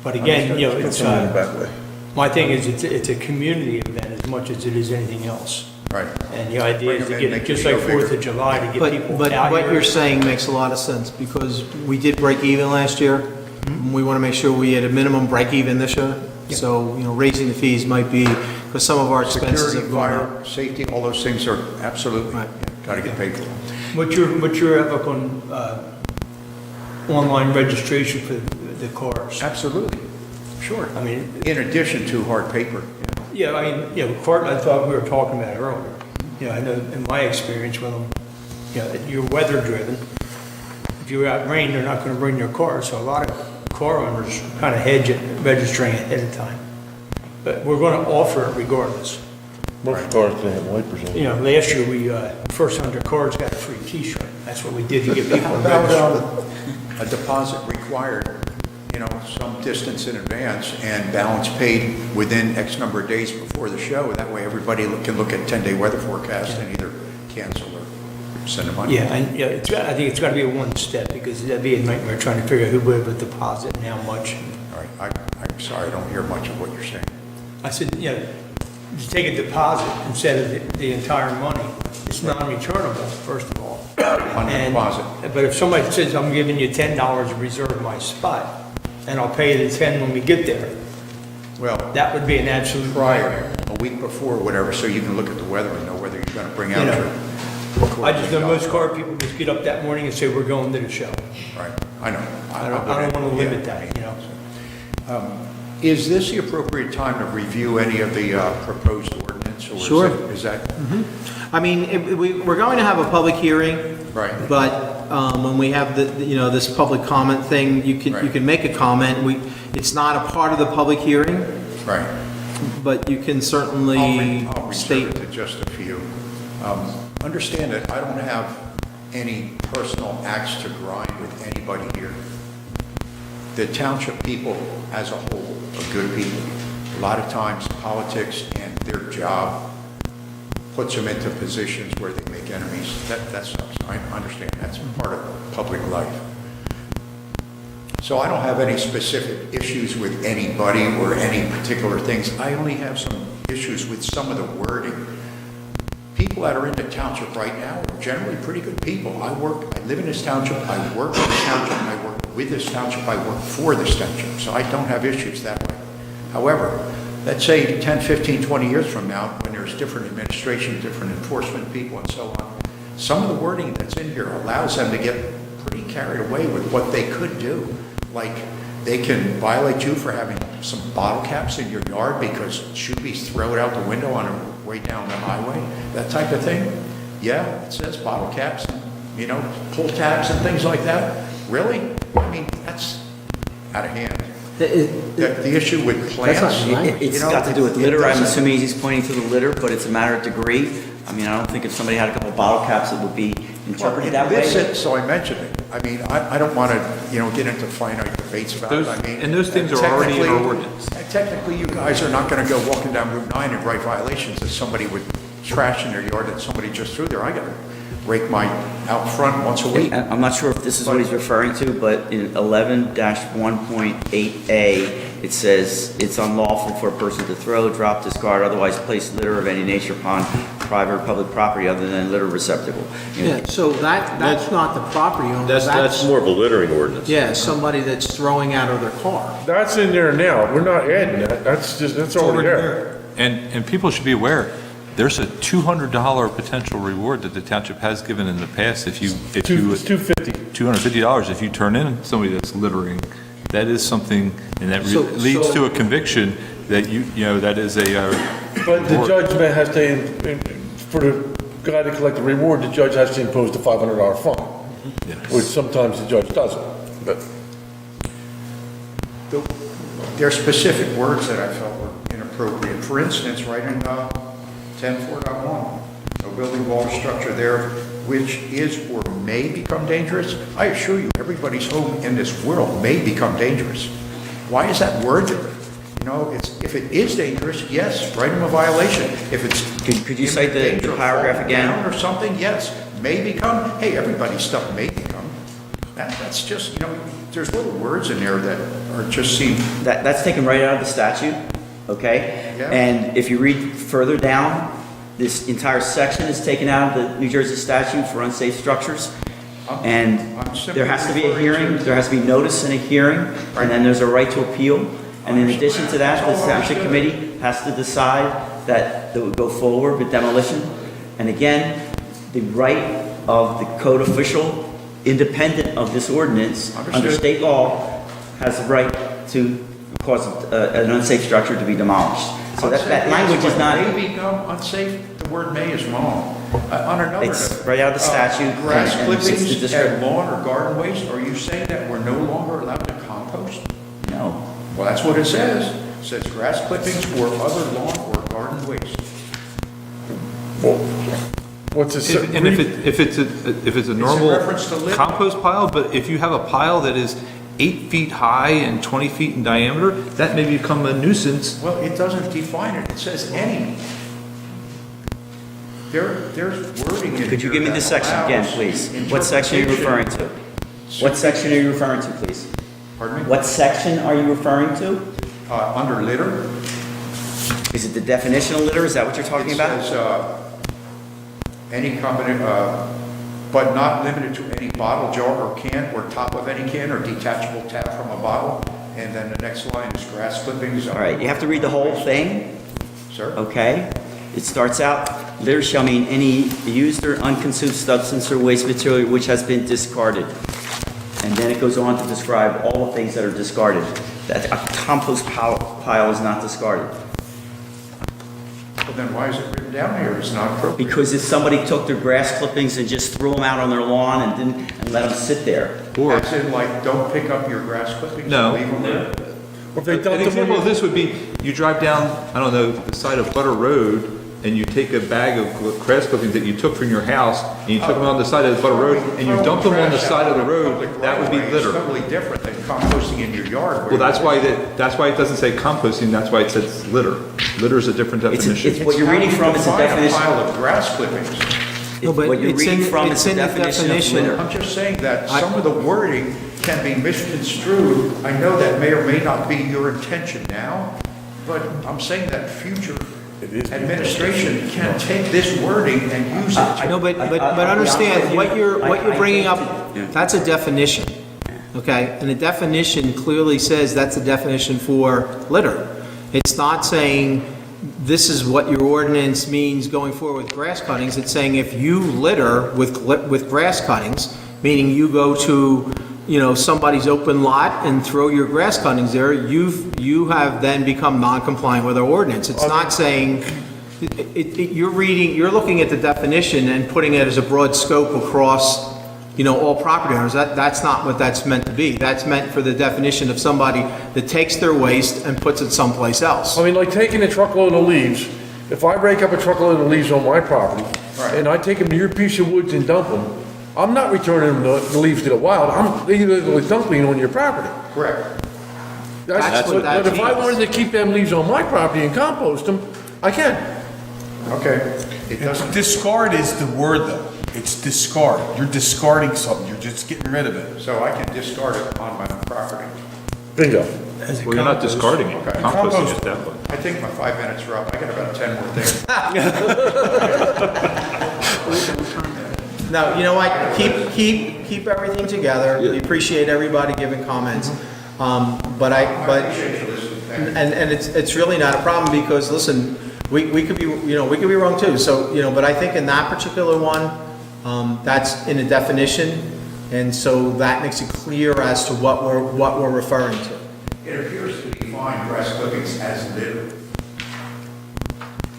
But again, you know, it's, Something that way. my thing is, it's a community event as much as it is anything else. Right. And the idea Bring is to them in, get it make the just like show 4th bigger. of July, to get But, people but out what here. you're saying makes a lot of sense, because we did break even last year. We want to make sure we had a minimum break even this year. So, you know, raising the fees might be, because some of our expenses Security, have gone up. fire, safety, all those things are absolutely, Right. got to get paid for. What's your outlook on online registration for the cars. Absolutely, sure. I mean, In addition to hard paper. yeah, I mean, cart, I thought we were talking about it earlier. I know in my experience with them, you're weather driven. If you're out in rain, they're not gonna bring their cars, so a lot of car owners kind of hedge it, registering ahead of time. But we're gonna offer it regardless. Most cars they have wipers on. Last year, we, first 100 cars got a free t-shirt. That's what we did to get people How to register. about a deposit required, some distance in advance and balance paid within X number of days before the show? That way everybody can look at 10-day weather forecast and either cancel or send them money. Yeah, and, I think it's gotta be a one step, because that'd be a nightmare trying to figure out who would have a deposit and how much. All right, I'm sorry, I don't hear much of what you're saying. I said, you take a deposit instead of the entire money. It's non-returnable, first of all. On the And- deposit. But if somebody says, I'm giving you $10 to reserve my spot, and I'll pay you the 10 when we get there, Well, that would be an absolute prior, nightmare. a week before, whatever, so you can look at the weather and know whether you're going to bring out You know, your... I just know most car people just get up that morning and say, we're going to the show. Right, I know. I don't want to limit that, Is this the appropriate time to review any of the proposed ordinance? Or Sure. Is that, I mean, we're going to have a public hearing. Right. But when we have this public comment thing, you Right. can make a comment. It's not a part of the public hearing, right? but you can certainly I'll reserve state. it to just a few. Understand that I don't have any personal axe to grind with anybody here. The township people as a whole are good people. A lot of times politics and their job puts them into positions where they make enemies. That sucks. I understand. That's part of public life. So I don't have any specific issues with anybody or any particular things. I only have some issues with some of the wording. People that are in the township right now are generally pretty good people. I live in this township, I work in this township, I work with this township, I work for this township, so I don't have issues that way. However, let's say 10, 15, 20 years from now, when there's different administration, different enforcement people and so on, some of the wording that's in here allows them to get pretty carried away with what they could do. Like, they can violate you for having some bottle caps in your yard because Shoopies throw it out the window on their way down the highway, that type of thing. Yeah, it says bottle caps, pull tabs and things like that. Really? I mean, that's out of hand. The issue with plants. It's got to do with litter. I'm assuming he's pointing to the litter, but it's a matter of degree. I mean, I don't think if somebody had a couple bottle caps, it would be interpreted that way. So I mentioned it. I mean, I don't want to, get into finite debates about it. I mean, And those things are already in our ordinance. Technically, you guys are not going to go walking down Route 9 and write violations if somebody with trash in their yard that somebody just threw there. I got to rake mine out front once a week. I'm not sure if this is what he's referring to, but in 11-1.8A, it says it's unlawful for a person to throw, drop, discard, otherwise place litter of any nature upon private or public property other than litter receptacle. Yeah, so that's not the property owner. That's more of a littering ordinance. Yeah, somebody that's throwing out of their car. That's in there now. We're not adding that. That's already there. And people should be aware, there's a $200 potential reward that the township has given in the past if you It's $250. $250 if you turn in somebody that's littering. That is something, and that leads to a conviction that that is a But the reward. judgment has to, for the guy to collect the reward, the judge has to impose the $500 fine, which sometimes the judge doesn't. But There are specific words that I felt were inappropriate. For instance, right in 10.4.1, no building, wall, or structure there which is or may become dangerous. I assure you, everybody's home in this world may become dangerous. Why is that word there? If it is dangerous, yes, write them a violation. If it's Could you cite the paragraph again? down or something, yes, may become. Hey, everybody's stuff may become. That's just there's little words in there that are just seem. That's taken right out of the statute, okay? Yeah. And if you read further down, this entire section is taken out of the New Jersey statute for unsafe structures. And I'm simply there has to be a referring hearing, to- there has to be notice and a hearing, and then there's a right to appeal. And in addition to that, the township committee has to decide that they would go forward with demolition. And again, the right of the code official, independent proponent of this ordinance, under Understood. state law, has the right to cause an unsafe structure to be demolished. So that language is not, May become unsafe, the word may is wrong. On another it's note, right out of the statute. Grass and it's clippings the description. and lawn or garden waste, are you saying that we're no longer allowed to compost? No. Well, that's what it says. It says grass clippings or other lawn or garden waste. What's this? And if it's a normal reference to litter. compost pile, but if you have a pile that is 8 feet high and 20 feet in diameter, that may become a nuisance. Well, it doesn't define it. It says any. There's wording in Could you here give me that the section again, allows please? What section are you referring to? What section are you referring to, please? Pardon me? What section are you referring to? Under litter. Is it the definition of litter? Is that what you're talking It about? says, any combination, but not limited to any bottle, jar, or can, or top of any can, or detachable tap from a bottle. And then the next line is grass clippings. All right, you have to read the whole thing, Sir? okay? It starts out, litter shall mean any used or unconsumed substance or waste material which has been discarded. And then it goes on to describe all the things that are discarded. That a compost pile is not discarded. Well, then why is it written down here? It's not appropriate. Because if somebody took their grass clippings and just threw them out on their lawn and let them sit there. Or, As in, like, don't pick up your grass clippings No. and leave them there? If they an dump them example on of this would be, you drive down, I don't know, the side of Butter Road, and you take a bag of grass clippings that you took from your house, and you took them on the side of Butter Road, and you dump them on the side of the road, that would be It's litter. totally different than composting in your yard. Well, that's why it doesn't say composting, that's why it says litter. Litter is a different It's definition. what you're reading from is the Define a definition. pile of grass clippings. No, but What you're it's reading in- from it's is the in the definition of definition. litter. I'm just saying that some of the wording can be misconstrued. I know that may or may not be your intention now, but I'm saying that future administration can take this wording and use it. No, but understand, what you're bringing up, that's a definition, okay? And the definition clearly says that's a definition for litter. It's not saying this is what your ordinance means going forward with grass cuttings. It's saying if you litter with grass cuttings, meaning you go to, somebody's open lot and throw your grass cuttings there, you have then become non-compliant with our ordinance. It's not saying, you're looking at the definition and putting it as a broad scope across, all property owners. That's not what that's meant to be. That's meant for the definition of somebody that takes their waste and puts it someplace else. I mean, like taking a truckload of leaves, if I break up a truckload of leaves on my property, and I take them to your piece of woods and dump them, I'm not returning the leaves to the wild, I'm illegally dumping on your property. Correct. That's what that But if I means. wanted to keep them leaves on my property and compost them, I can. Okay. It doesn't, Discard is the word though. It's discard. You're discarding something. You're just getting rid of it. so I can discard it on my property. Bingo. Well, you're not discarding it, Okay. composting it that way. I think my 5 minutes are up. I got about 10 more things. No, you know what, keep everything together, we appreciate everybody giving comments. But it's really not a problem, because, listen, we could be, we could be wrong too, so, but I think in that particular one, that's in a definition, and so that makes it clear as to what we're referring to. It appears to define grass clippings as litter.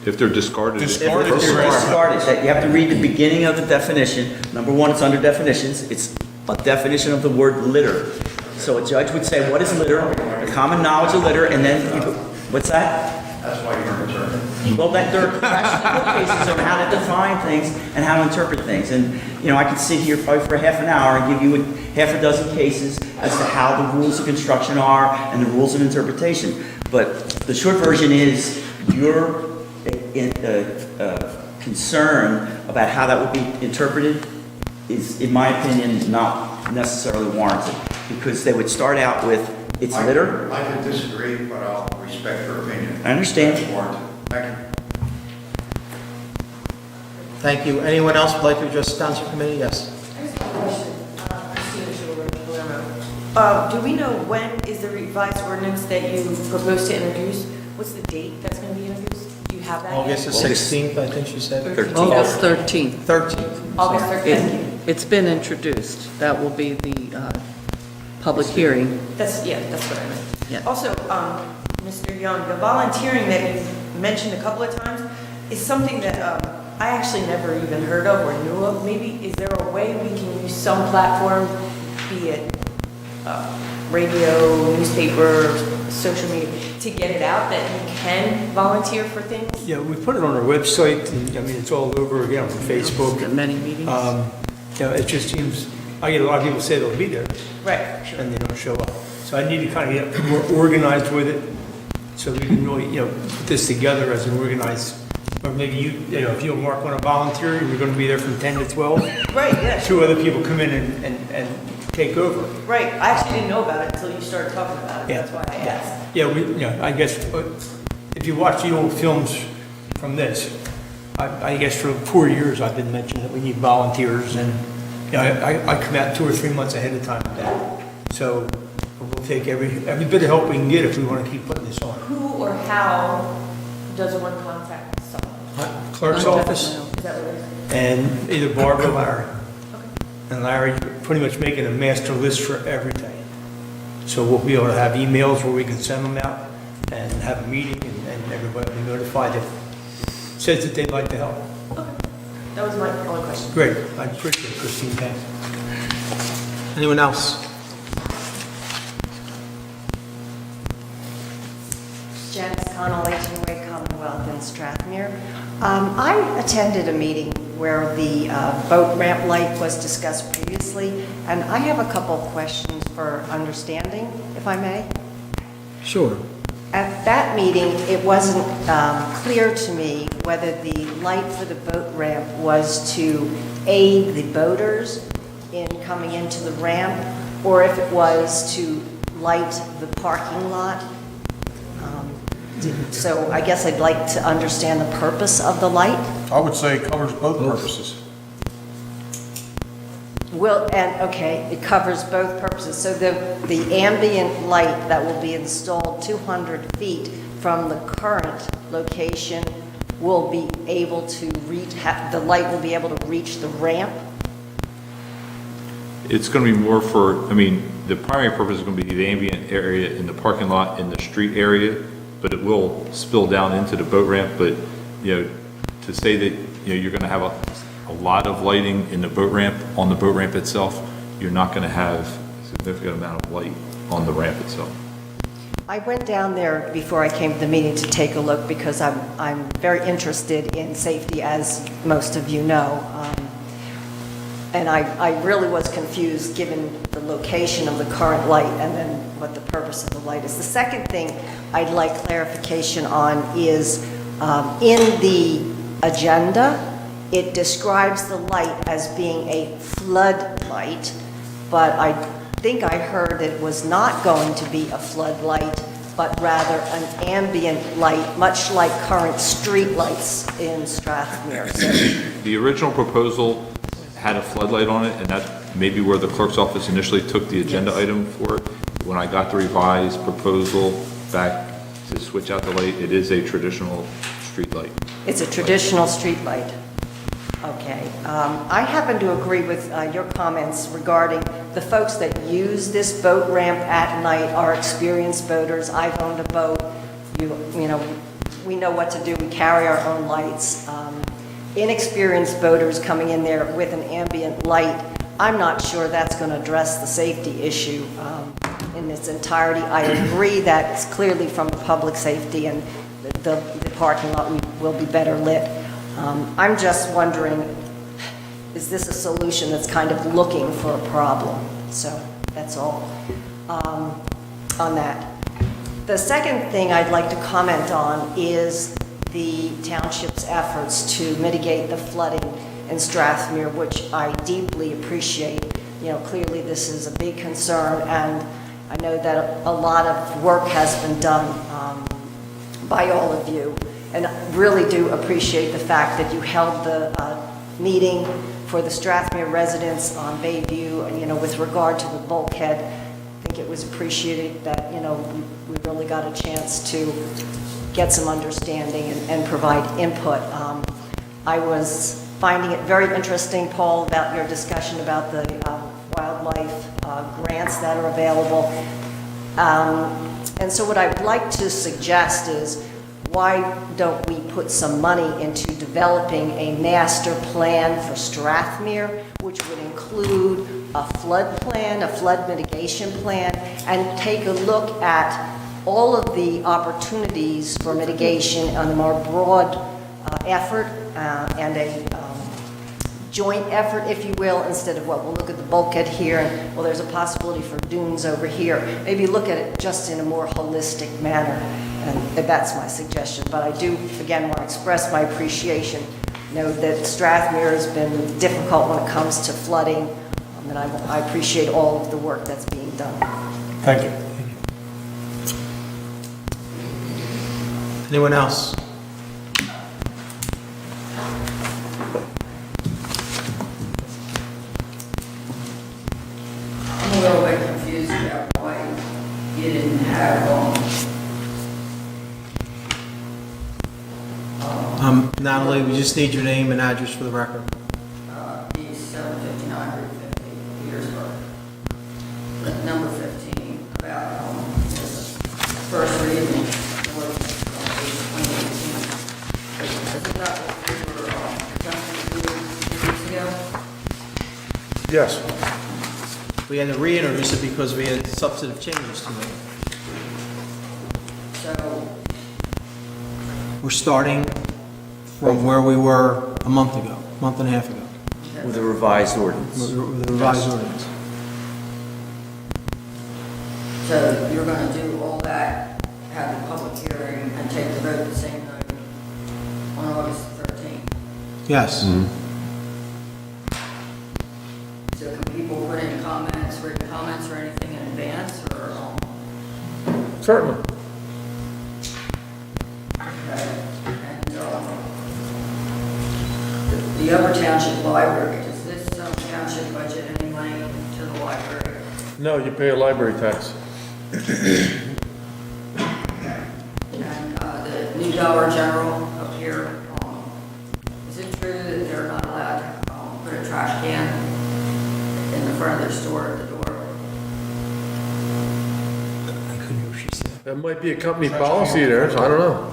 If they're discarded. Discarded. If they're discarded, that you have to read the beginning of the definition. Number one, it's under definitions. It's a definition of the word litter. So a judge would say, what is litter? The common knowledge of litter, and then, what's that? That's why you're an attorney. Well, there are professional cases on how to define things and how to interpret things. And, I could sit here probably for half an hour and give you half a dozen cases as to how the rules of construction are and the rules of interpretation. But the short version is your concern about how that will be interpreted is, in my opinion, not necessarily warranted, because they would start out with, it's litter. I can disagree, but I'll respect your opinion. I understand. That's warranted. Thank you. Thank you. Anyone else would like to address the Township Committee? Yes. I just have a question. Christina Schuler, do we know when is the revised ordinance that you propose to introduce? What's the date that's going to be introduced? Do you have that yet? August the 16th, I think she said. 13th. August 13th. 13th. August 13th. It's been introduced. That will be the public hearing. That's what I meant. Yeah. Also, Mr. Young, the volunteering that you mentioned a couple of times is something that I actually never even heard of or knew of. Maybe, is there a way we can use some platform, be it radio, newspaper, social media, to get it out that you can volunteer for things? Yeah, we put it on our website, and, I mean, it's all over again on Facebook. At many meetings. It just seems, I get a lot of people say they'll be there, Right, sure. and they don't show up. So I need to kind of get more organized with it, so we can really, put this together as an organized, or maybe if you and Mark want to volunteer, and you're going to be there from 10 to 12. Right, yeah. Two other people come in and take over. Right, I actually didn't know about it until you started talking about it, Yeah. that's why I asked. Yeah, I guess, if you watch the old films from this, I guess for 4 years I've been mentioning that we need volunteers, and, I come out 2 or 3 months ahead of time with that. So we'll take every bit of help we can get if we want to keep putting this on. Who or how does one contact someone? Clerk's office, Is that what it is? and either Barbara or Larry. Okay. And Larry pretty much making a master list for everything. So we'll be able to have emails where we can send them out and have a meeting, and everybody will be notified that says that they'd like to help. Okay. That was my only question. Great, I appreciate it, Christine, thanks. Anyone else? Janice Connell, 18 Way Commonwealth in Strathmere. I attended a meeting where the boat ramp light was discussed previously, and I have a couple questions for understanding, if I may. Sure. At that meeting, it wasn't clear to me whether the light for the boat ramp was to aid the boaters in coming into the ramp, or if it was to light the parking lot. So I guess I'd like to understand the purpose of the light. I would say it covers both purposes. Okay, it covers both purposes. So the ambient light that will be installed 200 feet from the current location will be able to reach, the light will be able to reach the ramp? It's going to be more for, the primary purpose is going to be the ambient area in the parking lot, in the street area, but it will spill down into the boat ramp. But, to say that, you're going to have a lot of lighting in the boat ramp, on the boat ramp itself, you're not going to have a significant amount of light on the ramp itself. I went down there before I came to the meeting to take a look because I'm very interested in safety, as most of you know. And I really was confused given the location of the current light and then what the purpose of the light is. The second thing I'd like clarification on is in the agenda, it describes the light as being a floodlight, but I think I heard it was not going to be a floodlight, but rather an ambient light, much like current street lights in Strathmere. So The original proposal had a floodlight on it, and that may be where the clerk's office initially took the agenda item for it. When I got the revised proposal back to switch out the light, it is a traditional street light. it's a traditional street light. Okay. I happen to agree with your comments regarding the folks that use this boat ramp at night are experienced boaters. I've owned a boat. You know, we know what to do. We carry our own lights. Inexperienced boaters coming in there with an ambient light, I'm not sure that's going to address the safety issue in its entirety. I agree that it's clearly from public safety and the parking lot will be better lit. I'm just wondering, is this a solution that's kind of looking for a problem? So that's all on that. The second thing I'd like to comment on is the township's efforts to mitigate the flooding in Strathmere, which I deeply appreciate. Clearly this is a big concern, and I know that a lot of work has been done by all of you. And I really do appreciate the fact that you held the meeting for the Strathmere residents on Bayview, with regard to the bulkhead. I think it was appreciated that, we really got a chance to get some understanding and provide input. I was finding it very interesting, Paul, about your discussion about the wildlife grants that are available. And so what I'd like to suggest is, why don't we put some money into developing a master plan for Strathmere, which would include a flood plan, a flood mitigation plan, and take a look at all of the opportunities for mitigation on a more broad effort and a joint effort, if you will, instead of what we'll look at the bulkhead here and, well, there's a possibility for dunes over here. Maybe look at it just in a more holistic manner, and that's my suggestion. But I do, again, want to express my appreciation. Know that Strathmere has been difficult when it comes to flooding, and I appreciate all of the work that's being done. Thank you. Anyone else? I'm a little bit confused about why you didn't have, Natalie, we just need your name and address for the record. East 759 Route 50, Petersburg. Number 15, about, first reading, was, 2018. Isn't that what we were, attempting to do 2 weeks ago? Yes. We had to reintroduce it because we had substantive changes to make. So, We're starting from where we were a month and a half ago, With a revised ordinance. with the revised ordinance. so you're gonna do all that, have the public hearing, and take the vote the same night on August 13th? Yes. So can people put in comments, written comments or anything in advance, or, Certainly. okay? And, the Upper Township Library, does this township budget any money to the library? No, you pay a library tax. And, the new Dollar General up here, is it true that they're not allowed to, put a trash can in the front of their store at the door? That might be a company policy there, so I don't know.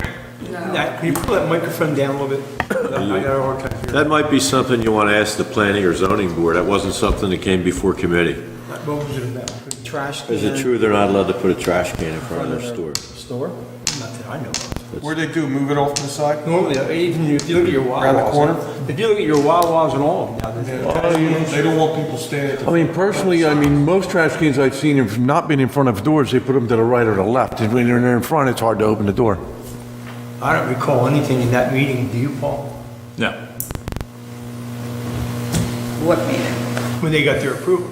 No. Can you pull that microphone down a little bit? I got a hard time hearing. That might be something you want to ask the planning or zoning board. That wasn't something that came before committee. What was it about? Trash can. Is it true they're not allowed to put a trash can in front of their store? Store? Not that I know of. Where'd they do, move it off to the side? Normally, even if you look at your Around the Wawas. corner? If you look at your Wawas and all of them now, They don't want people standing at the. I mean, personally, I mean, most trash cans I've seen have not been in front of doors, they put them to the right or the left. And when they're in front, it's hard to open the door. I don't recall anything in that meeting, do you, Paul? No. What meeting? When they got their approval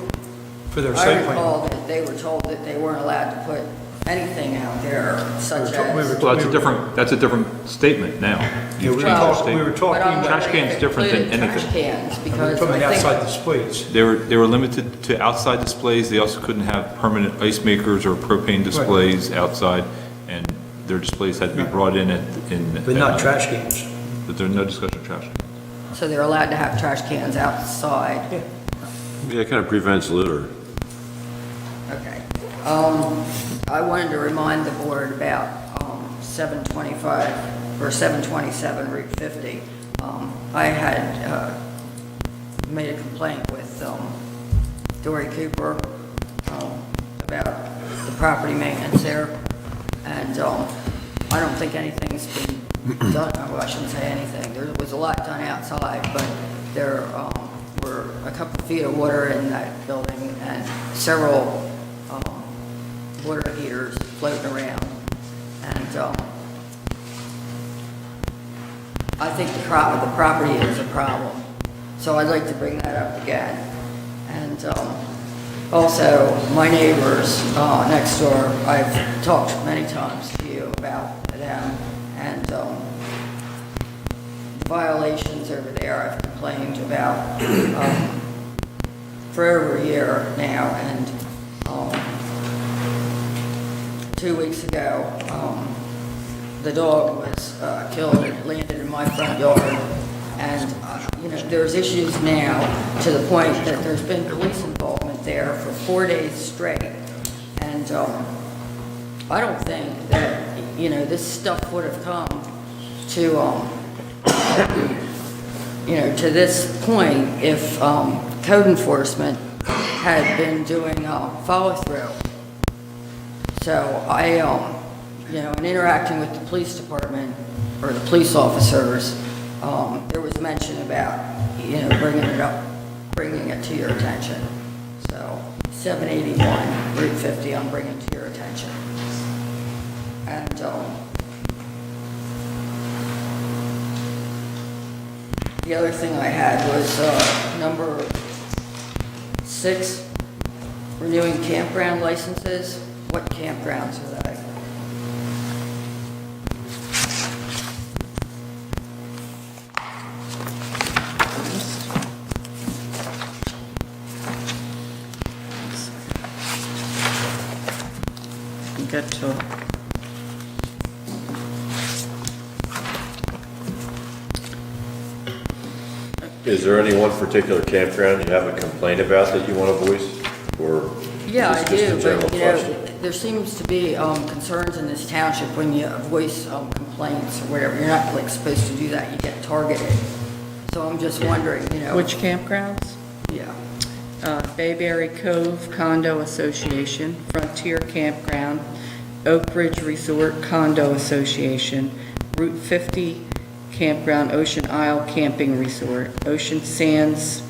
for their I site plan. recall that they were told that they weren't allowed to put anything out there such as. Well, that's a different statement now. Yeah, we were Well, talking, But I'm Trash wondering can's if it different than included anything. Trash cans, we're because talking I about outside think, displays. They were limited to outside displays. They also couldn't have permanent ice makers or propane displays outside, and their displays had to be brought in But not trash cans. But there's no discussion of trash. so they're allowed to have trash cans outside. Yeah, it kind of prevents litter. Okay. I wanted to remind the board about 725 or 727 Route 50. I had made a complaint with Dory Cooper about the property maintenance there, and I don't think anything's been done. Well, I shouldn't say anything. There was a lot done outside, but there were a couple of feet of water in that building and several water heaters floating around. And I think the property is a problem. So I'd like to bring that up again. And also, my neighbors next door, I've talked many times to you about them, and the violations over there I've complained about for over a year now, and 2 weeks ago, the dog was killed and landed in my front yard, And, there's issues now to the point that there's been police involvement there for 4 days straight. And I don't think that, this stuff would have come to, to this point if code enforcement had been doing follow-through. So I, in interacting with the police department or the police officers, there was mention about, bringing it to your attention. So 781 Route 50, I'm bringing to your attention. And the other thing I had was number 6, renewing campground licenses. What campgrounds are they? Get to Is there any one particular campground you have a complaint about that you want to voice? Or Yeah, is I this just a do, general but, question? there seems to be concerns in this township when you voice complaints or whatever. You're not like supposed to do that, you get targeted. So I'm just wondering, which campgrounds? Yeah, Bayberry Cove Condo Association, Frontier Campground, Oak Ridge Resort Condo Association, Route 50 Campground, Ocean Isle Camping Resort, Ocean Sands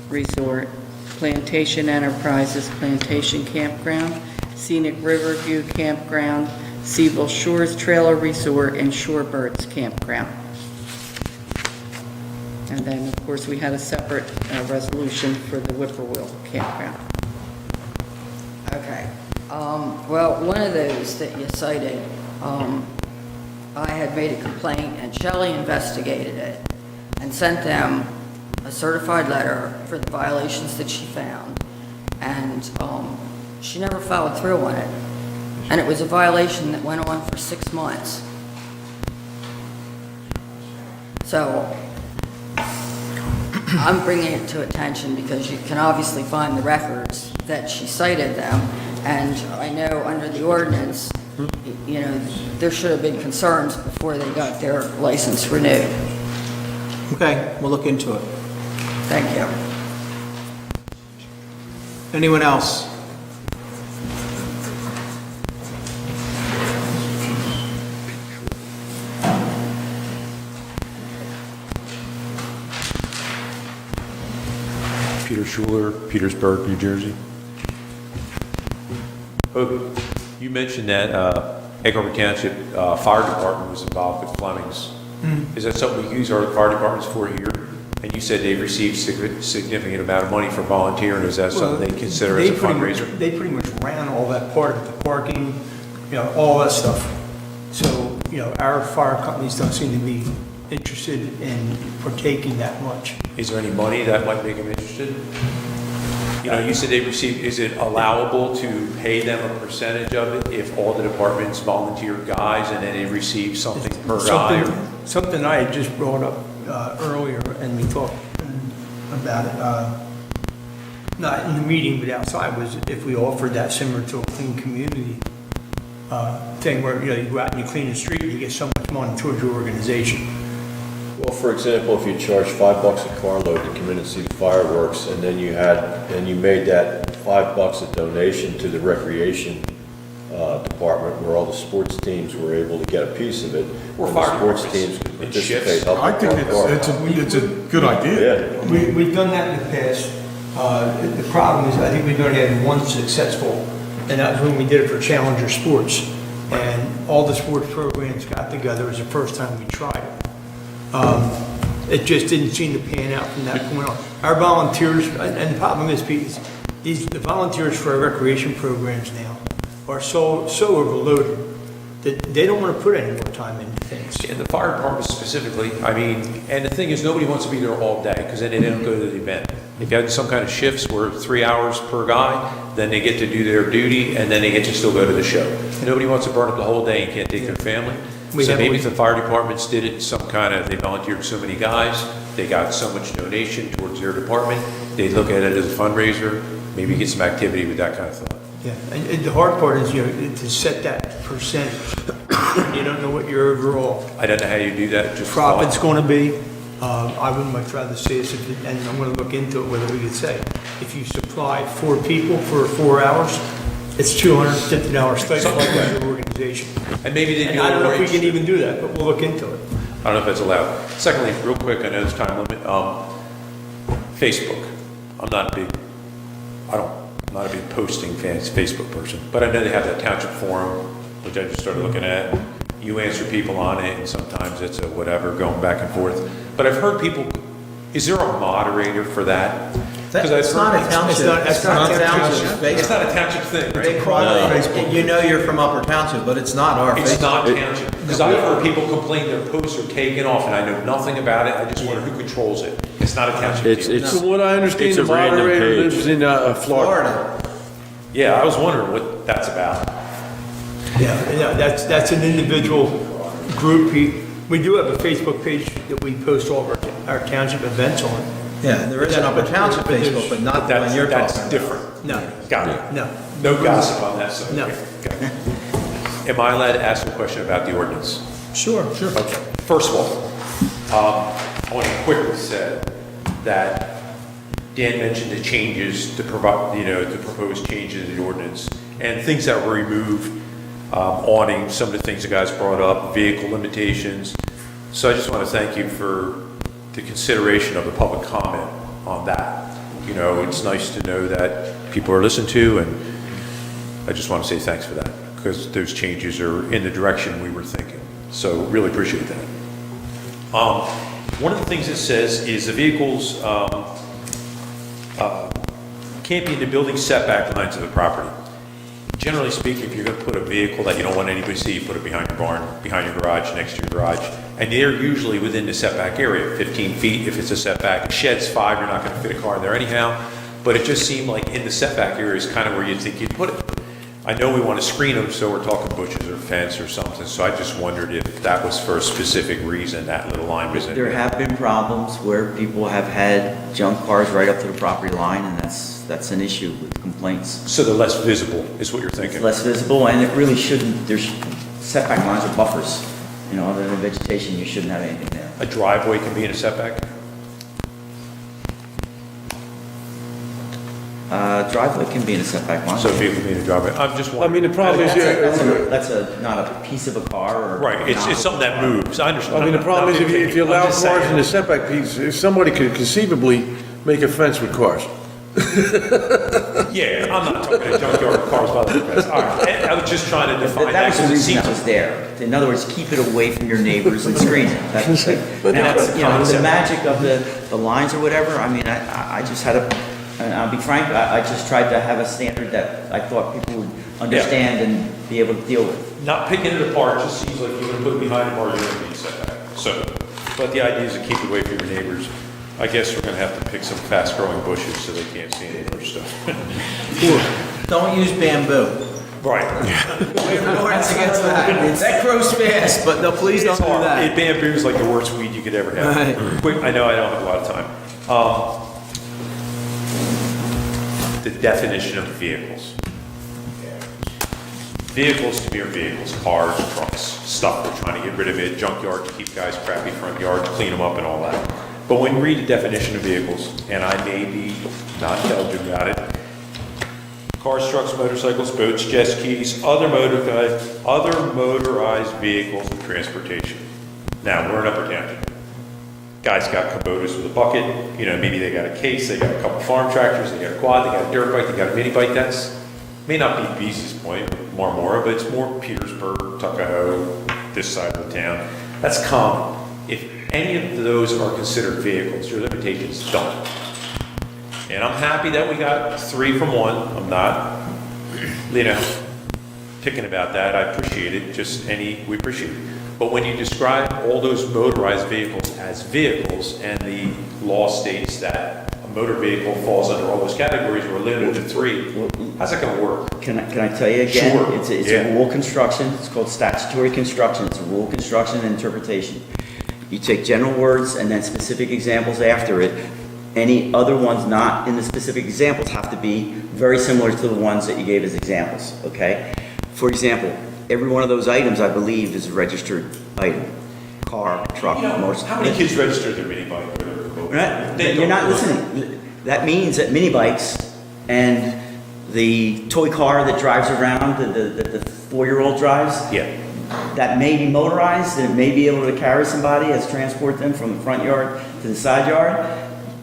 Resort, Plantation Enterprises Plantation Campground, Scenic Riverview Campground, Seaville Shores Trailer Resort, and Shorebirds Campground. And then, of course, we had a separate resolution for the Whippoorwill Campground. okay. Well, one of those that you cited, I had made a complaint and Shelley investigated it and sent them a certified letter for the violations that she found. And she never followed through on it. And it was a violation that went on for 6 months. So I'm bringing it to attention because you can obviously find the records that she cited them. And I know under the ordinance, there should have been concerns before they got their license renewed. Okay, we'll look into it. Thank you. Anyone else? Peter Schuler, Petersburg, New Jersey. You mentioned that Egg Harbor Township Fire Department was involved with Fleming's. Is that something we use our fire departments for here? And you said they've received significant amount of money for volunteering. Is that something they consider as a fundraiser? They pretty much ran all that part of the parking, all that stuff. So, our fire companies don't seem to be interested in partaking that much. Is there any money that might make them interested? You said they received, is it allowable to pay them a percentage of it if all the departments volunteer guys and then they receive something per guy? Something I had just brought up earlier, and we talked about it, not in the meeting, but outside, was if we offered that similar to a clean community thing where, you go out and you clean the street and you get so much money towards your organization. Well, for example, if you charge $5 a carload to come in and see the fireworks, and then you made that $5 a donation to the recreation department, where all the sports teams were able to get a piece of it, Or and the fire sports departments. teams could It participate. shifts. help I the think park. it's a good idea. Yeah. We've done that in the past. The problem is, I think we've only had one successful, and that was when we did it for Challenger Sports. And all the sports programs got together. It was the first time we tried it. It just didn't seem to pan out from that point on. Our volunteers, and the problem is, Pete, the volunteers for our recreation programs now are so overloaded that they don't want to put any more time into things. And the fire department specifically, and the thing is, nobody wants to be there all day, because then they don't go to the event. If you had some kind of shifts where 3 hours per guy, then they get to do their duty, and then they get to still go to the show. And nobody wants to burn up the whole day and can't take their family. We So have- maybe if the fire departments did it, some kind of, they volunteered so many guys, they got so much donation towards their department, they look at it as a fundraiser, maybe get some activity with that kind of thought. Yeah, and the hard part is, to set that percentage. You don't know what your overall I don't know how you do that, just. profit's gonna be. I would much rather see us, and I'm gonna look into it, whether we could say, if you supply 4 people for 4 hours, it's $250 stipend like your organization. And maybe they And do I don't know if we it. can even do that, but we'll look into it. I don't know if that's allowed. Secondly, real quick, I know there's time limit, Facebook. I'm not a big posting Facebook person, but I know they have that township forum, which I just started looking at. You answer people on it, and sometimes it's a whatever, going back and forth. But I've heard people, is there a moderator for that? Because It's not a township, it's not a township. township. It's not a township thing, They right? call it, you know you're from Upper Township, but it's not our It's Facebook. not township. Because I've heard people complain their posts are taken off, and I know nothing about it. I just wonder who controls it. It's not a township deal. From what I understand, It's the a random moderator page. lives in Florida. Florida. Yeah, I was wondering what that's about. Yeah, that's an individual group. We do have a Facebook page that we post all of our township events on. Yeah, there is an Upper Township Facebook, but not the one you're That's talking about. different. No, Got it. no. No gossip on that side. No. Okay. Am I allowed to ask a question about the ordinance? Sure. Okay. First of all, I want to quickly say that Dan mentioned the changes to provide, the proposed changes in the ordinance and things that were removed, awning, some of the things the guys brought up, vehicle limitations. So I just want to thank you for the consideration of the public comment on that. It's nice to know that people are listened to, and I just want to say thanks for that, because those changes are in the direction we were thinking. So really appreciate that. One of the things it says is the vehicles can't be in the building setback lines of the property. Generally speaking, if you're going to put a vehicle that you don't want anybody to see, you put it behind your barn, behind your garage, next to your garage, and they're usually within the setback area, 15 feet if it's a setback. A shed's 5, you're not going to fit a car in there anyhow, but it just seemed like in the setback area is kind of where you'd think you'd put it. I know we want to screen them, so we're talking bushes or fence or something, so I just wondered if that was for a specific reason, that little line was in There there. have been problems where people have had junk cars right up to the property line, and that's an issue with complaints. So they're less visible, is what you're thinking? It's less visible, and it really shouldn't, there's setback lines are buffers. Other than vegetation, you shouldn't have anything there. A driveway can be in a setback? Driveway can be in a setback line. So a vehicle being a driveway, I'm just I wondering. mean, the problem is, That's not a piece of a car or. Right, it's something that moves, I understand. I mean, the problem is if you I'm allow just cars saying. in the setback piece, if somebody could conceivably make a fence with cars. Yeah, I'm not talking a junkyard of cars by the fence. All right, and I was just trying to define That that was the because it reason seems. that was there. In other words, keep it away from your neighbors and screen it. That's That's the the concept. magic of the lines or whatever. I mean, I just had and I'll be frank, I just tried to have a standard that I thought people would understand and be able to deal with. Not picking it apart, just seems like you're gonna put it behind a bar, you're gonna be setback. So, but the idea is to keep it away from your neighbors. I guess we're gonna have to pick some fast-growing bushes so they can't see any of our stuff. Don't use bamboo. Right. We have an ordinance against that. That grows fast, but no, please don't It's do hard. that. Bamboo is like the worst weed you could ever have. Right. Quick, I know I don't have a lot of time. The definition of vehicles. Vehicles to me are vehicles, cars, trucks, stuff we're trying to get rid of it, junkyard to keep guys' crappy front yards, clean them up and all that. But when you read the definition of vehicles, and I may be not intelligent about it, cars, trucks, motorcycles, boats, jet skis, other motorized vehicles and transportation. Now, we're in Upper Township. Guys got Kubotas with a bucket, maybe they got a case, they got a couple farm tractors, they got a quad, they got a dirt bike, they got a mini bike. That's, may not be Beeze's Point, Marmora, but it's more Petersburg, Tuckahoe, this side of the town. That's common. If any of those are considered vehicles, your limitations don't. And I'm happy that we got 3 from 1. I'm not, picking about that. I appreciate it. We appreciate it. But when you describe all those motorized vehicles as vehicles, and the law states that a motor vehicle falls under all those categories, we're limited to 3. How's that gonna work? Can I tell you again? Sure, It's a yeah. rule construction, it's called statutory construction, it's a rule construction and interpretation. You take general words and then specific examples after it. Any other ones not in the specific examples have to be very similar to the ones that you gave as examples, okay? For example, every one of those items, I believe, is a registered item. Car, truck, motorcycle. How many kids register their mini bike or their boat? You're not listening. That means that mini bikes and the toy car that drives around, that the 4-year-old drives, Yeah. that may be motorized and may be able to carry somebody as transport them from the front yard to the side yard,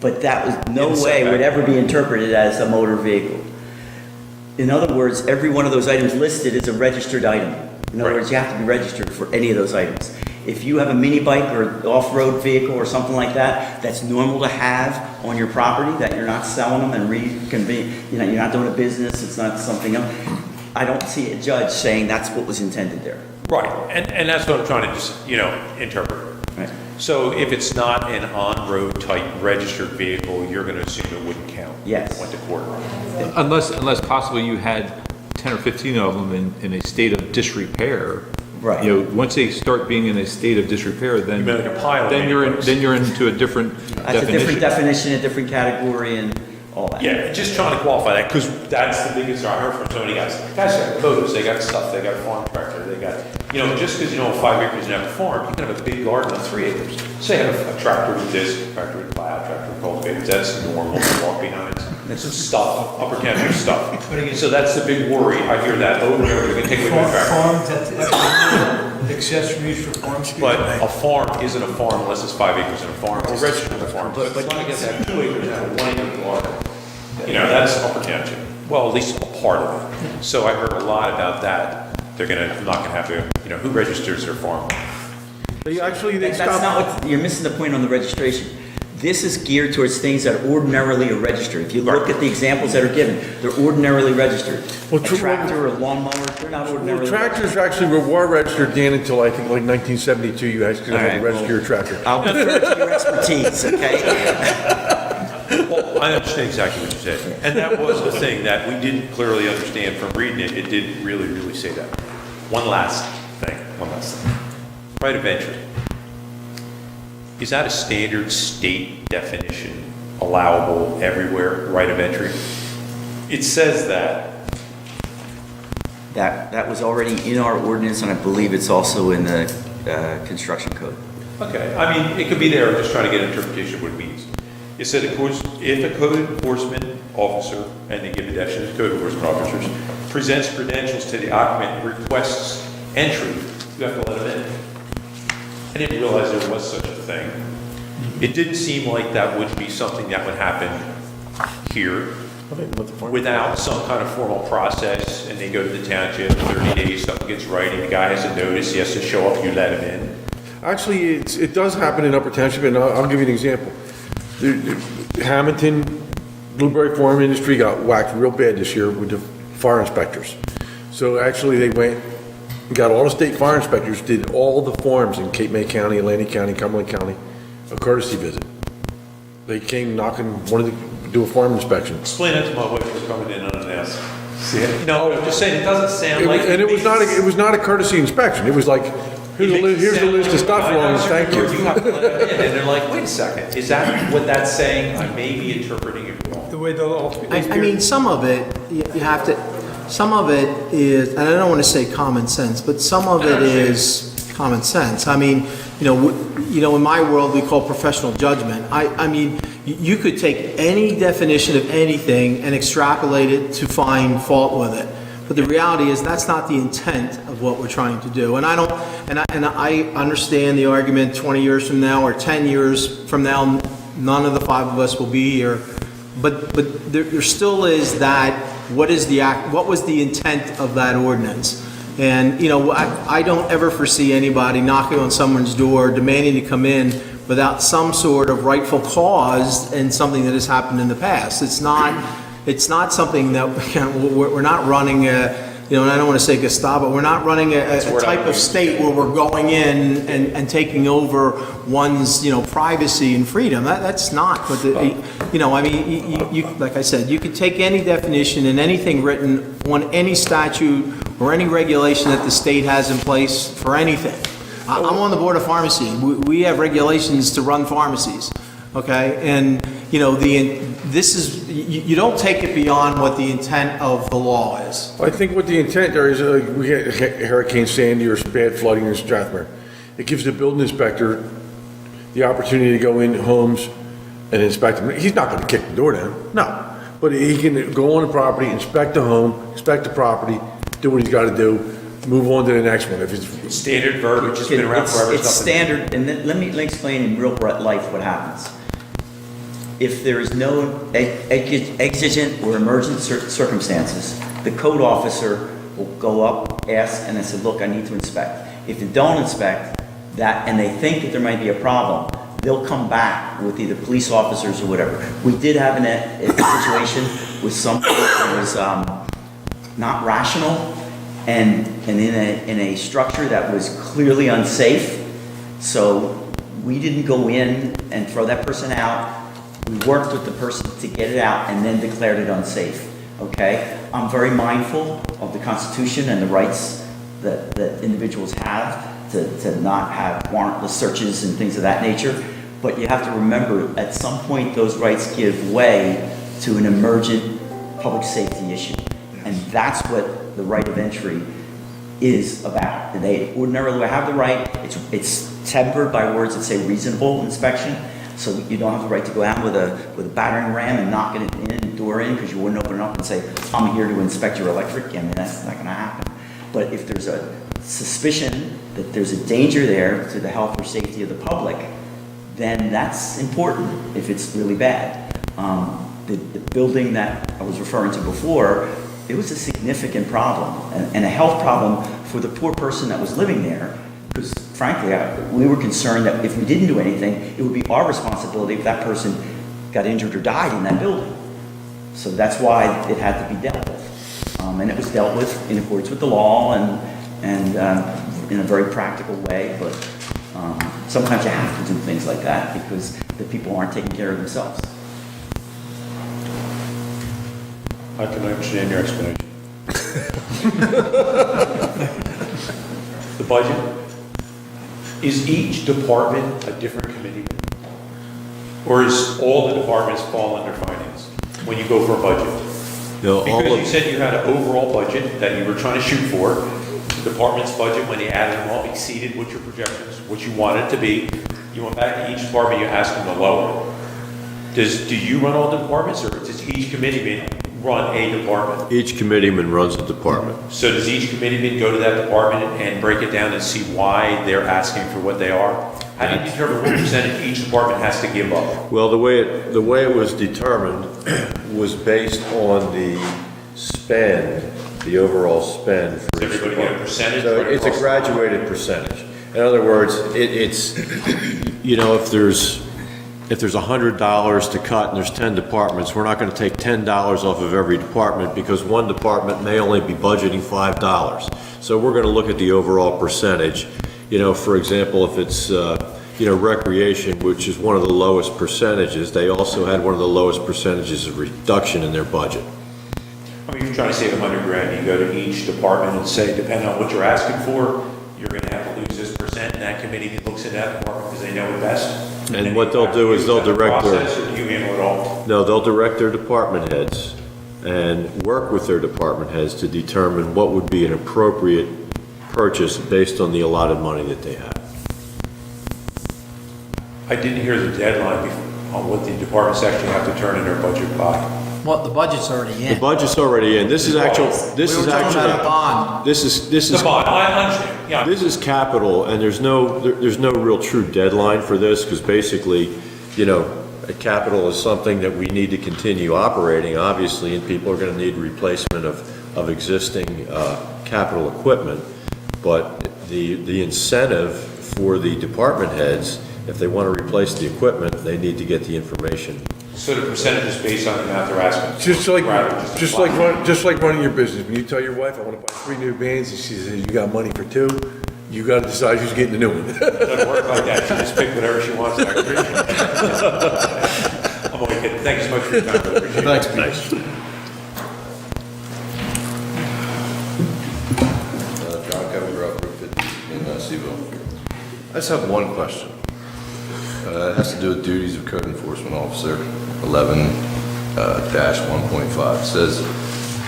but that was no way would ever be interpreted as a motor vehicle. In other words, every one of those items listed is a registered item. In other words, you have to be registered for any of those items. If you have a mini bike or off-road vehicle or something like that, that's normal to have on your property, that you're not selling them and you're not doing a business, it's not something else. I don't see a judge saying that's what was intended there. Right, and that's what I'm trying to just, interpret. Right. So if it's not an on-road type registered vehicle, you're gonna assume it wouldn't count? Yes. Went to court. Unless possibly you had 10 or 15 of them in a state of disrepair. Right. Once they start being in a state of disrepair, then, You mean like a pile of then you're mini bikes. into a different That's a different definition. definition, a different category and all that. Yeah, just trying to qualify that, because that's the biggest, I heard from so many guys. Guys got boats, they got stuff, they got a farm tractor, they got, just because you don't have 5 acres and have a farm, you can have a big garden of 3 acres. Say I have a tractor with this, tractor with plow, tractor with cultivators, that's normal, walk behind. That's some stuff, upper country stuff. So that's the big worry, I hear that over and over, they're gonna take away my tractor. Accessories for farms. But a farm isn't a farm unless it's 5 acres in a farm, or registered as a farm. But if I get that 2 acres and a 1 acre garden, that's upper township. Well, at least a part of it. So I heard a lot about that. They're not gonna have to, who registers their farm? Actually, they That's not what, you're missing the point on the registration. This is geared towards things that ordinarily are registered. If you look at the examples that are given, they're ordinarily registered. Well, A tractor or a lawnmower, they're not Well, ordinarily tractors actually were registered, Dan, until I think like 1972, you guys could have to register your tractor. I'll defer to your expertise, okay? Well, I understand exactly what you said. And that was the thing that we didn't clearly understand from reading it. It didn't really say that. One last thing. Right of entry. Is that a standard state definition allowable everywhere, right of entry? It says that. That was already in our ordinance, and I believe it's also in the construction code. Okay, I mean, it could be there, I'm just trying to get an interpretation of what it means. It said, of course, if a code enforcement officer, and they give the definition of code enforcement officers, presents credentials to the occupant and requests entry, you have to let them in. I didn't realize there was such a thing. It didn't seem like that would be something that would happen here without some kind of formal process, and they go to the township, 30 days, something gets writing, the guy has a notice, he has to show up, you let him in. Actually, it does happen in Upper Township, and I'll give you an example. Hamilton, Blueberry Farm Industry got whacked real bad this year with the fire inspectors. So actually, they went, got all the state fire inspectors, did all the farms in Cape May County, Atlantic County, Cumberland County, a courtesy visit. They came knocking, wanted to do a farm inspection. Explain that to my wife who's coming in unannounced. See it? No, I'm just saying, it doesn't sound like. And it was not a courtesy inspection. It was like, here's the list of stuff wrong, thank you. You have to let them in, and they're like, wait a second, is that what that's saying? I may be interpreting it wrong. The way the law. I mean, some of it, you have to, some of it is, and I don't want to say common sense, but some of it is common sense. I mean, in my world, we call professional judgment. I mean, you could take any definition of anything and extrapolate it to find fault with it. But the reality is that's not the intent of what we're trying to do. And I understand the argument 20 years from now or 10 years from now, none of the 5 of us will be here. But there still is that, what was the intent of that ordinance? And, I don't ever foresee anybody knocking on someone's door demanding to come in without some sort of rightful cause and something that has happened in the past. It's not something that we're not running and I don't want to say Gestapo, we're not running a type of state where we're going in and taking over one's, privacy and freedom. That's not, but, like I said, you could take any definition and anything written on any statute or any regulation that the state has in place for anything. I'm on the Board of Pharmacy. We have regulations to run pharmacies, okay? And, this is, you don't take it beyond what the intent of the law is. I think what the intent there is, we get Hurricane Sandy or bad flooding in Strathmore. It gives the building inspector the opportunity to go in homes and inspect them. He's not going to kick the door down, no. But he can go on the property, inspect the home, inspect the property, do what he's got to do, move on to the next one. If it's Standard verbiage has been around forever. It's standard, and then let me explain in real life what happens. If there is no exigent or emergent circumstances, the code officer will go up, ask, and I said, look, I need to inspect. If they don't inspect that, and they think that there might be a problem, they'll come back with either police officers or whatever. We did have a situation with something that was not rational, and in a structure that was clearly unsafe. So we didn't go in and throw that person out. We worked with the person to get it out and then declared it unsafe, okay? I'm very mindful of the Constitution and the rights that individuals have to not have warrantless searches and things of that nature. But you have to remember, at some point, those rights give way to an emergent public safety issue. And that's what the right of entry is about. They ordinarily have the right, it's tempered by words that say reasonable inspection. So you don't have the right to go out with a battering ram and knock it in, door in, because you wouldn't open it up and say, I'm here to inspect your electric. I mean, that's not gonna happen. But if there's a suspicion that there's a danger there to the health or safety of the public, then that's important if it's really bad. The building that I was referring to before, it was a significant problem and a health problem for the poor person that was living there. Because frankly, we were concerned that if we didn't do anything, it would be our responsibility if that person got injured or died in that building. So that's why it had to be dealt with. And it was dealt with in accordance with the law and in a very practical way. But sometimes you have to do things like that because the people aren't taking care of themselves. I can understand your explanation. The budget. Is each department a different committee? Or is all the departments fall under finance when you go for a budget? No, because you said you had an overall budget that you were trying to shoot for. The department's budget, when you added them all, exceeded what your projections, what you wanted it to be. You went back to each department, you asked them to lower it. Do you run all the departments, or does each committeeman run a department? Each committeeman runs a department. So does each committeeman go to that department and break it down and see why they're asking for what they are? How do you determine what percentage each department has to give up? Well, the way it was determined was based on the spend, the overall spend for each everybody get a percentage? So it's a graduated percentage. In other words, it's if there's $100 to cut and there's 10 departments, we're not going to take $10 off of every department because one department may only be budgeting $5. So we're going to look at the overall percentage. For example, if it's recreation, which is one of the lowest percentages, they also had one of the lowest percentages of reduction in their budget. I mean, you're trying to save $100,000. You go to each department and say, depending on what you're asking for, you're going to have to lose this percent, and that committee looks at that department because they know it best. And what they'll do is they'll direct their... You handle it all? No, they'll direct their department heads and work with their department heads to determine what would be an appropriate purchase based on the allotted money that they have. I didn't hear the deadline on what the departments actually have to turn in their budget by. Well, the budget's already in. The budget's already in. This is actual. This We is were talking actually about a bond. This is The bond, I understand, yeah. This is capital, and there's no real true deadline for this because basically, a capital is something that we need to continue operating, obviously, and people are going to need replacement of existing capital equipment. But the incentive for the department heads, if they want to replace the equipment, they need to get the information So the percentage is based on the amount they're asking? Just like, Rather than just like running your business. When you tell your wife, I want to buy 3 new vans, and she says, you got money for 2, you got to decide who's getting the new one. It doesn't work like that, she just pick whatever she wants. I appreciate it. I'm only kidding, thank you so much for your time, I appreciate it. Thanks. John Kevin Grubb, Route 50 in Seaville. I just have one question. It has to do with duties of code enforcement officer, 11-1.5. It says,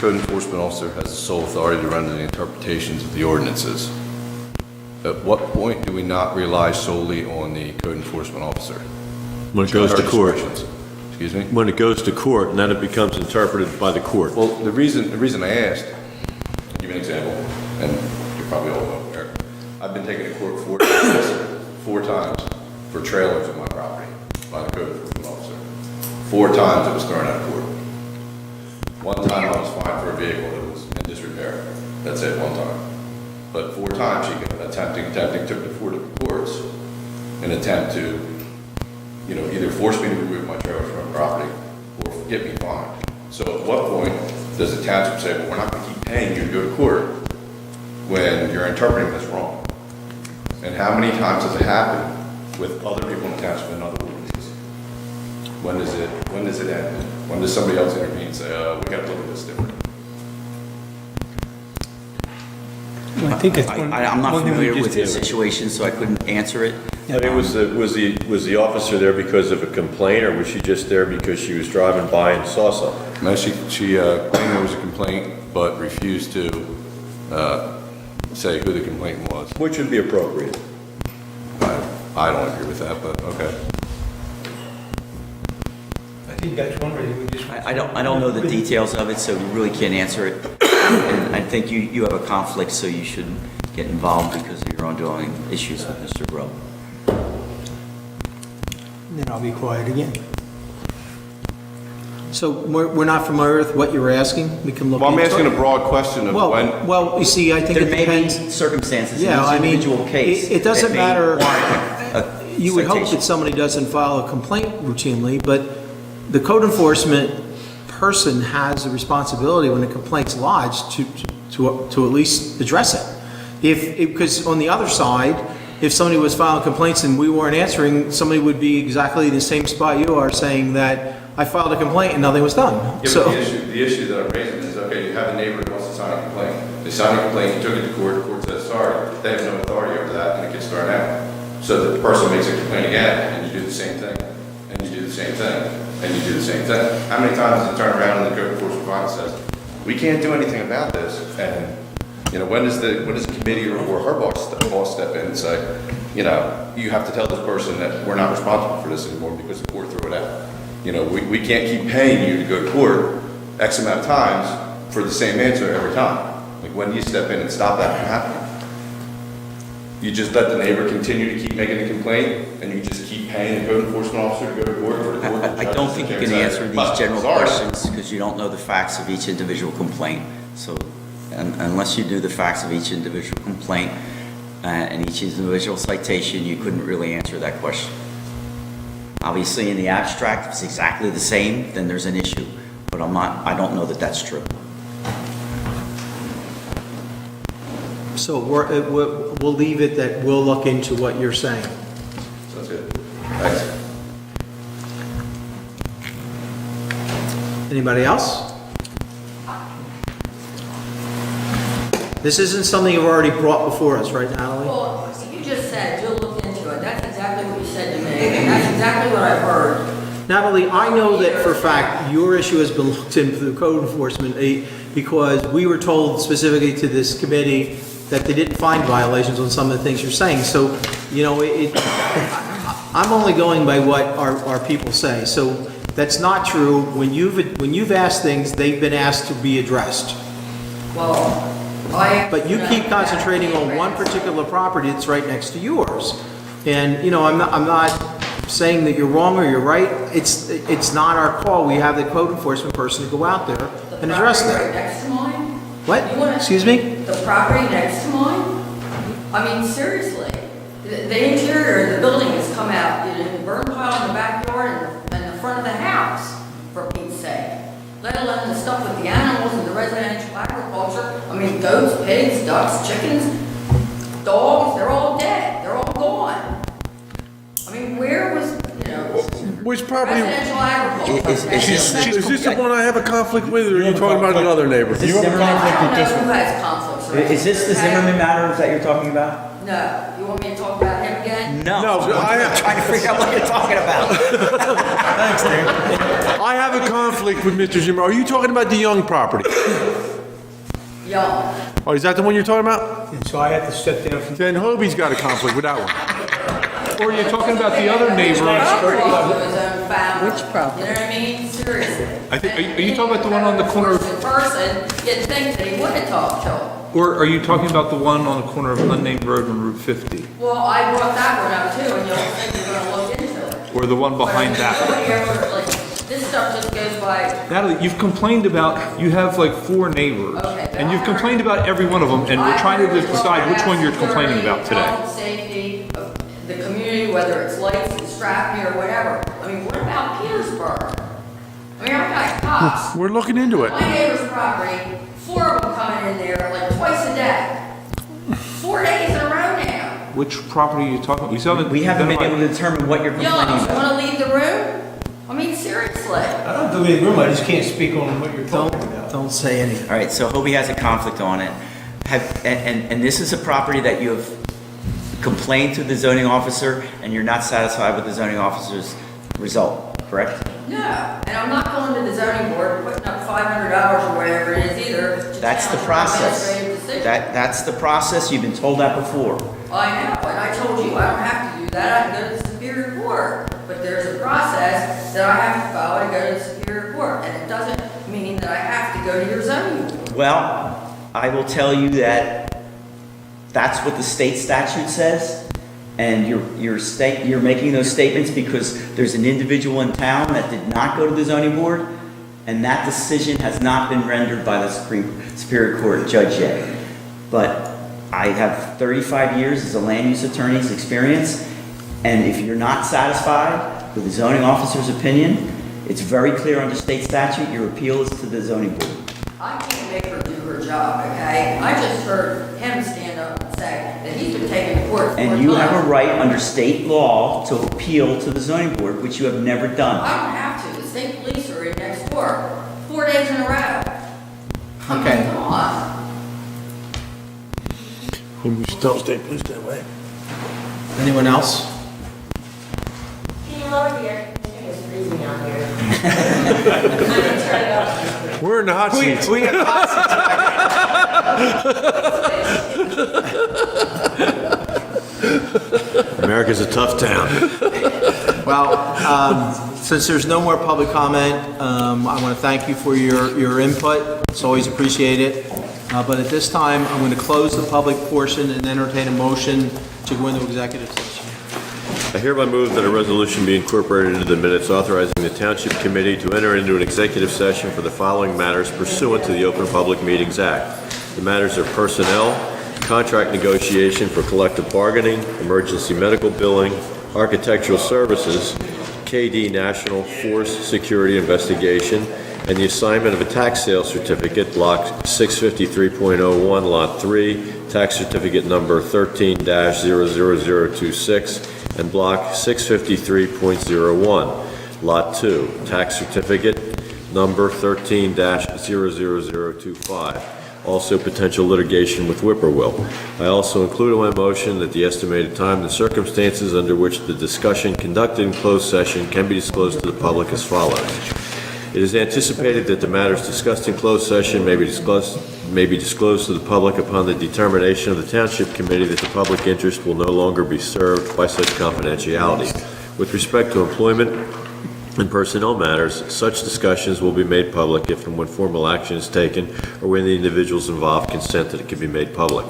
code enforcement officer has the sole authority to render the interpretations of the ordinances. At what point do we not rely solely on the code enforcement officer? When it goes to court. Excuse me? When it goes to court, and then it becomes interpreted by the court. Well, the reason I asked, I'll give you an example, and you're probably all aware. I've been taken to court 4 times for trailers on my property by the code enforcement officer. 4 times it was thrown out of court. 1 time I was fined for a vehicle that was in disrepair. That's it, 1 time. But 4 times she attempting took to 4 different courts in an attempt to, either force me to remove my trailer from my property or get me fined. So at what point does the township say, well, we're not going to keep paying you to go to court when you're interpreting this wrong? And how many times has it happened with other people in the township and other ordinances? When does it end? When does somebody else intervene and say, we got to look at this different? I think it's one- I'm not one thing we familiar just with the did. situation, so I couldn't answer it. I mean, was the officer there because of a complaint, or was she just there because she was driving by and saw something? No, she claimed there was a complaint, but refused to say who the complainant was. Which would be appropriate. I don't agree with that, but okay. I think that's one way we just. I don't know the details of it, so we really can't answer it. And I think you have a conflict, so you shouldn't get involved because of your ongoing issues with Mr. Grubb. Then I'll be quiet again. So we're not familiar with what you were asking? We can look Well, I'm into asking it. a broad question of when. Well, you see, I think There it may depends. be circumstances in Yeah, I each mean, individual case. it doesn't that may matter. warrant a You would hope citation. that somebody doesn't file a complaint routinely, but the code enforcement person has a responsibility when a complaint's lodged to at least address it. Because on the other side, if somebody was filing complaints and we weren't answering, somebody would be exactly in the same spot you are, saying that I filed a complaint and nothing was done. Yeah, So, but the issue that I'm raising is, okay, you have a neighbor who wants to sign a complaint. They sign a complaint, you took it to court, the court says, sorry, they have no authority over that, and it gets thrown out. So the person makes a complaint again, and you do the same thing, and you do the same thing, and you do the same thing. How many times does it turn around and the code enforcement officer says, we can't do anything about this, and, when does the committee or her boss step in and say, you have to tell this person that we're not responsible for this anymore because the court threw it out. We can't keep paying you to go to court X amount of times for the same answer every time. Like, when do you step in and stop that from happening? You just let the neighbor continue to keep making the complaint, and you just keep paying the code enforcement officer to go to court for the court? I don't think you can answer these general questions because you don't know the facts of each individual complaint. So unless you do the facts of each individual complaint and each individual citation, you couldn't really answer that question. Obviously, in the abstract, if it's exactly the same, then there's an issue. But I don't know that that's true. so we'll leave it that we'll look into what you're saying. Sounds good. Thanks. Anybody else? This isn't something you've already brought before us, right, Natalie? Well, you just said you'll look into it. That's exactly what you said to me, and that's exactly what I've heard. Natalie, I know that for a fact your issue has been looked into through code enforcement because we were told specifically to this committee that they didn't find violations on some of the things you're saying. So, I'm only going by what our people say. So that's not true. When you've asked things, they've been asked to be addressed. Well, But you keep concentrating on one particular property that's right next to yours. And, I'm not saying that you're wrong or you're right. It's not our call. We have the code enforcement person to go out there and address The property right that. next to mine? What? Excuse me? The property next to mine? I mean, seriously. The interior of the building has come out, in the burn pile in the backyard and the front of the house. goats, pigs, ducks, chickens, dogs, they're all dead, they're all gone. I mean, where was, Which property? residential agriculture? Is Is this the one I have a conflict with, or are you talking about another neighbor? I don't know who has conflicts or Is this the anything, okay? Zimmerman matter that you're talking about? No, you want me to talk about him again? No. No, I'm trying to figure out what you're talking about. Thanks, Dan. I have a conflict with Mr. Zimmer. Are you talking about the Young property? Young. Oh, is that the one you're talking about? And so I have to step down from. Then Hobie's got a conflict with that one. Or you're talking about the other neighbor? Property to his own family. Which property? You know what I mean? Seriously. I think, are you talking about the one on the corner, Person, you'd think that he would have talked to him. or are you talking about the one on the corner of unnamed road on Route 50? Well, I brought that one up too, and you'll think you're gonna look into it. Or the one behind that? Nobody ever, like, this stuff just goes by. Natalie, you've complained about, you have like 4 neighbors, Okay, and you've complained about every one of them, and we're trying to decide which one you're complaining about today. Health and safety of the community, whether it's lights and Stratford or whatever. I mean, what about Petersburg? I mean, I've got cops. We're looking into it. My neighbor's property, 4 of them coming in there like twice a day. 4 days in a row now. Which property are you talking about? We haven't been able to determine what you're Young, complaining you about. wanna leave the room? I mean, seriously. I don't believe the room, I just can't speak on what you're talking about. Don't say anything. All right, so Hobie has a conflict on it. And this is a property that you have complained to the zoning officer, and you're not satisfied with the zoning officer's result, correct? No, and I'm not going to the zoning board, putting up $500 or whatever it is either. to That's the challenge an process. administrative decision. That's the process. You've been told that before. I know, and I told you I don't have to do that, I can go to the Superior Court. But there's a process that I have to follow to go to the Superior Court, and it doesn't mean that I have to go to your zoning board. Well, I will tell you that that's what the state statute says, and you're making those statements because there's an individual in town that did not go to the zoning board, and that decision has not been rendered by the Superior Court judge yet. But I have 35 years as a land use attorney's experience, and if you're not satisfied with the zoning officer's opinion, it's very clear under state statute, your appeal is to the zoning board. I can't make her do her job, okay? I just heard him stand up and say that he's been taken to court 4 times. And you have a right under state law to appeal to the zoning board, which you have never done. I don't have to, the state police are in next door, 4 days in a row. Okay. Come on. And we still stay police that way. Anyone else? Can you lower the air conditioning? It's freezing out here. We're in the hot seats. We have hot America's a tough town. Well, since there's no more public comment, I want to thank you for your input. It's always appreciated. But at this time, I'm going to close the public portion and entertain a motion to go into executive session. I hereby move that a resolution be incorporated into the minutes authorizing the Township Committee to enter into an executive session for the following matters pursuant to the Open Public Meetings Act. The matters are personnel, contract negotiation for collective bargaining, emergency medical billing, architectural services, KD National Force Security Investigation, and the assignment of a tax sale certificate, Block 653.01, Lot 3, tax certificate number 13-00026, and Block 653.01, Lot 2, tax certificate number 13-00025. Also potential litigation with Whippoorwill. I also include in my motion that the estimated time and circumstances under which the discussion conducted in closed session can be disclosed to the public as follows. It is anticipated that the matters discussed in closed session may be disclosed to the public upon the determination of the Township Committee that the public interest will no longer be served by such confidentiality. With respect to employment and personnel matters, such discussions will be made public if and when formal action is taken or when the individuals involved consent that it can be made public.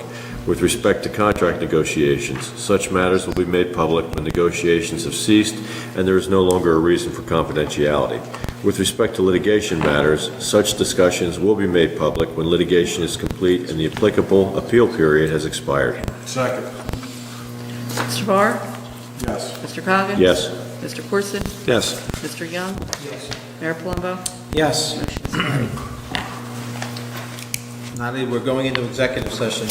With respect to contract negotiations, such matters will be made public when negotiations have ceased and there is no longer a reason for confidentiality. With respect to litigation matters, such discussions will be made public when litigation is complete and the applicable appeal period has expired. Second. Mr. Barr? Yes. Mr. Coggins? Yes. Mr. Corson? Yes. Mr. Young? Yes. Mayor Palumbo? Yes. Motion is carried. Natalie, we're going into executive session.